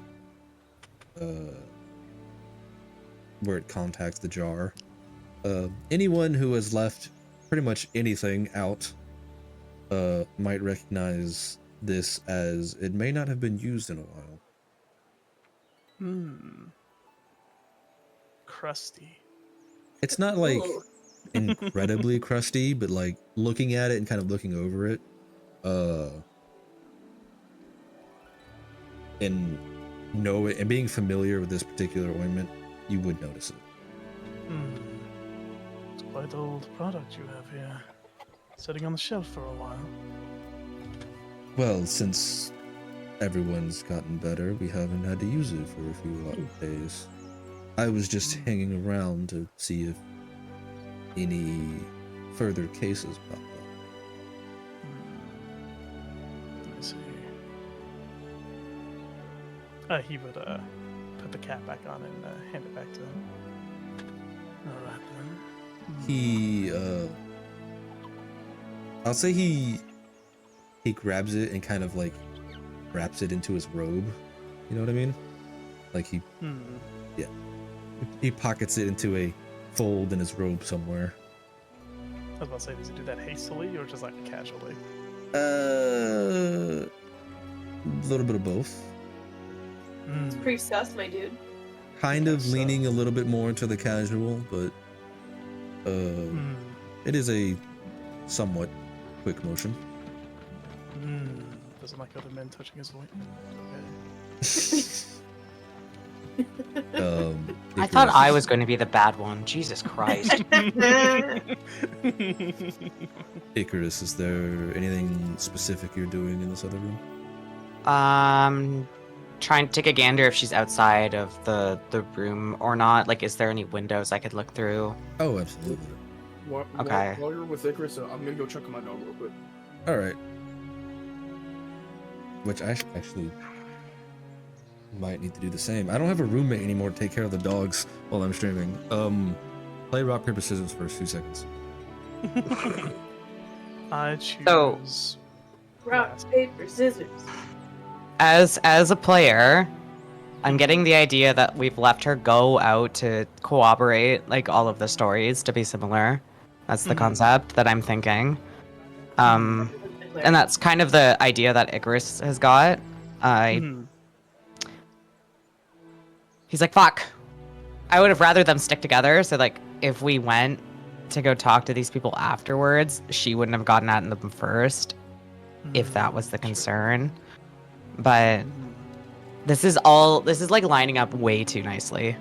where it contacts the jar. Anyone who has left pretty much anything out might recognize this as it may not have been used in a while. Crusty. It's not like Ooh. incredibly crusty, but like looking at it and kind of looking over it, and being familiar with this particular ointment, you would notice it. It's quite old product you have here. Sitting on the shelf for a while. Well, since everyone's gotten better, we haven't had to use it for a few days. I was just hanging around to see if any further cases popped up. Let me see. He would put the cap back on and hand it back to him. All right then. He, I'll say he grabs it and kind of like wraps it into his robe. You know what I mean? Like yeah. He pockets it into a fold in his robe somewhere. I was about to say, does he do that hastily or just like casually? A little bit of both. It's pretty sus, my dude. Kind of So- leaning a little bit more into the casual, but it is a somewhat quick motion. Doesn't like other men touching his ointment. I thought I Icarus, was going to be the bad one. Jesus Christ. Okay. Icarus, is there anything specific you're doing in this other room? Trying to take a gander if she's outside of the room or not. Like, is there any windows I could look through? Oh, absolutely. Okay. While you're with Icarus, I'm gonna go check on my dog real quick. All right. Which I actually might need to do the same. I don't have a roommate anymore to take care of the dogs while I'm streaming. Play rock paper scissors for a few seconds. I choose. So- Rock, paper, scissors. As a player, I'm getting the idea that we've left her go out to corroborate like all of the stories to be similar. That's the concept that I'm thinking. And that's kind of the idea that Icarus has got. He's like, fuck. I would have rather them stick together. So like, if we went to go talk to these people afterwards, she wouldn't have gotten at them first, if that was the concern. But this is like lining up way too nicely.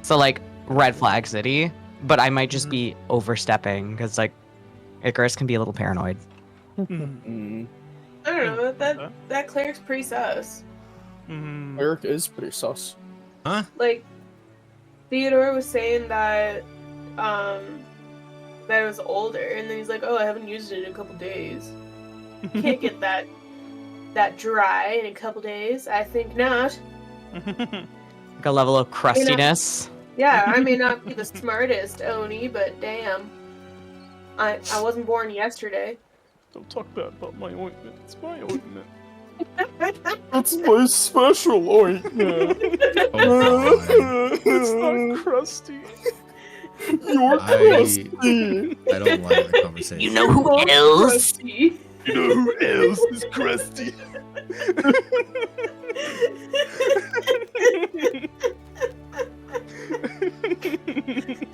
So like, red flag city, but I might just be overstepping because like, Icarus can be a little paranoid. I don't know. That cleric's pretty sus. Eric is pretty sus. Huh? Like, Theodore was saying that it was older, and then he's like, "Oh, I haven't used it in a couple days. Can't get that dry in a couple days." I think not. Like a level of crustiness. Yeah, I may not be the smartest Oni, but damn, I wasn't born yesterday. Don't talk bad about my ointment. It's my ointment. That's my special ointment. Oh, It's not crusty. You're I- crusty. I don't like the conversation. You know who Oh, else? crusty. You know who else is crusty?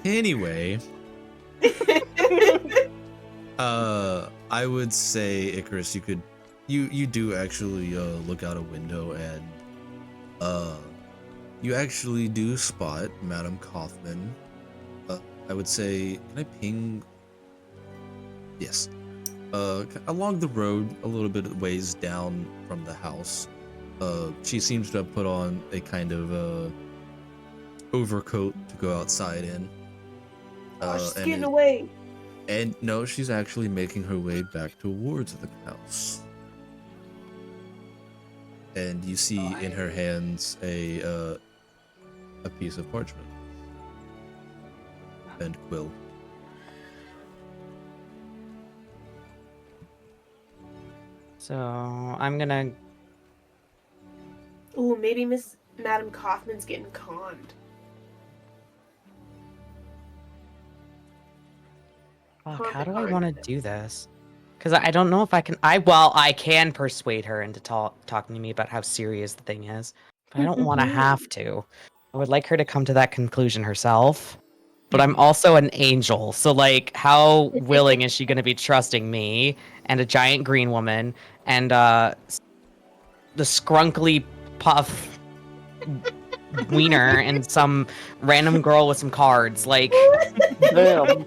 Anyway, I would say, Icarus, you do actually look out a window and you actually do spot Madame Kaufman. I would say, can I ping? Yes. Along the road, a little bit of ways down from the house. She seems to have put on a kind of overcoat to go outside in. Oh, she's and getting it- away. And no, she's actually making her way back towards the house. and you see in her hands a piece of parchment and quill. So I'm gonna. Ooh, maybe Madam Kaufman's getting conned. Fuck, Con how the do I want to card. do this? Because I don't know if I can. I can persuade her into talking to me about how serious the thing is, but I don't want to have to. I would like her to come to that conclusion herself. But I'm also an angel, so like, how willing is she going to be trusting me and a giant green woman and the scrunkly puff wiener and some random girl with some cards? Like, Damn.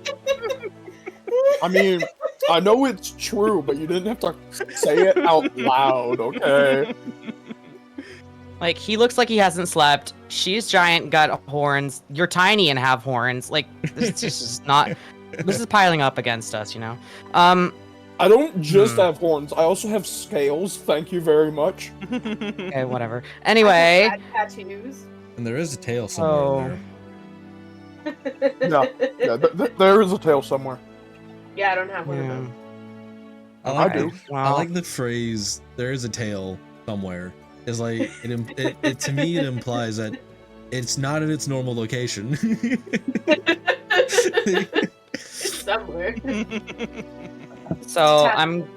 I mean, I know it's true, but you didn't have to say it out loud, okay? Like, he looks like he hasn't slept. She's giant, got horns. You're tiny and have horns. Like, this is not. This is piling up against us, you know. I don't just have horns. I also have scales. Thank you very much. Okay, whatever. I Anyway, have bad tattoos. And there is a tail somewhere in there. Yeah, there is a tail somewhere. Yeah, I don't have one of yeah. them. I do. I like the phrase "there is a tail somewhere." Is like it to me it implies that it's not in its normal location. It's somewhere. So I'm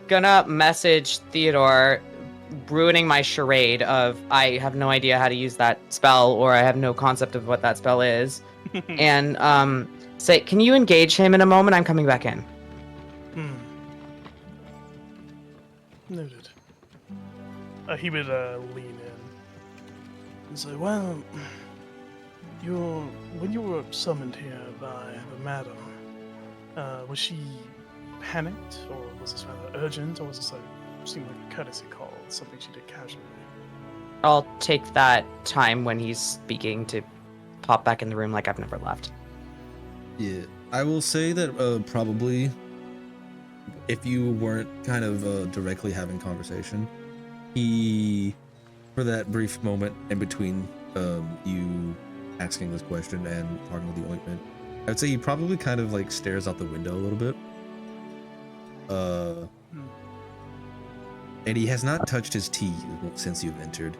gonna message Theodore, ruining my charade of I have no idea how to use that spell, or I have no concept of what that spell is, and say, can you engage him in a moment? I'm coming back in. Noted. He would lean in and say, "Well, when you were summoned here by the madam, was she panicked, or was this rather urgent, or was this seemed like a courtesy call, something she did casually?" I'll take that time when he's speaking to pop back in the room like I've never left. Yeah, I will say that probably if you weren't kind of directly having conversation, he, for that brief moment in between you asking this question and talking with the ointment, I would say he probably kind of like stares out the window a little bit. And he has not touched his tea since you've entered.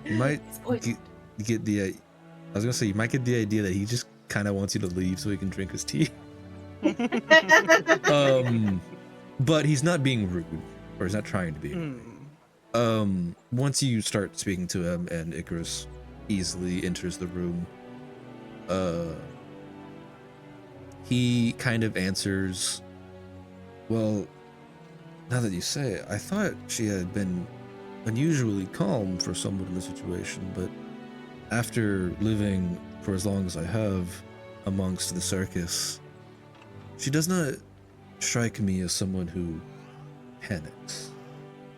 You might get the I was gonna say you might get the idea that he just kind of wants you to leave so he can drink his tea. But he's not being rude, or he's not trying to be. Once you start speaking to him and Icarus easily enters the room, he kind of answers, well, now that you say it, I thought she had been unusually calm for someone in the situation, but after living for as long as I have amongst the circus, she does not strike me as someone who panics.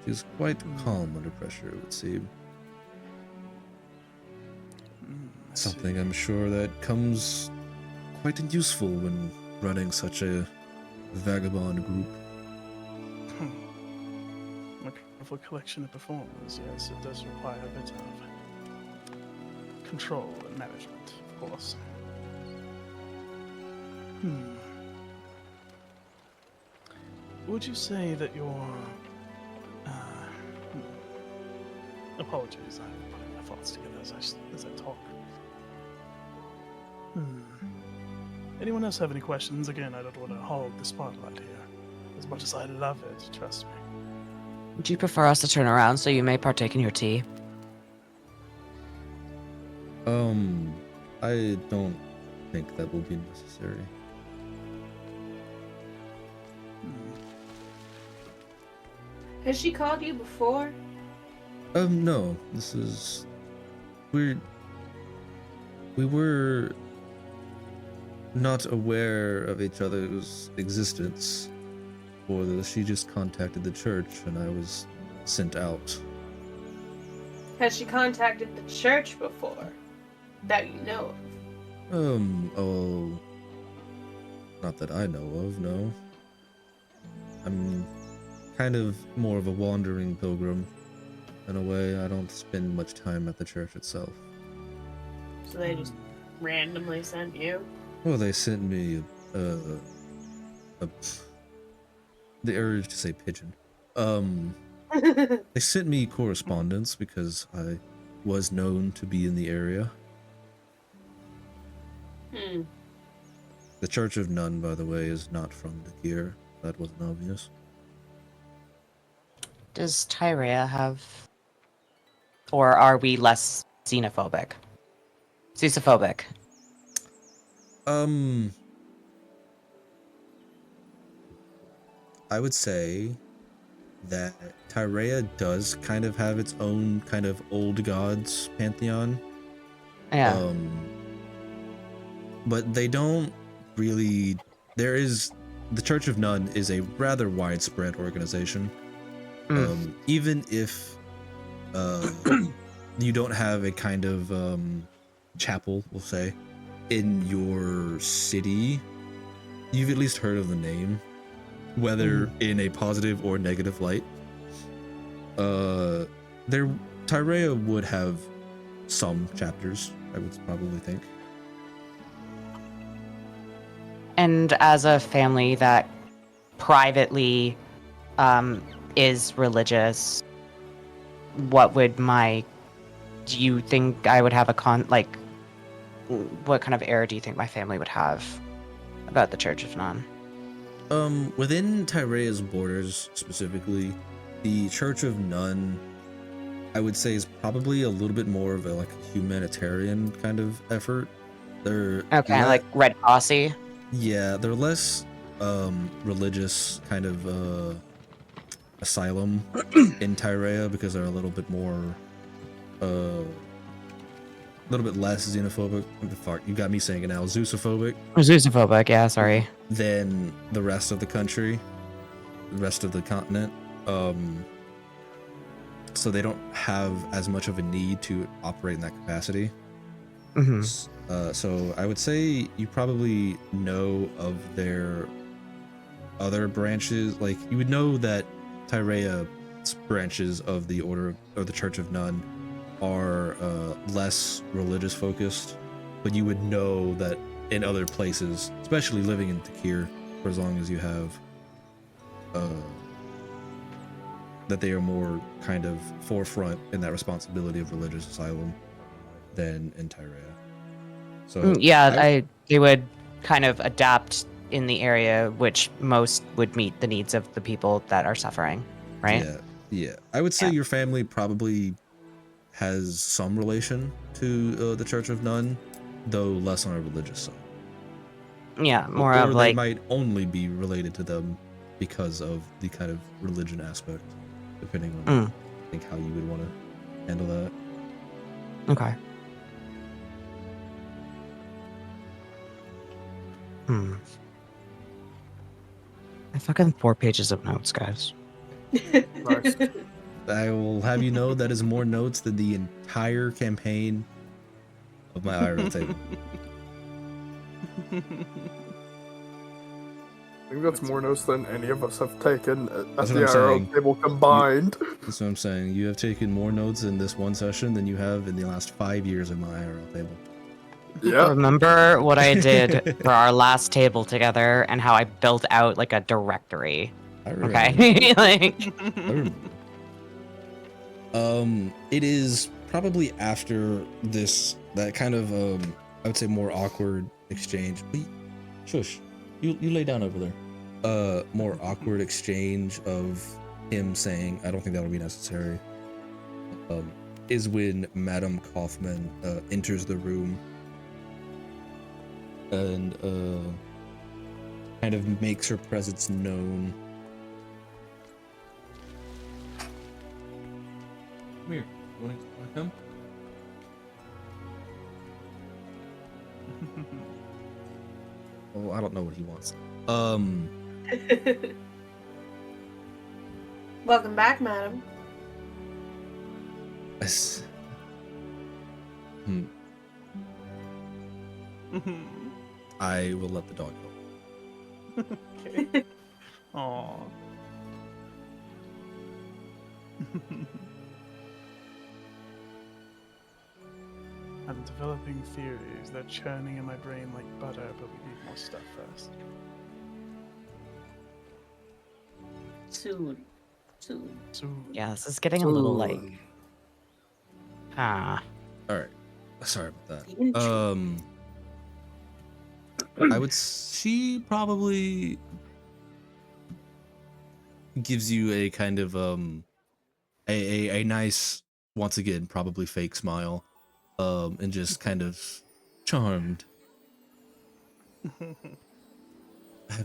She's quite calm under pressure, it would seem. Something I'm sure that comes quite useful when running such a vagabond group. A colorful collection of performers, yes, it does require a bit of control and management, of course. Would you say that your apologies, I'm putting my thoughts together as I talk. Anyone else have any questions? Again, I don't want to hog the spotlight here. As much as I love it, trust me. Would you prefer us to turn around so you may partake in your tea? I don't think that will be necessary. Has she called you before? No. This is... We were not aware of each other's existence, or she just contacted the church and I was sent out. Has she contacted the church before? That you know of? Not that I know of, no. kind of more of a wandering pilgrim in a way. I don't spend much time at the church itself. So they just randomly sent you? Well, they sent me the urge to say pigeon. They sent me correspondence because I was known to be in the area. The Church of None, by the way, is not from Dakir. That wasn't obvious. Does Tyrea have... Or are we less xenophobic? Xenophobic. I would say that Tyrea does kind of have its own kind of old gods pantheon. Yeah. But they don't really... The Church of None is a rather widespread organization. Even if you don't have a kind of chapel, we'll say, in your city, you've at least heard of the name, whether in a positive or negative light. Tyrea would have some chapters, I would probably think. And as a family that privately is religious, what would do you think I would have what kind of error do you think my family would have about the Church of None? Within Tyrea's borders specifically, the Church of None, I would say, is probably a little bit more of a humanitarian kind of effort. They're like Red Crossy. Yeah, they're less religious kind of asylum in Tyrea because they're a little bit more a little bit less xenophobic. You got me saying it now. Zeusophobic. Zeusophobic, yeah, sorry. Than the rest of the country, the rest of the continent. So they don't have as much of a need to operate in that capacity. So I would say you probably know of their other branches. Like, you would know that Tyrea's branches of the Order of the Church of None are less religious focused, but you would know that in other places, especially living in Takir for as long as you have, that they are more kind of forefront in that responsibility of religious asylum than in Tyrea. So they would kind of adapt in the area which most would meet the needs of the people that are suffering, right? Yeah. I would say your family probably has some relation to the Church of None, though less on a religious side. Yeah, more or of they might only be related to them because of the kind of religion aspect, depending on I think how you would want to handle that. Okay. I fucking 4 pages of notes, guys. Nice. I will have you know that is more notes than the entire campaign of my IRL table. I think that's more notes than any of us have taken at That's the what I'm IRL saying. table combined. That's what I'm saying. You have taken more notes in this one session than you have in the last 5 years of my IRL table. Yeah. Remember what I did for our last table together and how I built out like a directory. I remember. Okay? I remember. It is probably after that kind of I would say more awkward exchange. Wait, shush. You lay down over there. More awkward exchange of him saying, I don't think that'll be necessary. Is when Madame Kaufman enters the room and kind of makes her presence known. Come here. You want to come? Oh, I don't know what he wants. Welcome back, madam. I will let the dog go. Okay. Aww. I'm developing theories. They're churning in my brain like butter, but we need more stuff first. Soon. So, Yeah, this is getting a little like. Ooh. Ah. All right. Sorry about that. Intrigue. She probably gives you a kind of a nice, once again, probably fake smile, and just kind of charmed. Have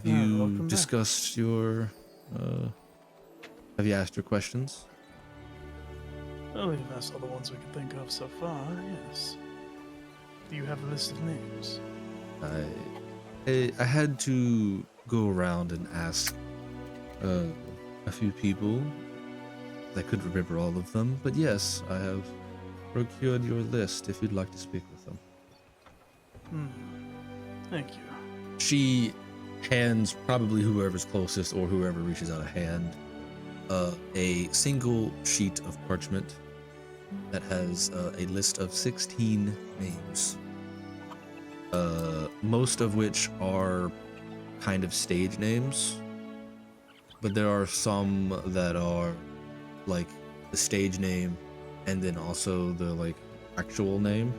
you welcome back. discussed your have you asked your questions? Well, we've asked all the ones we could think of so far, yes. Do you have a list of names? I had to go around and ask a few people. I couldn't remember all of them, but yes, I have procured your list if you'd like to speak with them. Thank you. She hands probably whoever's closest or whoever reaches out a hand a single sheet of parchment that has a list of 16 names, most of which are kind of stage names, but there are some that are like the stage name and then also the like actual name.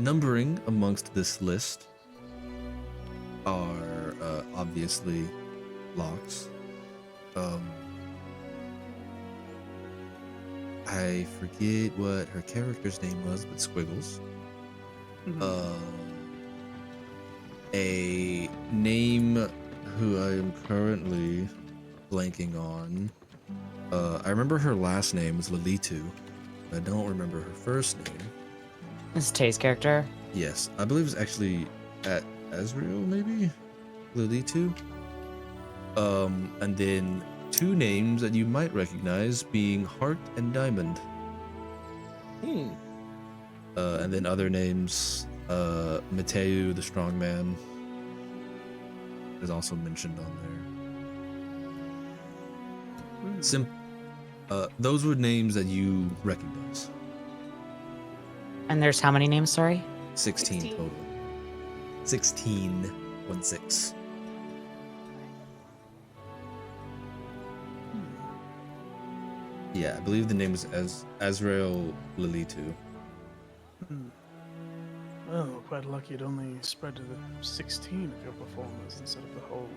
Numbering amongst this list are obviously Locks. I forget what her character's name was, but Squiggles. A name who I am currently blanking on. I remember her last name was Lilitu. I don't remember her first name. It's Tay's character. Yes, I believe it's actually at Azrael, maybe? Lilitu. And then two names that you might recognize being Heart and Diamond. And then other names, Mateu the Strongman is also mentioned on there. Those were names that you recognize. And there's how many names, sorry? 16 total. 16, 1-6. Yeah, I believe the name is Azrael Lilitu. Well, we're quite lucky it only spread to the 16 of your performers instead of the whole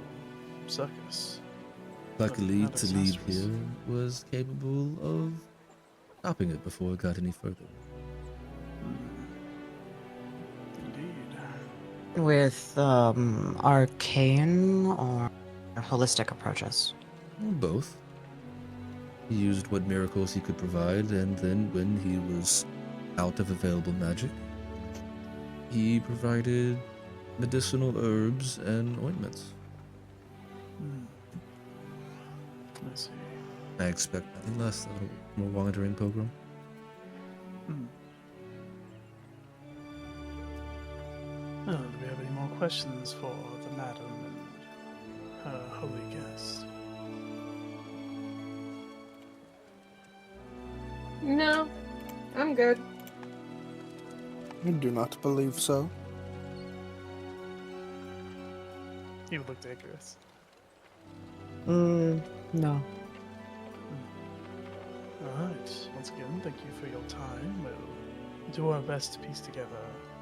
circus. Luckily, Not Talib disastrous. here was capable of stopping it before it got any further. Indeed. With arcane or holistic approaches? Both. He used what miracles he could provide, and then when he was out of available magic, he provided medicinal herbs and ointments. I see. I expect nothing less than a more wandering pilgrim. Well, do we have any more questions for the madam and her holy guest? No, I'm good. I do not believe so. You look dangerous. No. Alright, once again, thank you for your time. We'll do our best to piece together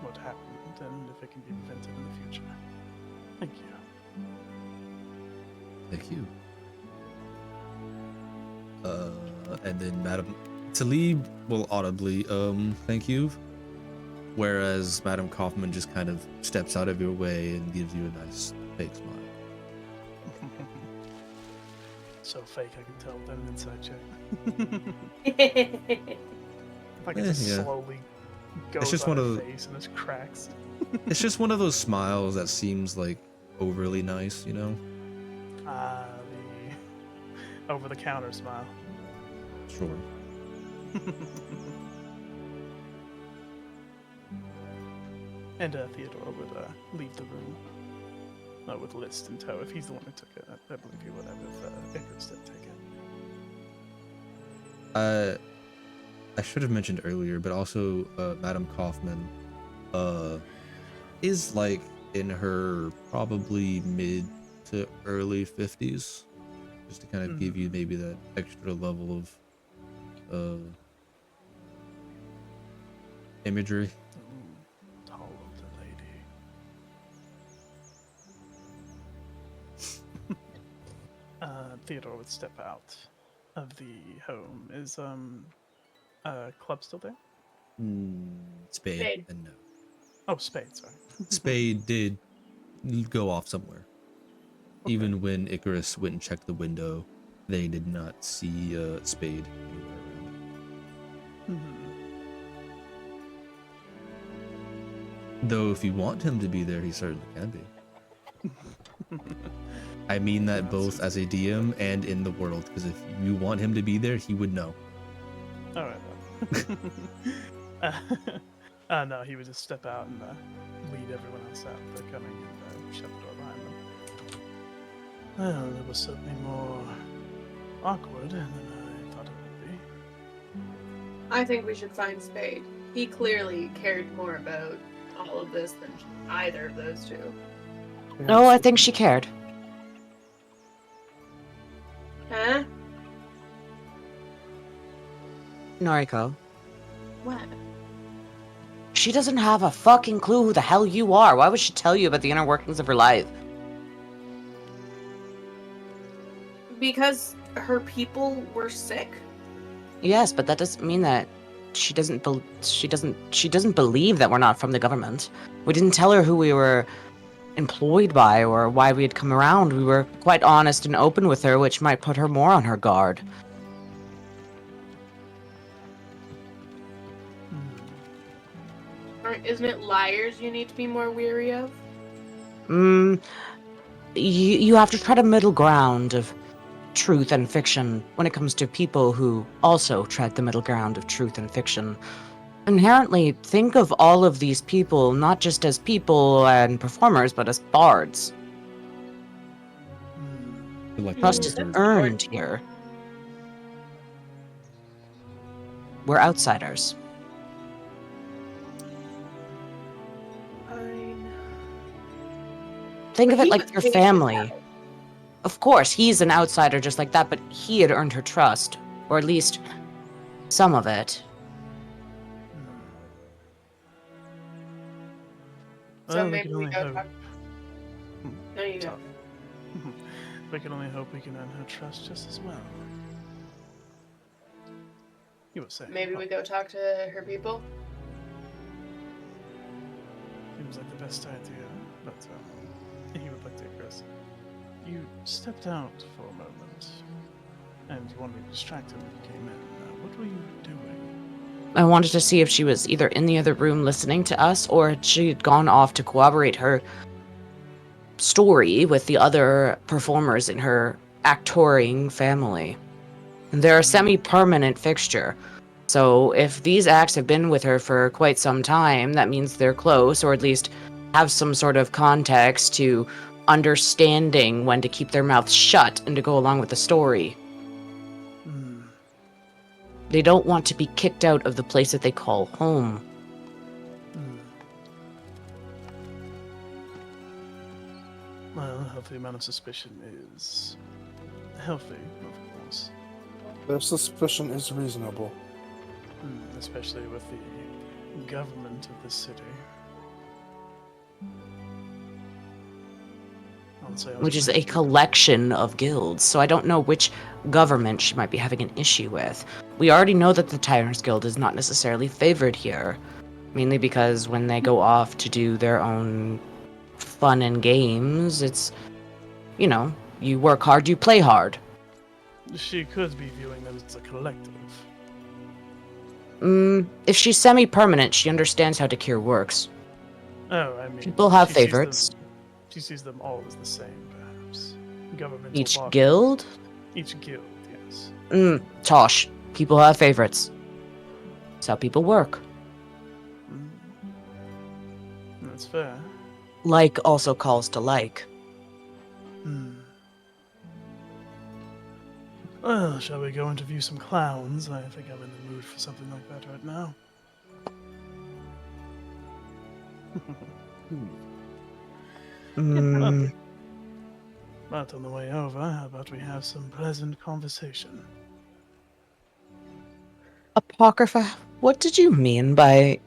what happened and if it can be prevented in the future. Thank you. Thank you. And then Madam Talib will audibly, thank you. Whereas Madam Kaufman just kind of steps out of your way and gives you a nice fake smile. So fake, I can tell with an inside check. Like it Eh, just yeah. slowly goes just on one her of the- face and it cracks. It's just one of those smiles that seems like overly nice, you know? Ah, the over-the-counter smile. Sure. And Theodore would leave the room with List in tow. If he's the one who took it, I believe he would have if Ingrid didn't take it. I should have mentioned earlier, but also Madame Kaufman is like in her probably mid to early 50s, just to kind of give you maybe that extra level of imagery. Ooh, tall older lady. Theodore would step out of the home. Is Club still there? Spade, Spade. and no. Oh, Spade, sorry. Spade did go off somewhere. Okay. Even when Icarus went and checked the window, they did not see Spade anywhere around. Though if you want him to be there, he certainly can be. I mean that Yeah, both as a DM and in the world, because if you want him to be there, he would know. All right. No, he would just step out and lead everyone else out. They're coming and shut the door behind them. Well, it was certainly more awkward than I thought it would be. I think we should find Spade. He clearly cared more about all of this than either of those two. No, I think she cared. Huh? Noriko. What? She doesn't have a fucking clue who the hell you are. Why would she tell you about the inner workings of her life? Because her people were sick? Yes, but that doesn't mean that she doesn't believe that we're not from the government. We didn't tell her who we were employed by or why we had come around. We were quite honest and open with her, which might put her more on her guard. Isn't it liars you need to be more weary of? You have to tread a middle ground of truth and fiction when it comes to people who also tread the middle ground of truth and fiction. Inherently, think of all of these people not just as people and performers, but as bards. Trust is That's earned here. We're outsiders. Fine. Think But of it he like was your patient family. about it. Of course, he's an outsider just like that, but he had earned her trust, or at least some of it. So Well, we maybe can we only go hope. talk. No, you go. Sorry. We can only hope we can earn her trust just as well. You were saying? Maybe we go talk to her people. Seems like the best idea, but he would like to Chris. You stepped out for a moment, and you wanted me to distract him when you came in. What were you doing? I wanted to see if she was either in the other room listening to us, or she had gone off to corroborate her story with the other performers in her actoring family. They're a semi-permanent fixture. So if these acts have been with her for quite some time, that means they're close, or at least have some sort of context to understanding when to keep their mouths shut and to go along with the story. They don't want to be kicked out of the place that they call home. Well, a healthy amount of suspicion is healthy, of course. Their suspicion is reasonable. Especially with the government of the city. Which is a collection of guilds, so I don't know which government she might be having an issue with. We already know that the Tyrants Guild is not necessarily favored here, mainly because when they go off to do their own fun and games, it's, you know, you work hard, you play hard. She could be viewing them as a collective. If she's semi-permanent, she understands how Dakir works. Oh, I mean... People have favorites. She sees them all as the same, perhaps. Governmental Each bodies. guild? Each guild, yes. Tosh. People have favorites. That's how people work. That's fair. Like also calls to like. Well, shall we go interview some clowns? I think I'm in the mood for something like that right now. Mm, But on the way over, how about we have some pleasant conversation? Apocrypha, what did you mean by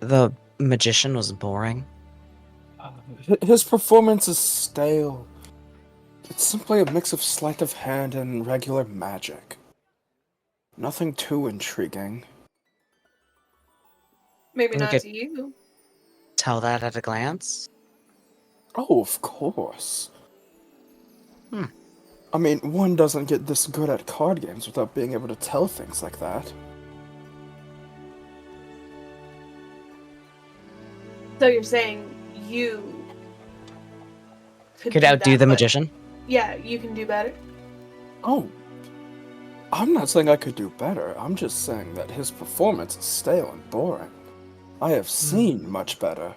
the magician was boring? His performance is stale. It's simply a mix of sleight of hand and regular magic. Nothing too intriguing. Maybe We not could to you. tell that at a glance. Oh, of course. Hmm. I mean, one doesn't get this good at card games without being able to tell things like that. So you're saying you Could do outdo that, the but- magician? Yeah, you can do better. Oh, I'm not saying I could do better. I'm just saying that his performance is stale and boring. I have seen much better.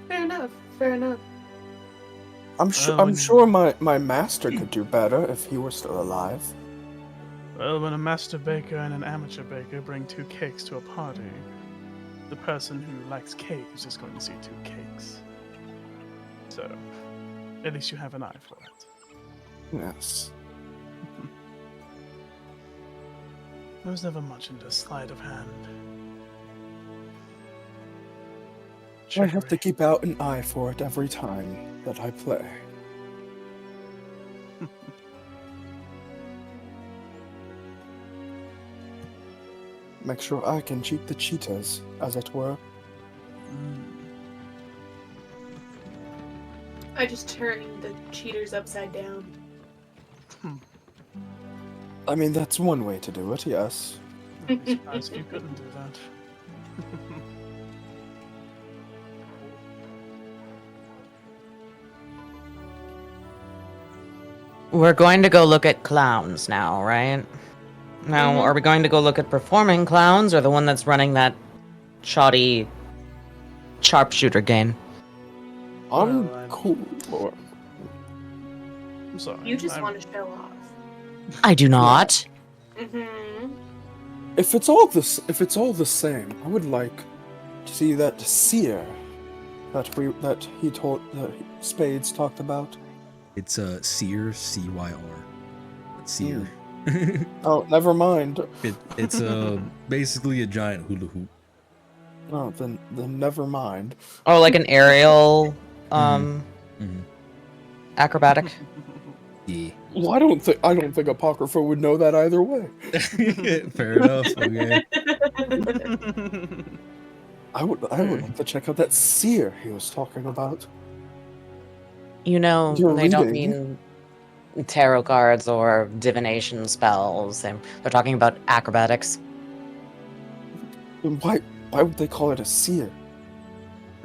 Fair enough. Fair enough. I'm sure. Oh, I'm and- sure my master could do better if he were still alive. Well, when a master baker and an amateur baker bring 2 cakes to a party, the person who likes cake is just going to see 2 cakes. So, at least you have an eye for it. Yes. I was never much into sleight of hand. I have to Trickery. keep out an eye for it every time that I play. Make sure I can cheat the cheaters, as it were. I just turned the cheaters upside down. I mean, that's one way to do it, yes. I'd be surprised if you couldn't do that. We're going to go look at clowns now, right? Now, Mhm. are we going to go look at performing clowns or the one that's running that shoddy sharpshooter game? I'm Well, I'm- cool. Or, I'm sorry. You just I'm- want to show off. I do not. Mm-hmm. if it's all the same, I would like to see that seer that Spades talked about. It's a seer, C-Y-R. Seer. Oh, never mind. It's basically a giant hula hoop. Oh, then never mind. Oh, like an aerial Mhm. acrobatic? Yeah. Well, I don't think Apocrypha would know that either way. Fair enough. Okay. I would like to check out that seer he was talking about. You know, You're they don't reading. mean tarot cards or divination spells. They're talking about acrobatics. Then why would they call it a seer?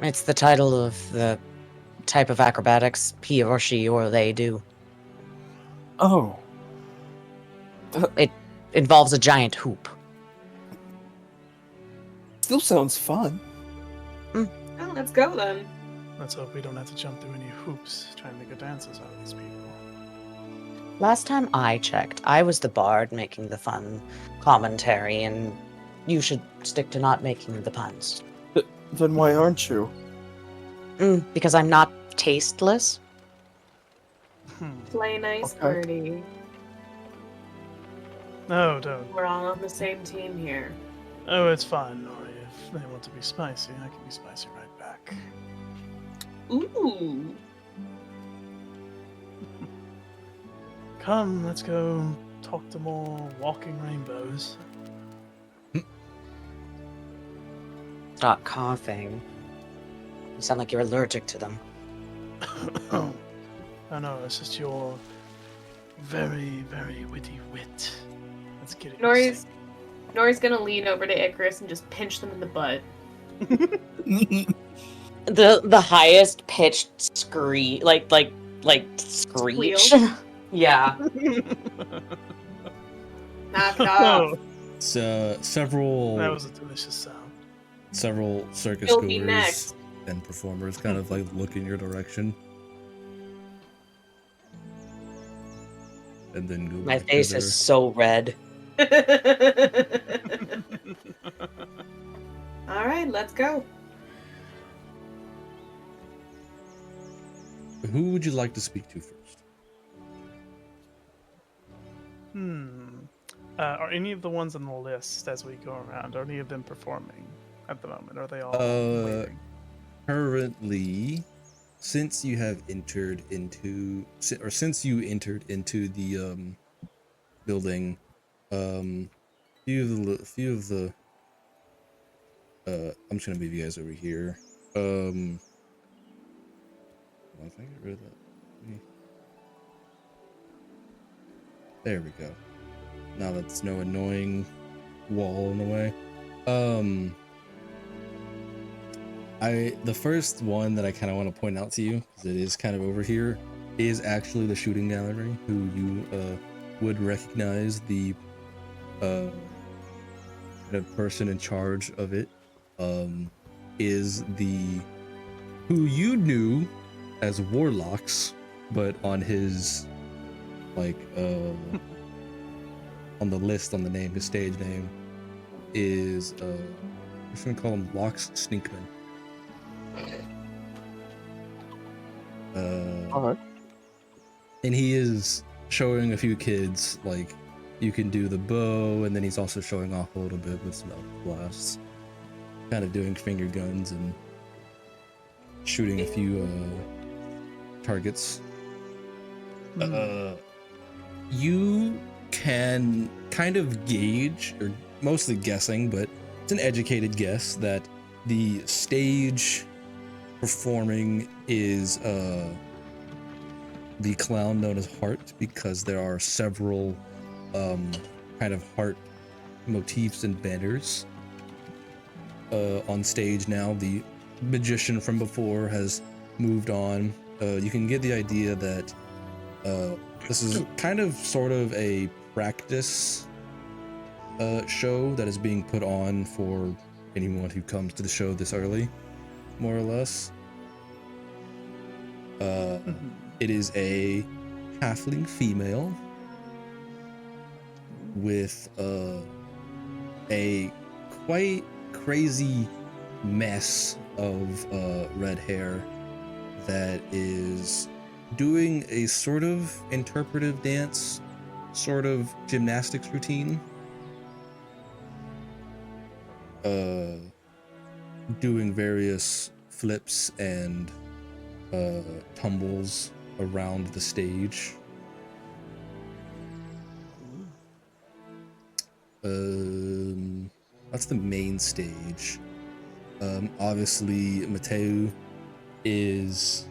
It's the title of the type of acrobatics he or she or they do. Oh. It involves a giant hoop. Still sounds fun. Well, let's go then. Let's hope we don't have to jump through any hoops trying to get answers out of these people. Last time I checked, I was the bard making the fun commentary, and you should stick to not making the puns. Then why aren't you? Because I'm not tasteless. Play nice, Okay. Birdie. No, don't. We're all on the same team here. Oh, it's fine, Nori. If they want to be spicy, I can be spicy right back. Ooh. Come, let's go talk to more walking rainbows. Stop coughing. You sound like you're allergic to them. Oh no, it's just your very, very witty wit. Let's get it. Nori's gonna lean over to Icarus and just pinch them in the butt. The highest pitched screech, like screech. Yeah. Knock it off. So several That was a delicious sound. several circus You'll be goers next. and performers kind of like look in your direction. and then go My back face to is so red. All right, let's go. Who would you like to speak to first? Are any of the ones on the list as we go around, are any of them performing at the moment? Are they all waiting? Currently, since you entered into the building, few of the I'm just gonna move you guys over here. Hold on, if I get rid of that. There we go. Now that's no annoying wall in the way. The first one that I kind of want to point out to you, because it is kind of over here, is actually the shooting gallery, who you would recognize the kind of person in charge of it, is who you knew as Warlocks, but on his on the list, on the name, his stage name is I'm just gonna call him Locks Sneakman. Alright. And he is showing a few kids, like, you can do the bow, and then he's also showing off a little bit with some elf blasts, kind of doing finger guns and shooting a few targets. You can kind of gauge, or mostly guessing, but it's an educated guess, that the stage performing is the clown known as Heart, because there are several kind of heart motifs and banners on stage now. The magician from before has moved on. You can get the idea that this is kind of sort of a practice show that is being put on for anyone who comes to the show this early, more or less. It is a halfling female with a quite crazy mess of red hair that is doing a sort of interpretive dance, sort of gymnastics routine. Doing various flips and tumbles around the stage. That's the main stage. Obviously Mateo is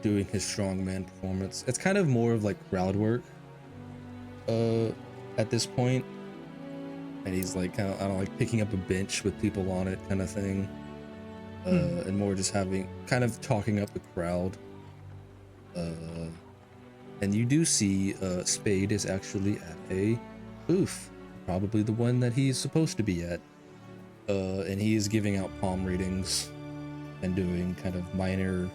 doing his strongman performance. It's kind of more of like crowd work at this point, and he's like kind of, I don't know, like picking up a bench with people on it kind of thing, and more just having kind of talking up the crowd. And you do see Spade is actually at a booth, probably the one that he's supposed to be at, and he is giving out palm readings and doing kind of minor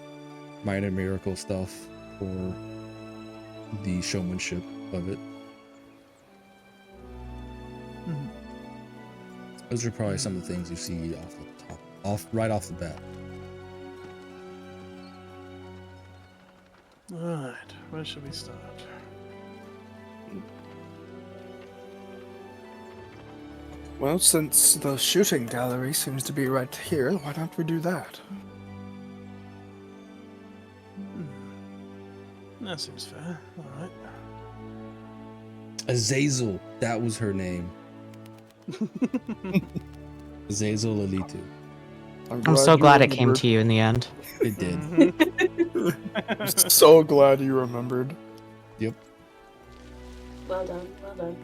miracle stuff for the showmanship of it. Those are probably some of the things you see right off the bat. Alright, where should we start? Well, since the shooting gallery seems to be right here, why don't we do that? That seems fair. Alright. Azazel, that was her name. Azazel Alitu. I'm so glad it came to you in the end. It did. I'm so glad you remembered. Yep. Well done, well done.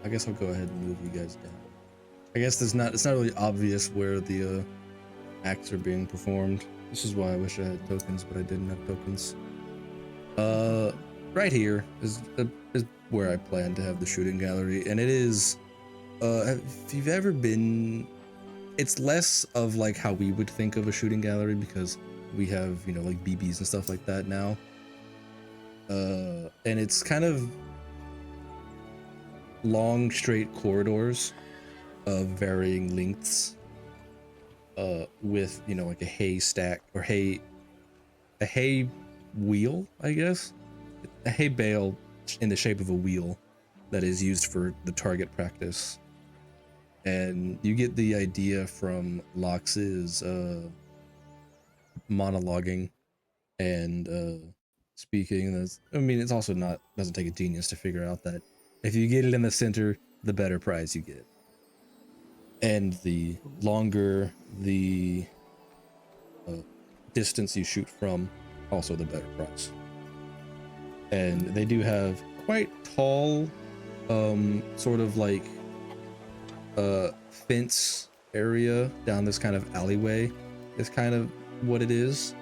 I guess I'll go ahead and move you guys down. I guess it's not really obvious where the acts are being performed. This is why I wish I had tokens, but I didn't have tokens. Right here is where I plan to have the shooting gallery, and it is. If you've ever been it's less of like how we would think of a shooting gallery because we have, you know, like BBs and stuff like that now. And it's kind of long, straight corridors of varying lengths, with, you know, like a hay stack or a hay wheel, I guess, a hay bale in the shape of a wheel that is used for the target practice. And you get the idea from Lox's monologuing and speaking. I mean, it's also doesn't take a genius to figure out that if you get it in the center, the better prize you get. And the longer the distance you shoot from, also the better prize. And they do have quite tall, sort of like fence area down this kind of alleyway is kind of what it is,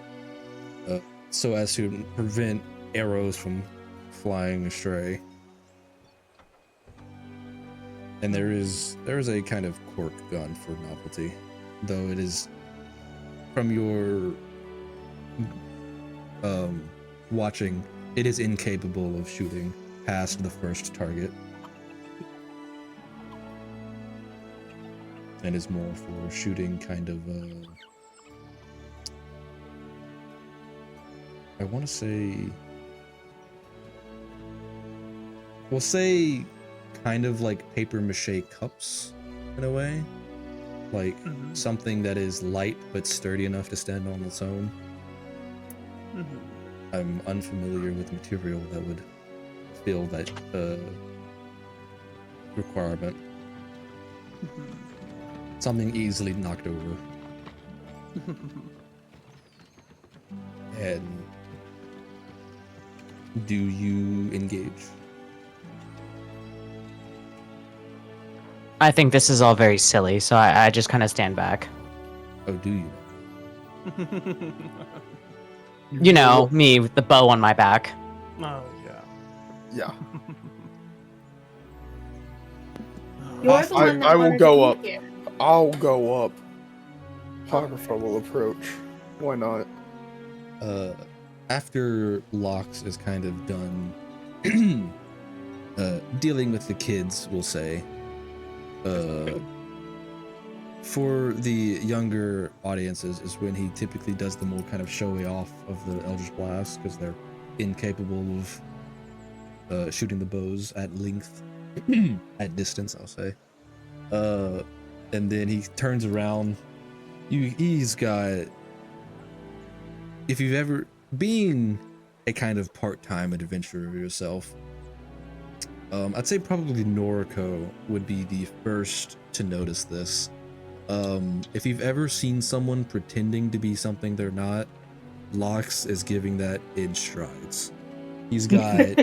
so as to prevent arrows from flying astray. And there is a kind of cork gun for novelty, though it is, from your watching, it is incapable of shooting past the first target, and is more for shooting kind of I want to say, we'll say kind of like paper mache cups in a way, like something that is light but sturdy enough to stand on its own. I'm unfamiliar with material that would fill that requirement. Something easily knocked over. And do you engage? I think this is all very silly, so I just kind of stand back. Oh, do you? You know, me with the bow on my back. Oh, yeah. Yeah. You're the one that I will wanted go to be here. I'll go up. Photographer will approach. Why not? After Lox is kind of done dealing with the kids, we'll say, for the younger audiences is when he typically does the more kind of showy off of the Eldritch Blast, because they're incapable of shooting the bows at length, at distance, I'll say. And then he turns around. He's got, if you've ever, being a kind of part-time adventurer yourself, I'd say probably Noriko would be the first to notice this. If you've ever seen someone pretending to be something they're not, Lox is giving that in strides. He's got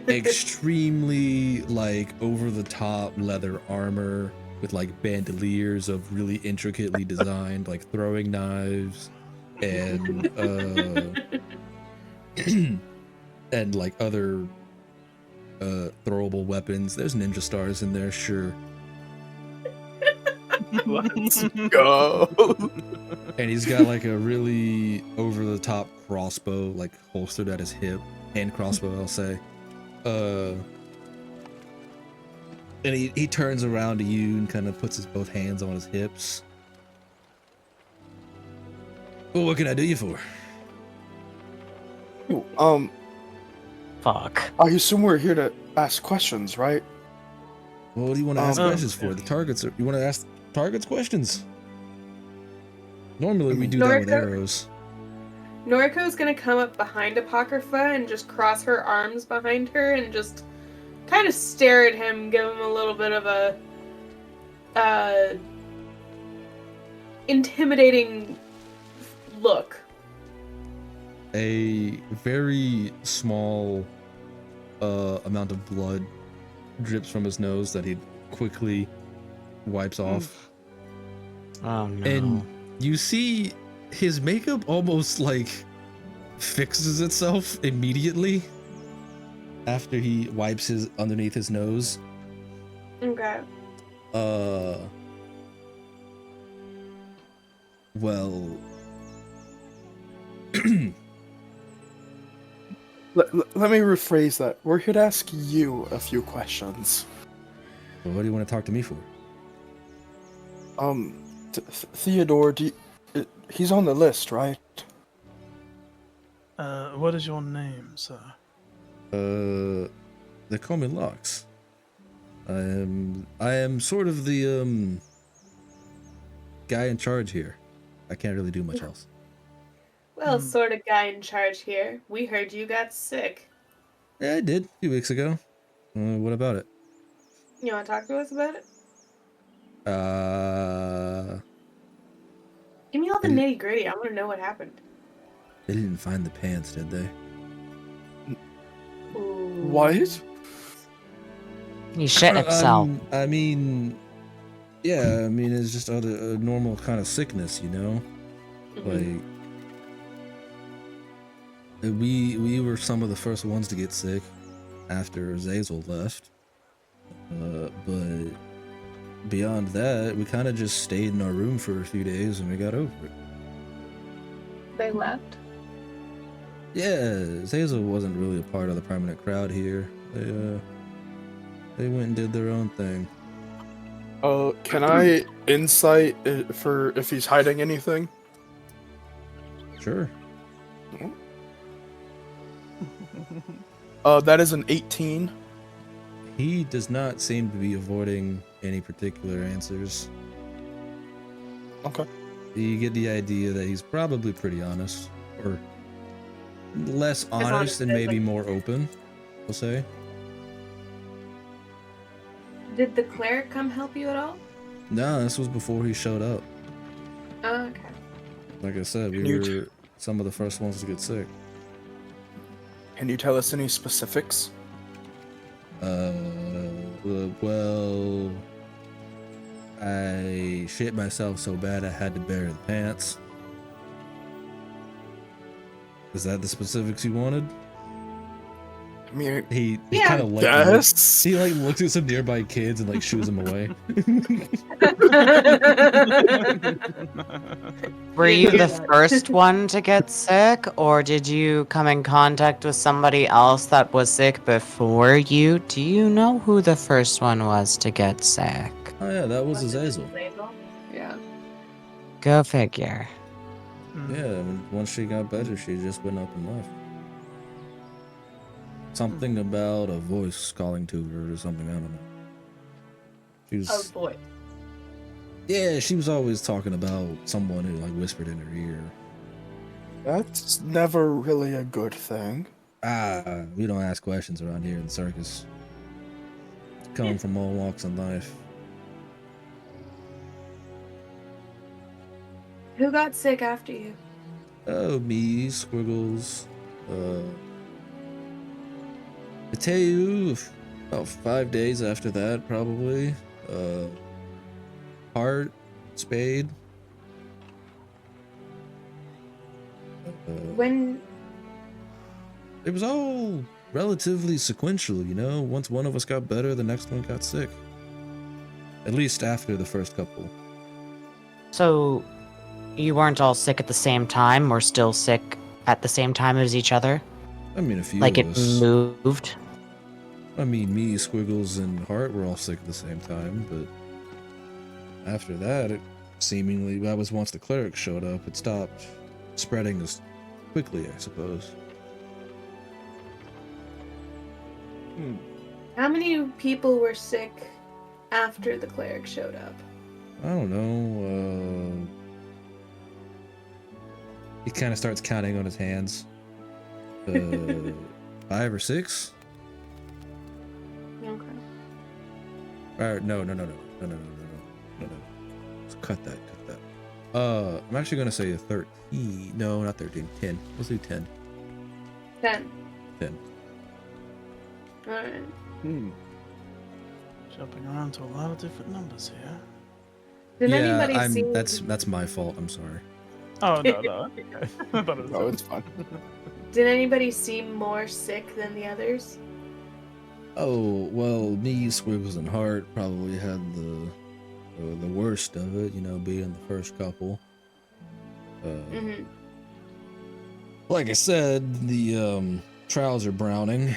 extremely like over-the-top leather armor with like bandoliers of really intricately designed like throwing knives and and like other throwable weapons. There's ninja stars in there, sure. Let's go. And he's got like a really over-the-top crossbow, like holstered at his hip, hand crossbow, I'll say. And he turns around to you and kind of puts his both hands on his hips. Well, what can I do you for? Ooh, Fuck. I assume we're here to ask questions, right? Well, what do you want to ask questions for? The targets you want to ask targets questions? Normally we do that with arrows. Noriko's gonna come up behind Apocrypha and just cross her arms behind her and just kind of stare at him, give him a little bit of a intimidating look. A very small amount of blood drips from his nose that he quickly wipes off. Oh no. And you see his makeup almost like fixes itself immediately after he wipes his underneath his nose. Okay. Well, Let me rephrase that. We're here to ask you a few questions. what do you want to talk to me for? Theodore, he's on the list, right? What is your name, sir? They call me Lux. I am sort of the guy in charge here. I can't really do much else. Well, sort of guy in charge here. We heard you got sick. Yeah, I did a few weeks ago. What about it? You want to talk to us about it? Give me all the They- nitty gritty. I want to know what happened. They didn't find the pants, did they? Ooh. What? He shit himself. I mean, yeah, I mean, it's just a normal kind of sickness, you know? Mhm. Like, we were some of the first ones to get sick after Zazel left. But beyond that, we kind of just stayed in our room for a few days and we got over it. They left. Yeah, Zazel wasn't really a part of the permanent crowd here. They went and did their own thing. Can I insight for if he's hiding anything? Sure. That is an 18. He does not seem to be avoiding any particular answers. Okay. You get the idea that he's probably pretty honest, or less honest honest and as, maybe like- more open, we'll say. Did the cleric come help you at all? No, this was before he showed up. Oh, okay. Like I said, we Can you were some of the first ones to get sick. Can you tell us any specifics? Well, I shit myself so bad I had to bury the pants. Is that the specifics you wanted? I mean, He Yeah. kind of like yes. he like looks at some nearby kids and like shoos them away. Were You you didn't the hear that. first one to get sick, or did you come in contact with somebody else that was sick before you? Do you know who the first one was to get sick? Oh yeah, that was Was it Azazel. Azazel? Yeah. Go figure. Yeah, and once she got better, she just went up and left. Something about a voice calling to her or something, I don't know. She was, Oh boy. yeah, she was always talking about someone who like whispered in her ear. That's never really a good thing. We don't ask questions around here in the circus. Come from all walks of life. Who got sick after you? Oh, me, Squiggles. I tell you, about 5 days after that, probably. Heart, Spade. When It was all relatively sequential, you know? Once one of us got better, the next one got sick. At least after the first couple. So, you weren't all sick at the same time, or still sick at the same time as each other? I mean, a few Like of it us. moved? I mean, me, Squiggles, and Hart were all sick at the same time, but after that, it seemingly, that was once the cleric showed up, it stopped spreading as quickly, I suppose. how many people were sick after the cleric showed up? I don't know, he kind of starts counting on his hands. 5 or 6? Okay. No. Cut that. I'm actually gonna say a 13. No, not 13. 10. Let's do 10. 10. 10. Alright. Jumping around to a lot of different numbers here. Did anybody see? That's my fault. I'm sorry. Oh, no. Okay. I thought it was No, it's fine. Did anybody seem more sick than the others? Oh, well, me, Squiggles, and Hart probably had the worst of it, you know, being the first couple. Mhm. Like I said, the trials are browning.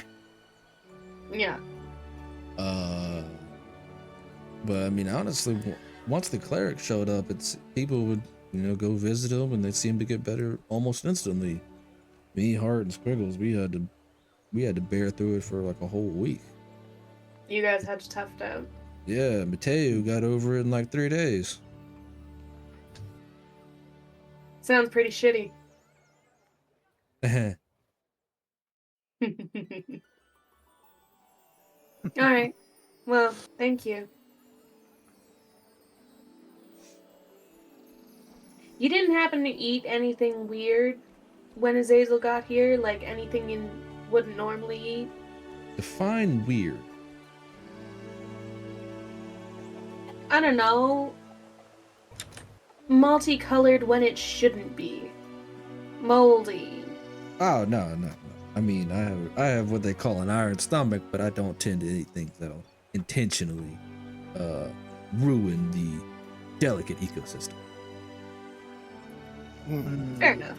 Yeah. But I mean, honestly, once the cleric showed up, it's people would go visit him, and they seemed to get better almost instantly. Me, Hart, and Squiggles, we had to bear through it for like a whole week. You guys had to tough it out. Yeah, Mateo got over it in like 3 days. Sounds pretty shitty. Alright. Well, thank you. You didn't happen to eat anything weird when Azazel got here? Like anything you wouldn't normally eat? Define weird. I don't know. Multicolored when it shouldn't be. Moldy. Oh no. I mean, I have what they call an iron stomach, but I don't tend to eat things that'll intentionally ruin the delicate ecosystem. Fair enough.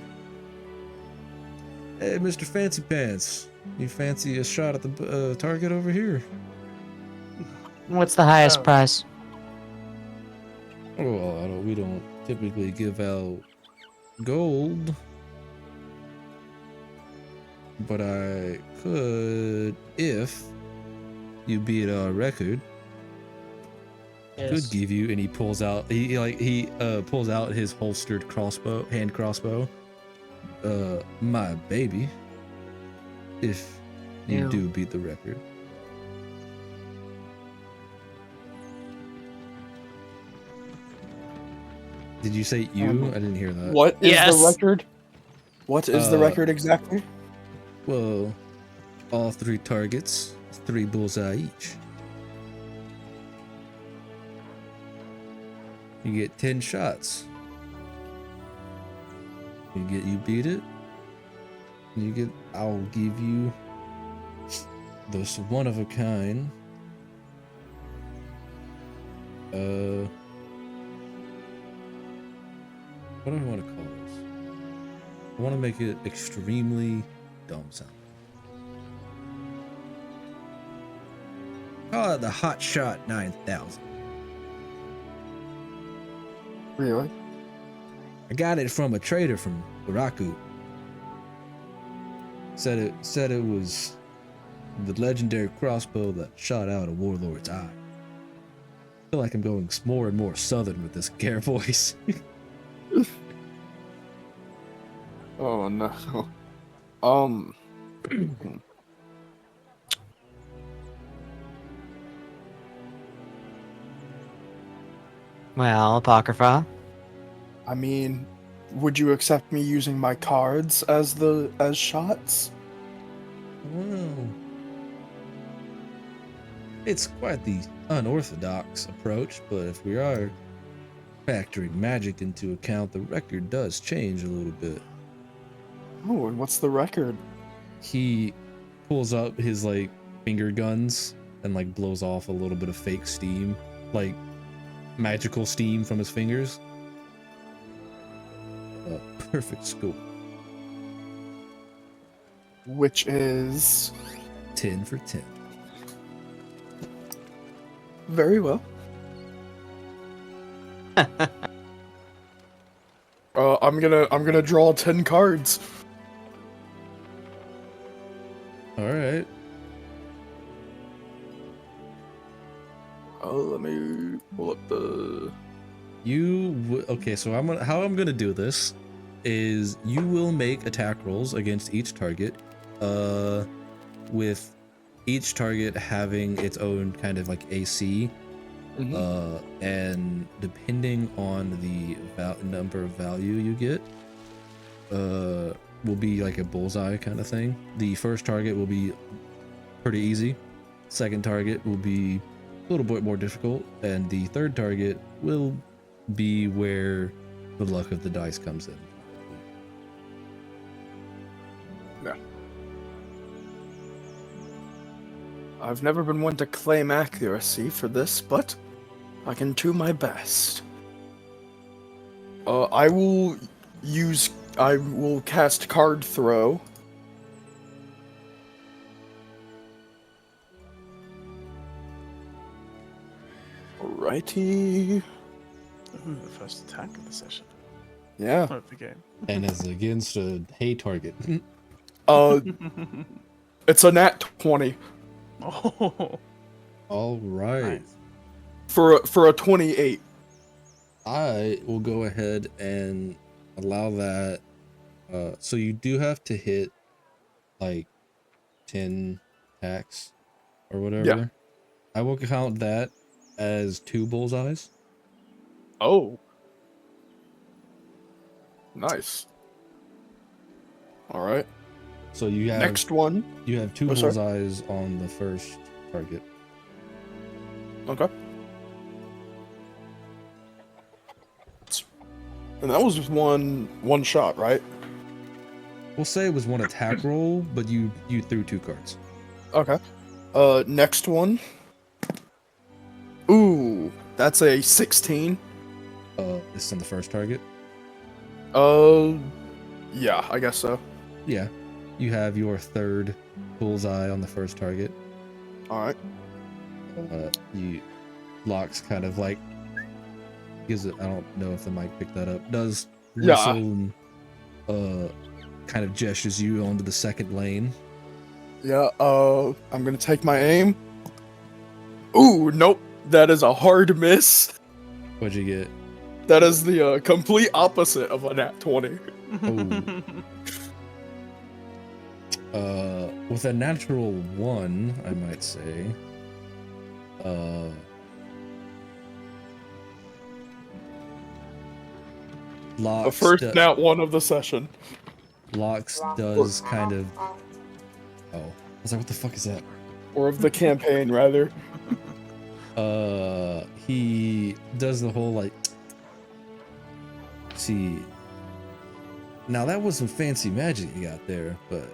Hey, Mr. Fancy Pants, you fancy a shot at the target over here? What's the highest Oh. price? Oh, we don't typically give out gold, but I could if you beat our record. Could give you, and he pulls out pulls out his holstered hand crossbow. My baby, if you Ew. do beat the record. Did you say you? I didn't hear that. What is Yes. the record? What is the record exactly? Well, all 3 targets, 3 bullseye each. You get 10 shots. You beat it. I'll give you this one of a kind. What do I want to call this? I want to make it extremely dumb sound. Call it the Hot Shot 9000. Really? I got it from a trader from Baraku. Said it was the legendary crossbow that shot out a warlord's eye. I feel like I'm going more and more southern with this Gare voice. Oh no. Well, Apocrypha. I mean, would you accept me using my cards as shots? Well, it's quite the unorthodox approach, but if we are factoring magic into account, the record does change a little bit. Oh, and what's the record? He pulls up his finger guns and blows off a little bit of fake steam, magical steam from his fingers. Perfect score. Which is 10 for 10. very well. I'm gonna draw 10 cards. All right. Let me pull up the. Okay, so how I'm gonna do this is you will make attack rolls against each target, with each target having its own kind of AC, and depending on the number of value you get, will be like a bullseye kind of thing. The first target will be pretty easy. Second target will be a little bit more difficult, and the third target will be where the luck of the dice comes in. No. I've never been one to claim accuracy for this, but I can do my best. I will I will cast card throw. Alrighty. Ooh, the first attack of the session. Yeah. Or of the game. And as against a hay target. It's a nat 20 Oh, All right. nice. for a 28. I will go ahead and allow that. So you do have to hit like 10 attacks or whatever. Yeah. I will count that as 2 bullseyes. Oh. Nice. All right. So you have Next one. you have 2 Oh, sorry. bullseyes on the first target. Okay. And that was just one shot, right? We'll say it was 1 attack roll, but you threw 2 cards. Okay. Next one. Ooh, that's a 16. This is on the first target. Yeah, I guess so. Yeah. You have your 3rd bullseye on the first target. All right. Locks kind of like gives it. I don't know if the mic picked that up. Does Yeah. whistle and kind of gestures you onto the second lane. Yeah. I'm gonna take my aim. Ooh, nope. That is a hard miss. What'd you get? That is the complete opposite of a nat 20. With a natural 1, I might say. The Locks first nat 1 of the session. Locks does kind of. Oh, I was like, what the fuck is that? Or of the campaign, rather. He does the whole like. See. Now that was some fancy magic you got there, but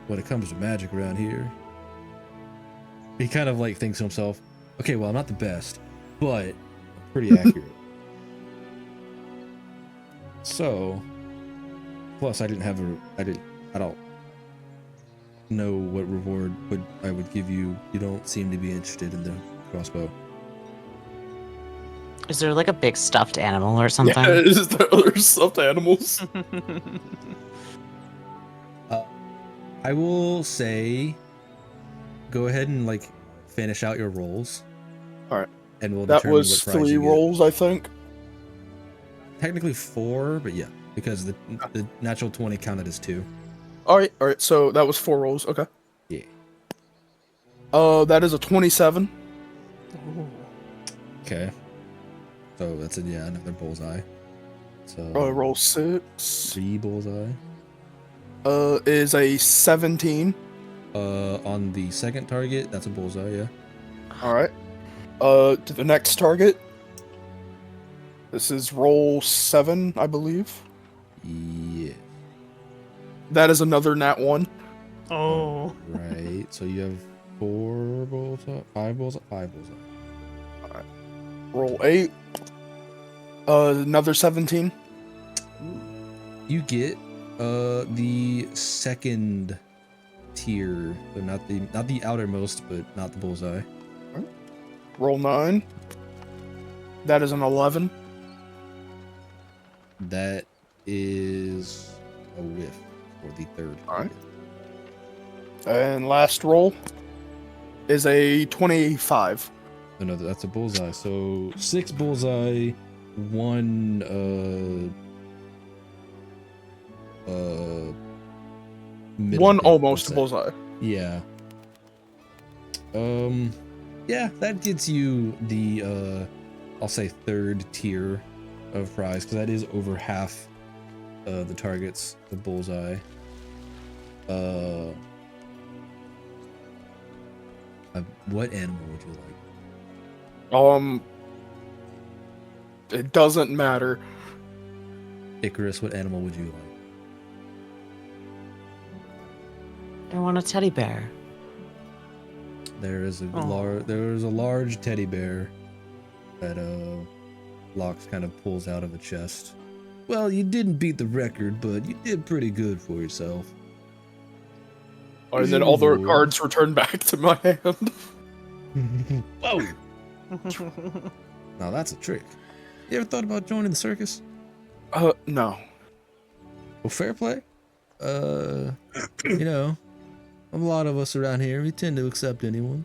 when it comes to magic around here, he kind of like thinks to himself, okay, well, I'm not the best, but I'm pretty accurate. So, plus I don't know what reward I would give you. You don't seem to be interested in the crossbow. Is there like a big stuffed animal or something? Yeah, is there other stuffed animals? I will say, go ahead and like finish out your rolls. All right. And we'll That determine was what prize 3 you get. rolls, I think. Technically 4, but yeah, because the natural 20 counted as 2. All right. So that was 4 rolls. Okay. Yeah. That is a 27. Ooh. Okay. So that's another bullseye. So Roll 6. 3 bullseye. Is a 17. On the second target, that's a bullseye, yeah. All right. To the next target. This is roll 7, I believe. Yeah. That is another nat 1. Oh. Right. So you have 4 bullseye, 5 bullseye, 5 bullseye. Roll 8. Another 17. You get the second tier, but not the outermost, but not the bullseye. Roll 9. That is an 11. That is a whiff for the third. Alright. And last roll is a 25. No, that's a bullseye. So 6 bullseye, 1 middle One pick, almost we'll say. bullseye. Yeah. Yeah, that gets you the I'll say 3rd tier of prize, because that is over half the targets, the bullseye. What animal would you like? It doesn't matter. Icarus, what animal would you like? I want a teddy bear. There is a Oh. large teddy bear that Lox kind of pulls out of a chest. Well, you didn't beat the record, but you did pretty good for yourself. And then all the cards return back to my hand. Whoa! Now that's a trick. You ever thought about joining the circus? No. Well, fair play. You know, a lot of us around here, we tend to accept anyone.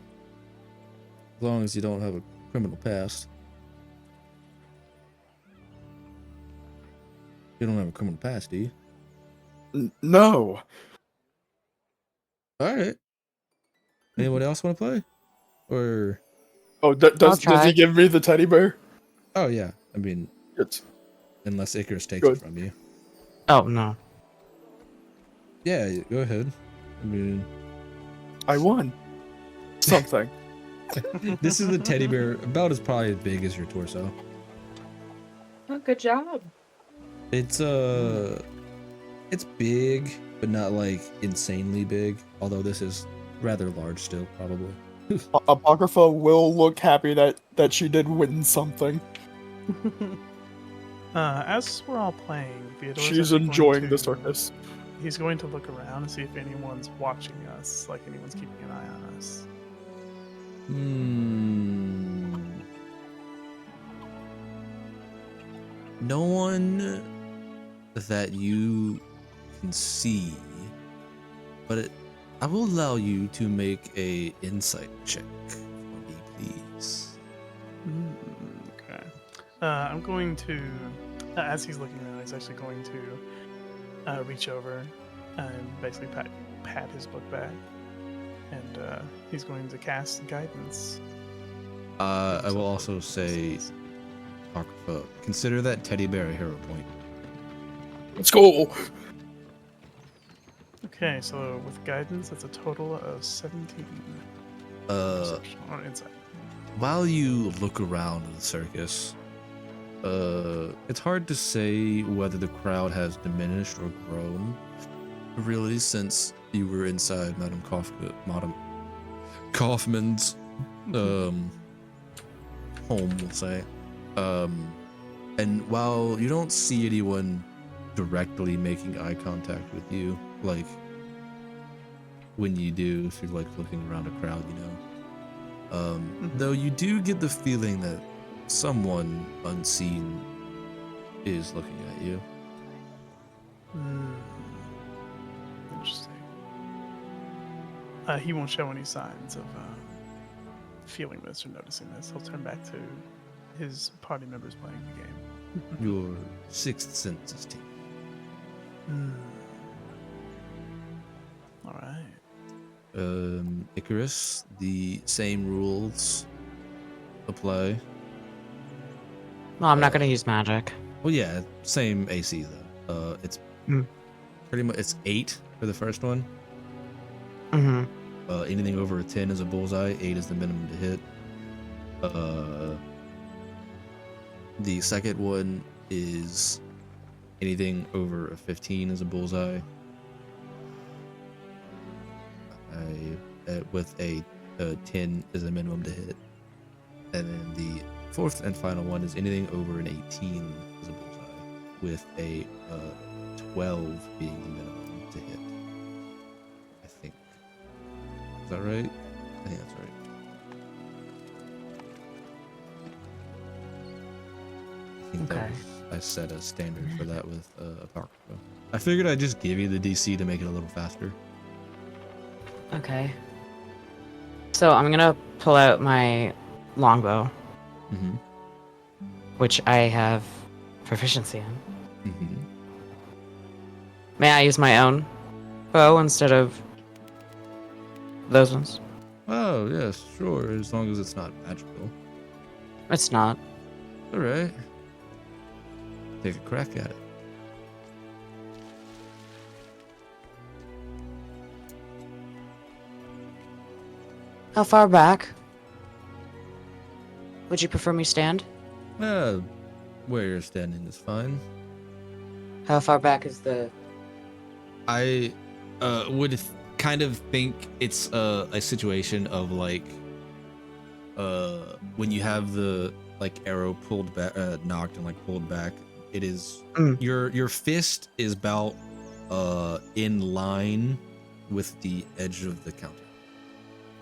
As long as you don't have a criminal past. You don't have a criminal past, do you? No. Alright. Anyone else want to play? Or... Oh, does he give me the teddy bear? Oh, yeah. I mean, It's unless Icarus takes Good. it from you. Oh, no. Yeah, go ahead. I mean... I won. Something. This is a teddy bear about as probably as big as your torso. Oh, good job. It's big, but not like insanely big. Although this is rather large still, probably. Apocrypha will look happy that she did win something. As we're all playing, Theodore's She's actually going enjoying the to- circus. He's going to look around and see if anyone's watching us, like anyone's keeping an eye on us. No one that you can see, but I will allow you to make a insight check for me, please. Okay. I'm going to, as he's looking around, he's actually going to reach over and basically pat his book bag, and he's going to cast guidance. I will also say, Apocrypha, consider that teddy bear a hero point. Let's go. Okay, so with guidance, that's a total of 17. Perception or insight. While you look around the circus, it's hard to say whether the crowd has diminished or grown, really, since you were inside Madame Kaufman's home, we'll say. And while you don't see anyone directly making eye contact with you, like when you do, if you're like looking around a crowd, you know. Though you do get the feeling that someone unseen is looking at you. Interesting. He won't show any signs of feeling this or noticing this. He'll turn back to his party members playing the game. Your sixth sense is tingling. All right. Icarus, the same rules apply. Well, I'm not going to use magic. Well, yeah, same AC though. It's pretty much, it's 8 for the first one. Mm-hmm. Anything over a 10 is a bullseye. 8 is the minimum to hit. The second one is anything over a 15 is a bullseye. With a 10 is a minimum to hit. And then the fourth and final one is anything over an 18 is a bullseye, with a 12 being the minimum to hit. I think. Is that right? I think that's right. I think that was, I set a standard for that with Apocrypha. I figured I'd just give you the DC to make it a little faster. Okay. So I'm going to pull out my longbow, which I have proficiency in. May I use my own bow instead of those ones? Oh, yes, sure, as long as it's not magical. It's not. Alright. Take a crack at it. How far back would you prefer me stand? Where you're standing is fine. How far back is the... I would kind of think it's a situation of like when you have the like arrow pulled back, knocked and like pulled back, It is Mm. your fist is about in line with the edge of the counter.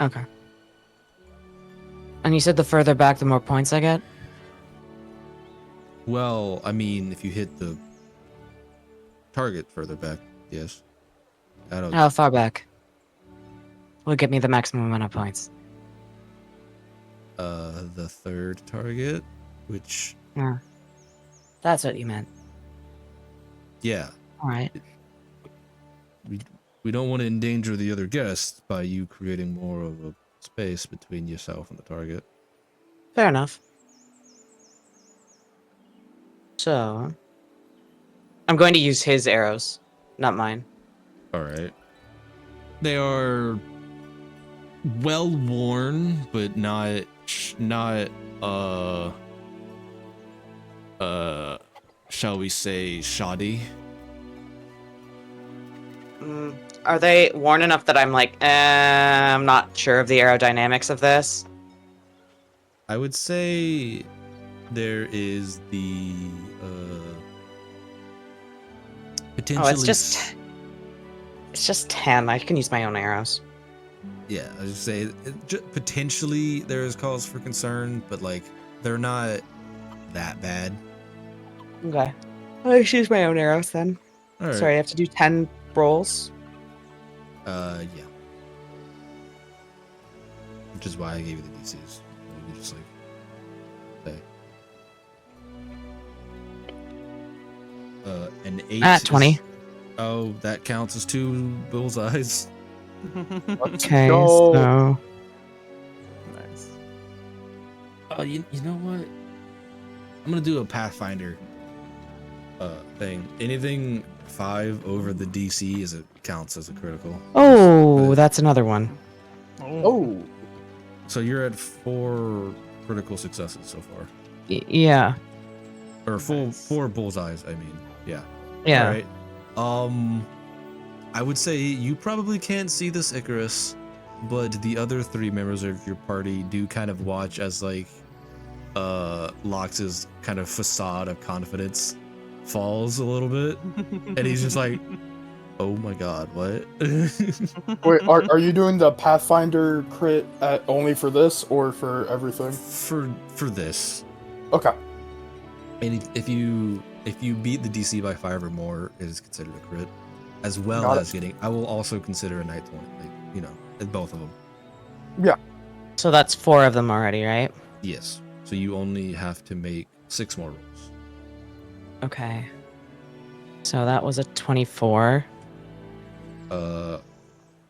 Okay. And you said the further back, the more points I get? Well, I mean, if you hit the target further back, yes. I don't. How far back? Will get me the maximum amount of points. The third target, which Yeah. That's what you meant. yeah, Alright. we don't want to endanger the other guests by you creating more of a space between yourself and the target. Fair enough. So, I'm going to use his arrows, not mine. All right. They are well worn, but not shall we say shoddy. Are they worn enough that I'm like, I'm not sure of the aerodynamics of this? I would say there is the potentially. Oh, it's just 10. I can use my own arrows. Yeah, I would say potentially there is cause for concern, but like they're not that bad. Okay. I'll just use my own arrows then. All right. Sorry, I have to do 10 rolls. Yeah. Which is why I gave you the DCs. You just like say. An 8. 20. Oh, that counts as 2 bullseyes. Okay, go. so Nice. Oh, you know what? I'm gonna do a Pathfinder thing. Anything 5 over the DC counts as a critical. oh, that's another one. Oh, So you're at 4 critical successes so far, Yeah, or Nice. 4 bullseyes. I mean, yeah. yeah. All right. I would say you probably can't see this, Icarus, but the other 3 members of your party do kind of watch as like Lox's kind of facade of confidence falls a little bit, and he's just like, oh my god, what? wait, are you doing the Pathfinder crit only for this or for everything? for this. Okay. And if you beat the DC by 5 or more, it is considered a crit, as well Got as getting. I will also consider a night 20, like both of them. So that's 4 of them already, right? Yes. So you only have to make 6 more rolls. Okay. So that was a 24.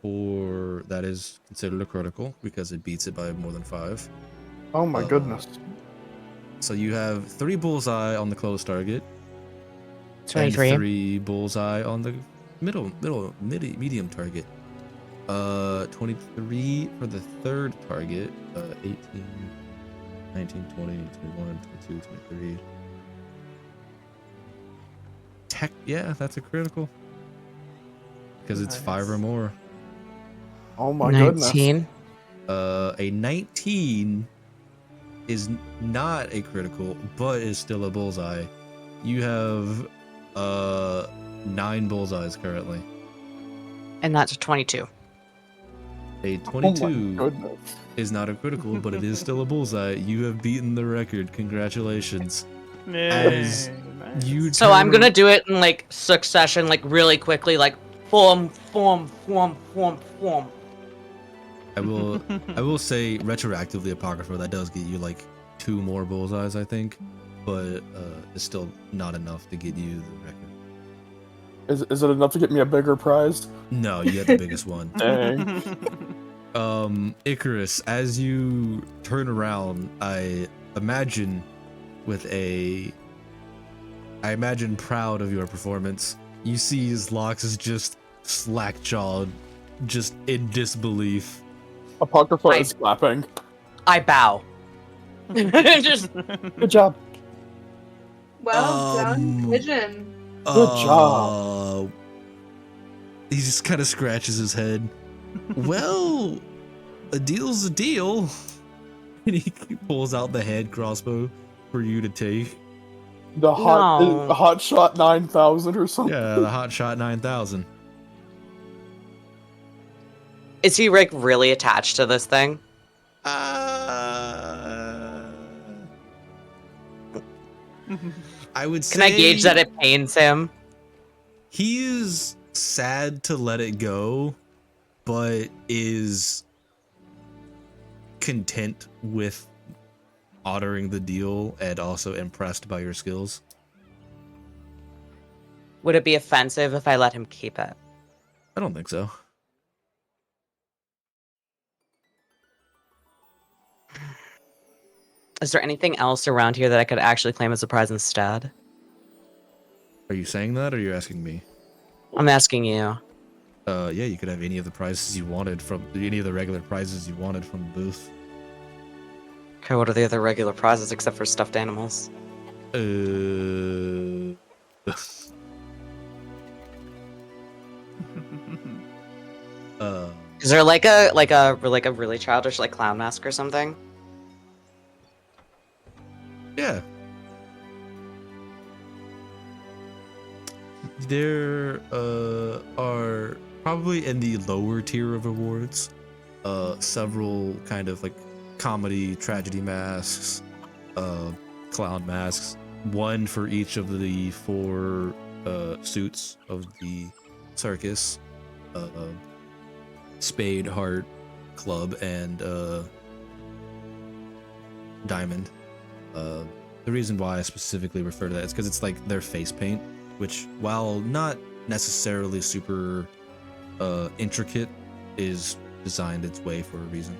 For that is considered a critical because it beats it by more than 5. Oh my goodness. So you have 3 bullseye on the close target, 23. and 3 bullseye on the medium target. 23 for the third target. 18, 19, 20, 21, 22, 23. Yeah, that's a critical. Because it's 5 or more. Oh my goodness. 19. A 19 is not a critical, but is still a bullseye. You have 9 bullseyes currently. And that's a 22. A Oh 22 my goodness. is not a critical, but it is still a bullseye. You have beaten the record. Congratulations. As Nice. you So I'm turn- gonna do it in like succession, like really quickly, like form. I will say retroactively, Apocrypha, that does get you like 2 more bullseyes, I think, but it's still not enough to get you the record. Is it enough to get me a bigger prize? No, you had the biggest one. Dang. Icarus, as you turn around, I imagine proud of your performance. You see his Lox is just slack-jawed, just in disbelief. Apocrypha is clapping. I bow. Just Good job. Well done, pigeon. Good job. He just kind of scratches his head. Well, a deal's a deal. And he pulls out the head crossbow for you to take. The No. hot shot 9000 or something. Yeah, the Hot Shot 9000. Is he like really attached to this thing? I would say. Can I gauge that it pains him? He is sad to let it go, but is content with honoring the deal and also impressed by your skills. Would it be offensive if I let him keep it? I don't think so. Is there anything else around here that I could actually claim as a prize instead? Are you saying that, or are you asking me? I'm asking you. Yeah, you could have any of the prizes you wanted from any of the regular prizes you wanted from the booth. Okay, what are the other regular prizes except for stuffed animals? Is there like a really childish like clown mask or something? Yeah. There are probably in the lower tier of awards, several kind of like comedy tragedy masks, clown masks, one for each of the 4 suits of the circus, Spade, Heart, Club, and Diamond. The reason why I specifically refer to that is because it's like their face paint, which, while not necessarily super intricate, is designed its way for a reason.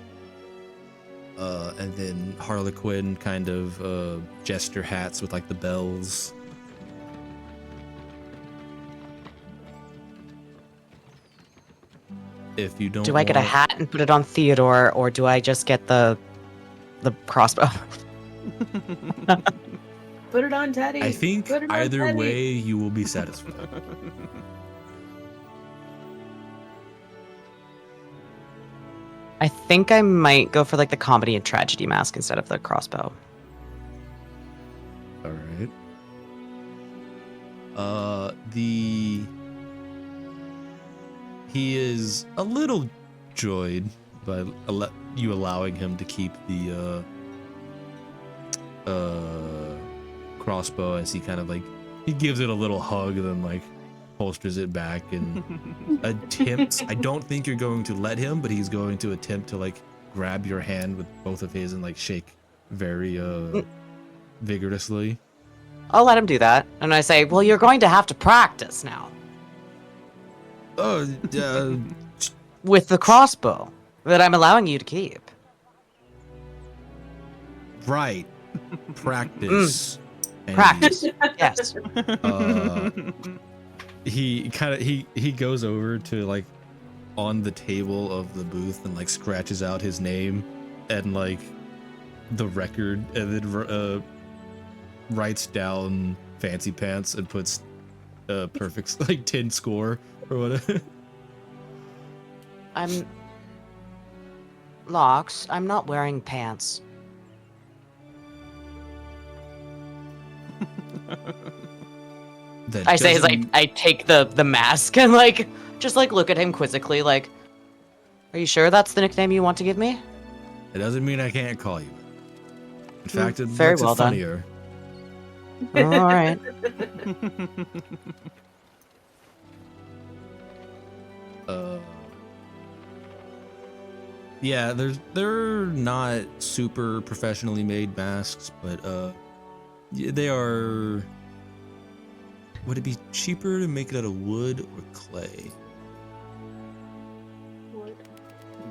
And then Harlequin kind of gesture hats with like the bells. If you don't, Do I get a hat and put it on Theodore, or do I just get the crossbow? Put it on Teddy. I think Put it on either Teddy. way you will be satisfied. I think I might go for like the comedy and tragedy mask instead of the crossbow. All right. He is a little joyed by you allowing him to keep the crossbow, as he kind of like he gives it a little hug and then like holsters it back and attempts. I don't think you're going to let him, but he's going to attempt to like grab your hand with both of his and like shake very vigorously. I'll let him do that, and I say, "Well, you're going to have to practice now Oh, with the crossbow that I'm allowing you to keep." right. Practice. And Practice, yes. He goes over to like on the table of the booth and like scratches out his name and like the record, and then writes down Fancy Pants and puts perfect like 10 score or whatever. Lox, I'm not wearing pants. That I say as doesn't- I take the mask and like just like look at him quizzically, like, "Are you sure that's the nickname you want to give me?" It doesn't mean I can't call you. In fact, it very makes well it done. funnier. All right. Yeah, they're not super professionally made masks, but they are. Would it be cheaper to make it out of wood or clay?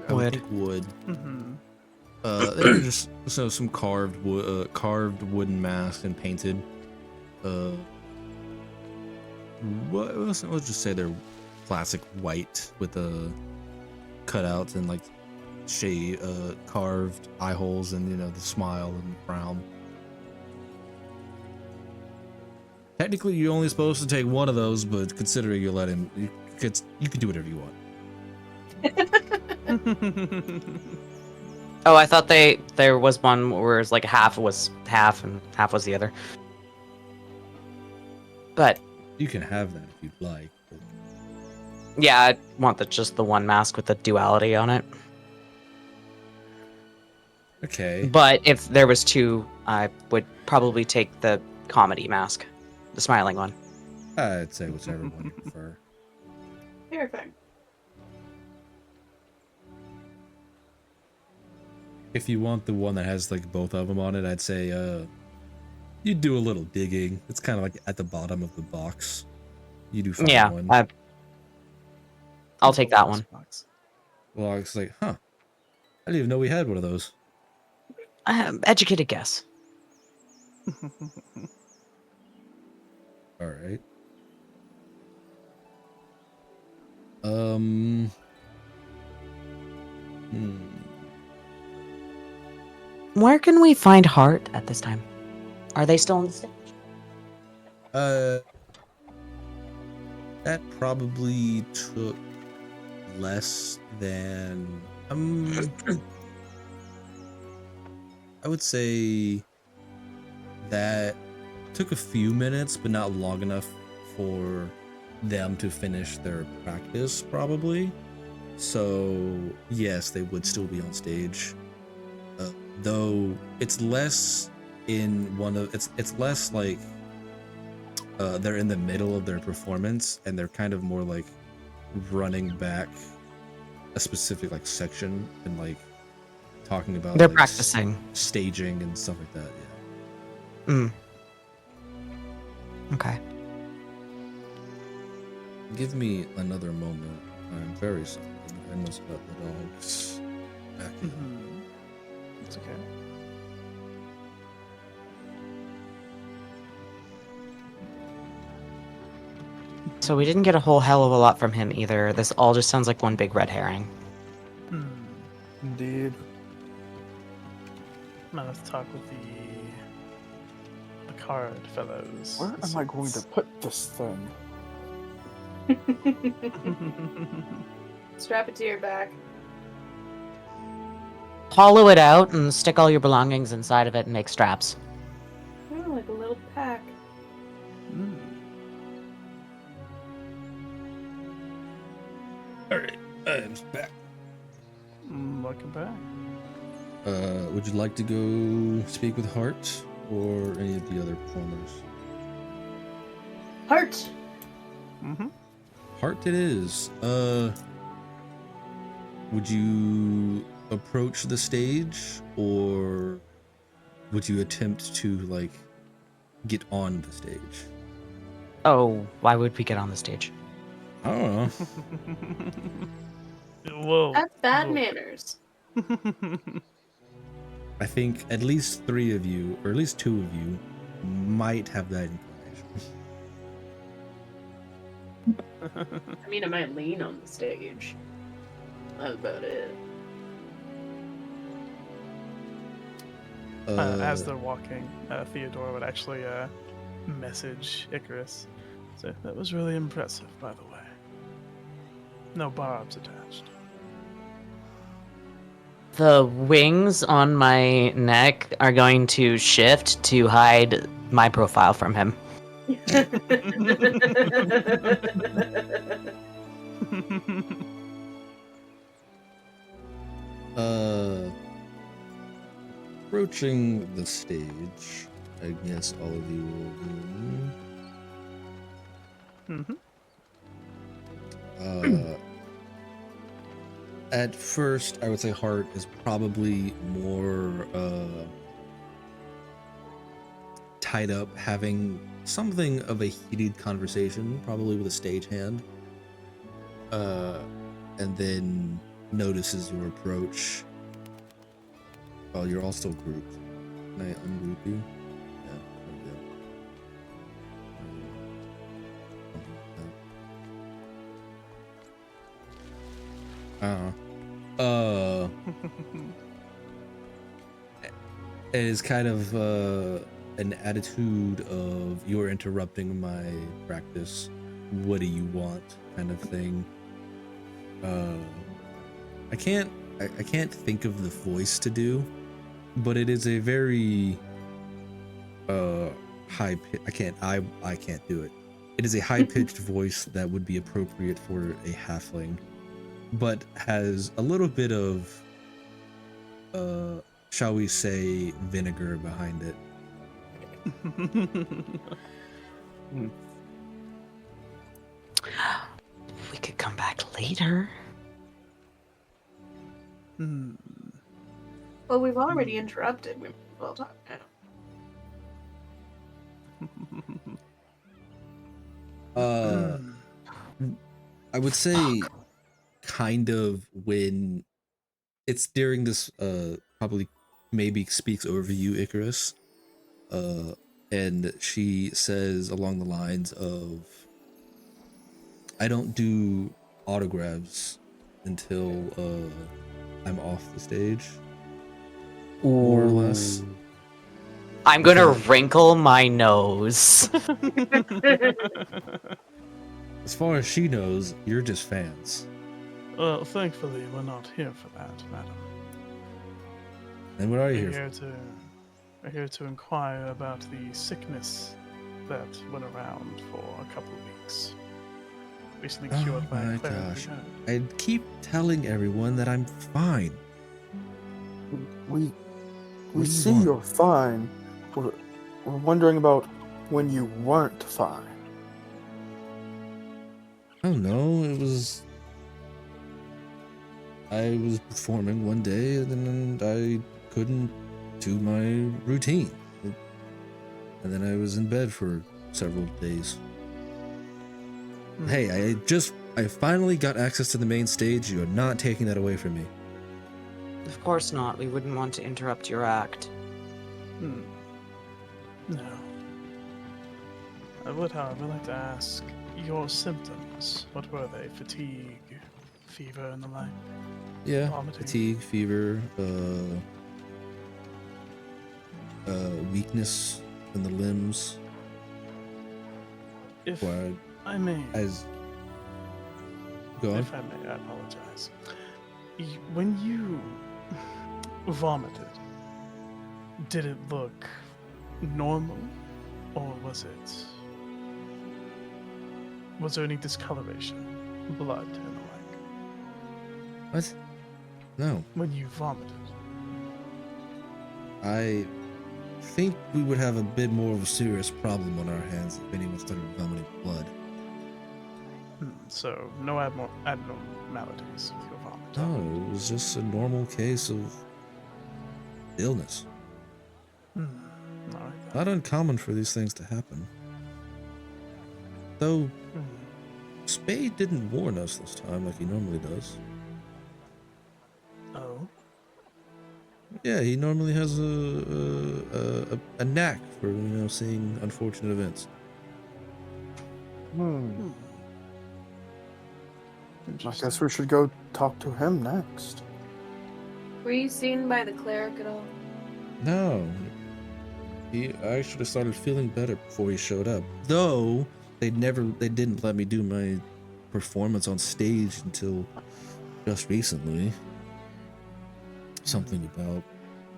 I would think wood. Mm-hmm. They're just some carved wooden masks and painted. Let's just say they're classic white with the cutouts and like shade carved eye holes and the smile and frown. Technically, you're only supposed to take one of those, but considering you let him, you can do whatever you want. Oh, I thought there was one where it's like half was half and half was the other. But You can have that if you'd like. But yeah, I want just the one mask with the duality on it. okay. But if there was two, I would probably take the comedy mask, the smiling one. I'd say whichever one you prefer. Perfect. If you want the one that has like both of them on it, I'd say you do a little digging. It's kind of like at the bottom of the box. You do find Yeah, one. I'll take that one. Box. Well, it's like, huh? I didn't even know we had one of those. Educated guess. All right. Hmm. Where can we find Hart at this time? Are they still on the stage? That probably took less than I would say that took a few minutes, but not long enough for them to finish their practice, probably. So yes, they would still be on stage, though it's less in one of it's less like they're in the middle of their performance and they're kind of more like running back a specific like section and like talking about They're like, practicing. staging and stuff like that. Yeah. Okay. Give me another moment. I'm very sorry. I must let the dogs back in. It's okay. So we didn't get a whole hell of a lot from him either. This all just sounds like one big red herring. Indeed. Now let's talk with the card fellows. Where am I going to put this thing? Strap it to your back. Hollow it out and stick all your belongings inside of it and make straps. Oh, like a little pack. All right, I'm back. Welcome back. Would you like to go speak with Hart or any of the other performers? Heart! Hart it is. Would you approach the stage or would you attempt to like get on the stage? Oh, why would we get on the stage? I don't know. Whoa. That's bad Whoa. manners. I think at least 3 of you, or at least 2 of you, might have that inclination. I mean, I might lean on the stage. That's about it. As they're walking, Theodora would actually message Icarus. So that was really impressive, by the way. No barbs attached. The wings on my neck are going to shift to hide my profile from him. Approaching the stage, I guess all of you will do. At first, I would say Hart is probably more tied up having something of a heated conversation, probably with a stagehand, and then notices your approach. Oh, you're all still grouped. Can I ungroup you? Yeah, there we go. It is kind of an attitude of you're interrupting my practice. What do you want? Kind of thing. I can't think of the voice to do, but it is a very high pitch. I can't do it. It is a high-pitched voice that would be appropriate for a halfling, but has a little bit of, shall we say, vinegar behind it. We could come back later. Well, we've already interrupted. We might as well talk now. I would say kind of when it's during this probably maybe speaks over you, Icarus. And she says along the lines of, I don't do autographs until I'm off the stage. More or less. I'm gonna wrinkle my nose. As far as she knows, you're just fans. Well, thankfully, we're not here for that, madam. And what are you We're here here to we're here to inquire about the sickness that went around for a couple of weeks. Recently for? cured Oh by my a cleric we gosh. heard. I keep telling everyone that I'm fine. We What do you see want? you're fine. We're wondering about when you weren't fine. I don't know. I was performing one day and then I couldn't do my routine. And then I was in bed for several days. Hey, I finally got access to the main stage. You are not taking that away from me. Of course not. We wouldn't want to interrupt your act. No. I would, however, like to ask your symptoms. What were they? Fatigue, fever, and the like? Yeah, Vomiting. fatigue, fever, weakness in the limbs. If Why, I may, as go on. if I may, I apologize. When you vomited, did it look normal, or was there any discoloration, blood, and the like? What? No, When you vomited? I think we would have a bit more of a serious problem on our hands if anyone started vomiting blood. So, no abnormalities with your vomit? No, it was just a normal case of illness. Alright then. Not uncommon for these things to happen. Though Spade didn't warn us this time like he normally does. Oh? Yeah, he normally has a knack for, seeing unfortunate events. I guess we should go talk to him next. Were you seen by the cleric at all? No. I actually started feeling better before he showed up. Though they didn't let me do my performance on stage until just recently. Something about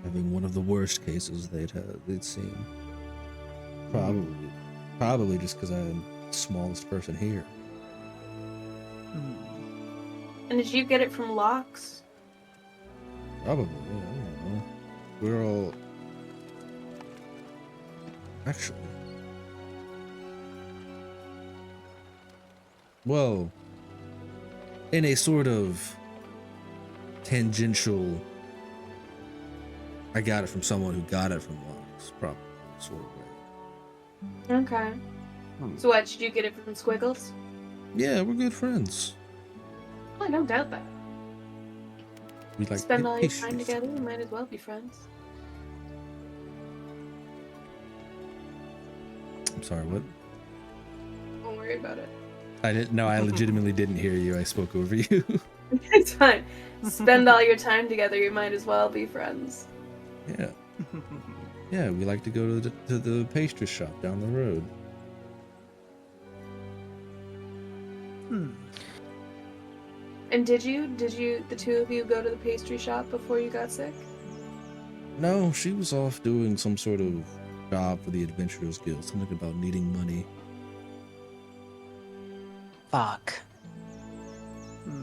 having one of the worst cases they'd seen. Probably just because I'm the smallest person here. And did you get it from Locks? Probably, yeah, I don't know. We're all... Actually... Well, in a sort of tangential... I got it from someone who got it from Locks, probably, sort of way. Okay. So what, did you get it from Squiggles? Yeah, we're good friends. Oh, I don't doubt that. We like Spend all your pastries. time together, you might as well be friends. I'm sorry, what? Don't worry about it. I legitimately didn't hear you. I spoke over you. It's fine. Spend all your time together, you might as well be friends. Yeah. Yeah, we like to go to the pastry shop down the road. And did you, the two of you go to the pastry shop before you got sick? No, she was off doing some sort of job for the Adventurers Guild. Something about needing money. Fuck.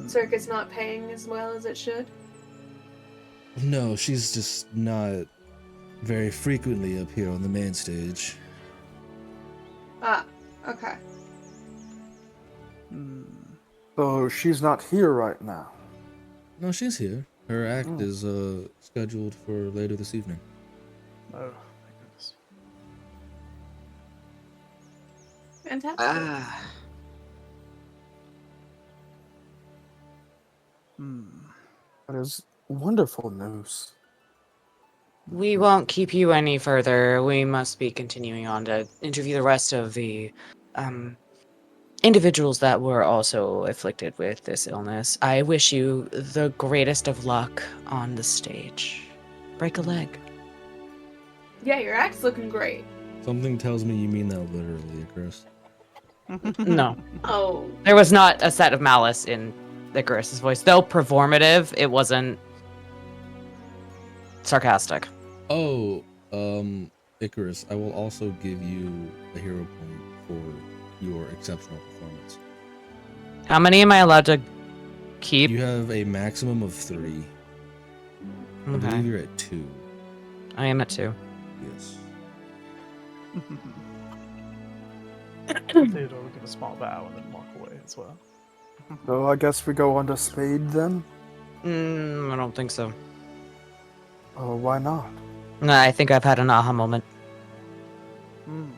Circus not paying as well as it should? No, she's just not very frequently up here on the main stage. Ah, okay. So she's not here right now. No, she's here. Her act Oh. is scheduled for later this evening. Oh, my goodness. Fantastic. Ah. That is wonderful news. We won't keep you any further. We must be continuing on to interview the rest of the individuals that were also afflicted with this illness. I wish you the greatest of luck on the stage. Break a leg. Yeah, your act's looking great. Something tells me you mean that literally, Chris. No. Oh, There was not a set of malice in Icarus's voice. Though performative, it wasn't sarcastic. Oh, Icarus, I will also give you a hero point for your exceptional performance. How many am I allowed to keep? You have a maximum of 3. I believe Okay. you're at 2. I am at 2. Yes. Theodore will give a small bow and then walk away as well. So I guess we go on to Spade then? I don't think so. Oh, why not? No, I think I've had an aha moment. And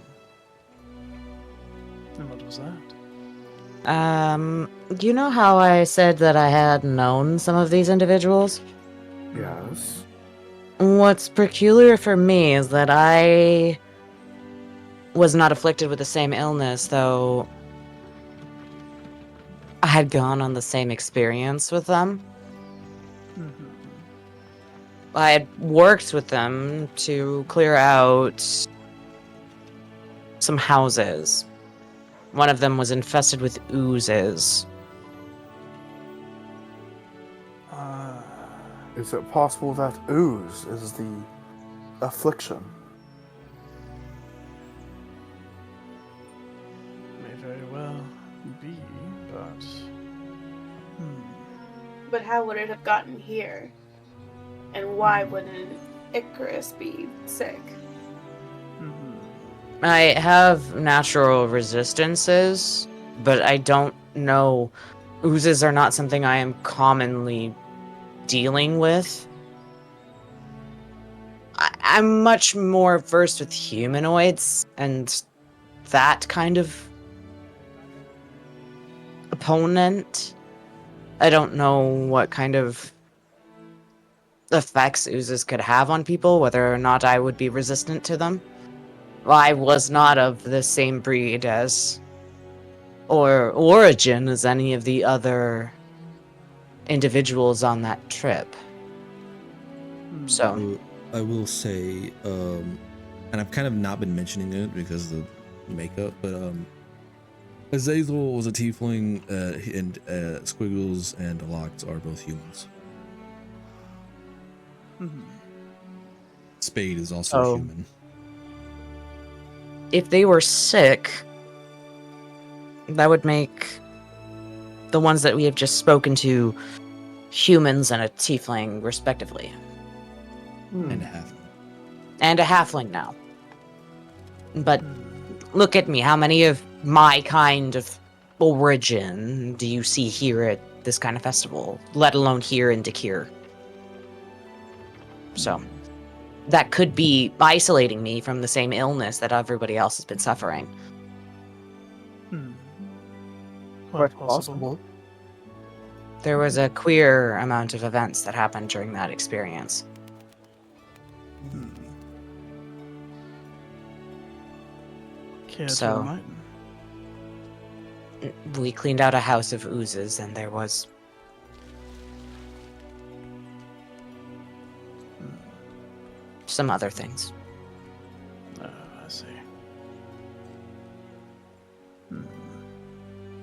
what was that? You know how I said that I had known some of these individuals? Yes. What's peculiar for me is that I was not afflicted with the same illness, though I had gone on the same experience with them. I had worked with them to clear out some houses. One of them was infested with oozes. Is it possible that ooze is the affliction? May very well be, but... but how would it have gotten here? And why wouldn't Icarus be sick? I have natural resistances, but I don't know. Oozes are not something I am commonly dealing with. I'm much more versed with humanoids and that kind of opponent. I don't know what kind of effects oozes could have on people, whether or not I would be resistant to them. I was not of the same breed as or origin as any of the other individuals on that trip. So I will say, and I've kind of not been mentioning it because of the makeup, but Azazel was a tiefling, and Squiggles and Lox are both humans. Spade is also human. If they were sick, that would make the ones that we have just spoken to humans and a tiefling, respectively. And a halfling. And a halfling now. But look at me, how many of my kind of origin do you see here at this kind of festival, let alone here in Dakir? So, that could be isolating me from the same illness that everybody else has been suffering. Quite Quite possible. There was a queer amount of events that happened during that experience. Care to So- enlighten? We cleaned out a house of oozes, and there was some other things. Oh, I see.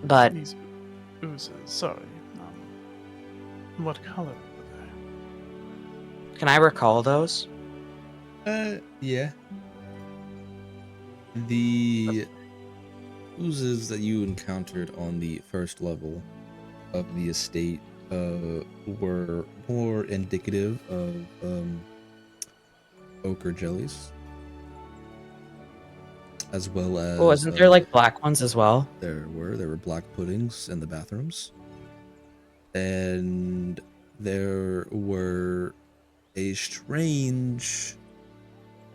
But These oozes, sorry. What color were they? can I recall those? Yeah. The oozes that you encountered on the first level of the estate were more indicative of ochre jellies, as well as Wasn't there like black ones as well? there were black puddings in the bathrooms, and there were a strange,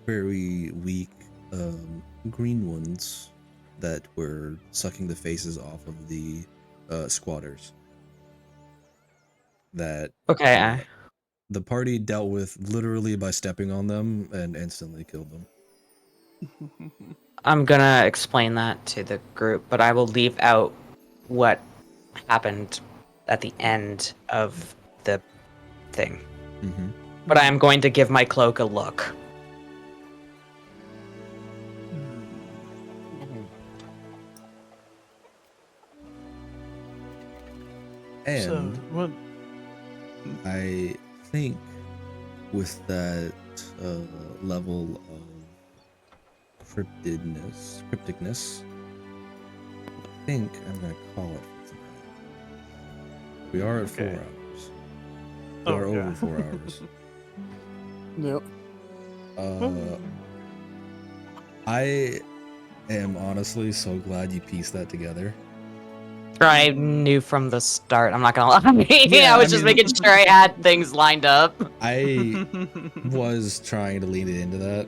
very weak green ones that were sucking the faces off of the squatters that Okay. the party dealt with literally by stepping on them and instantly killed them. I'm gonna explain that to the group, but I will leave out what happened at the end of the thing. Mm-hmm. But I am going to give my cloak a look. And So, what? I think with that level of crypticness, I think I'm gonna call it for tonight. We are at 4 Okay. hours. We are yeah. over 4 hours. Yep. I am honestly so glad you pieced that together. I knew from the start. I'm not gonna lie. Yeah, I was I just mean- making sure I had things lined up. I was trying to lean it into that,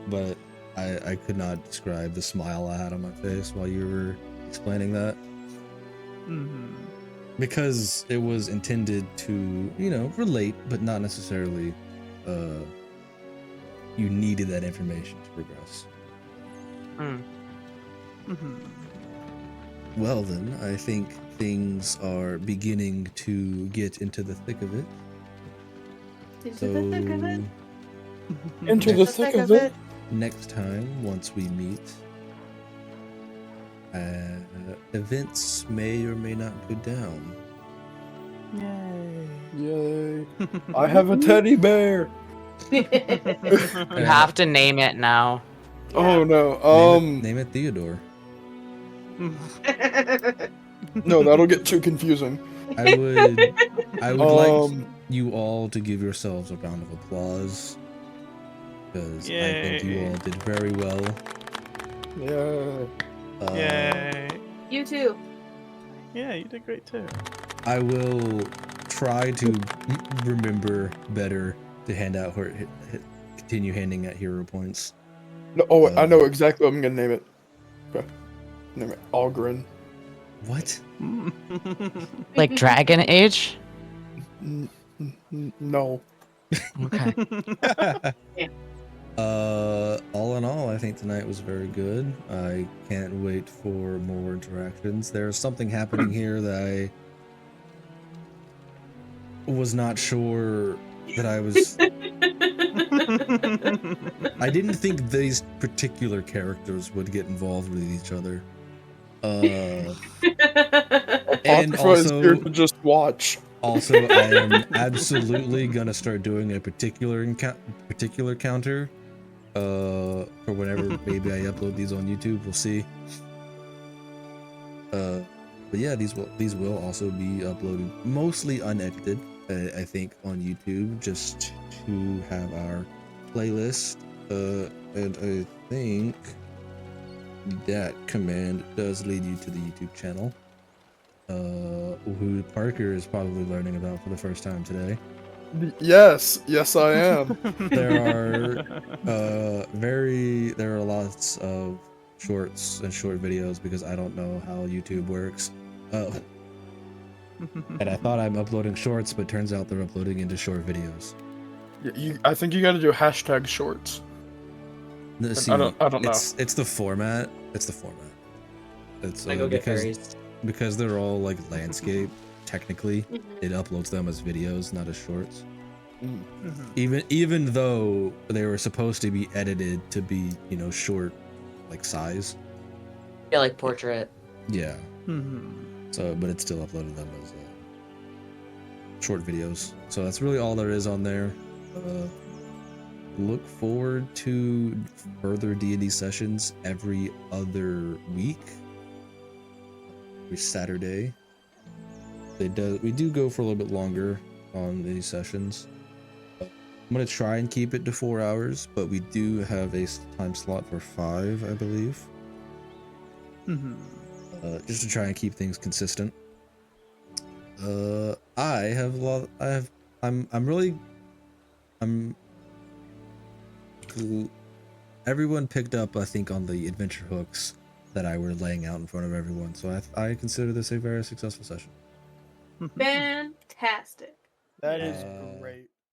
but I could not describe the smile I had on my face while you were explaining that, because it was intended to, relate, but not necessarily you needed that information to progress. Well then, I think things are beginning to get into the thick of it. Into the thick of it. Into the thick of it. Next time, once we meet, events may or may not go down. Yay. Yay. I have a teddy bear. You have to name it now. Oh no. Name it Theodore. No, that'll get too confusing. I would like you all to give yourselves a round of applause, because I think you Yay. all did very well. Yeah. Yay. You too. Yeah, you did great too. I will try to remember better to hand out continue handing out hero points. No, I know exactly what I'm gonna name it. Okay. Name it Algren. What? Like Dragon Age? No. Okay. All in all, I think tonight was very good. I can't wait for more interactions. There's something happening here that I was not sure that I was. I didn't think these particular characters would get involved with each other. And Apocrypha is here also, to just watch. I am absolutely gonna start doing a particular counter. For whenever maybe I upload these on YouTube, we'll see. But yeah, these will also be uploaded mostly unedited, I think, on YouTube, just to have our playlist. And I think that command does lead you to the YouTube channel, who Parker is probably learning about for the first time today. Yes, I am. There are lots of shorts and short videos, because I don't know how YouTube works. And I thought I'm uploading shorts, but turns out they're uploading into short videos. I think you gotta do hashtag shorts. See, I don't know. It's the format. It's I go get because berries. because they're all like landscape. Technically, it uploads them as videos, not as shorts. Even though they were supposed to be edited to be, short, like size. Yeah, like portrait. Yeah. So, but it's still uploaded them as short videos. So that's really all there is on there. look forward to further D&D sessions every other week, every Saturday. We do go for a little bit longer on these sessions. I'm gonna try and keep it to 4 hours, but we do have a time slot for 5, I believe. Just to try and keep things consistent. Everyone picked up, I think, on the adventure hooks that I were laying out in front of everyone, so I consider this a very successful session. Fantastic. That is Uh, great.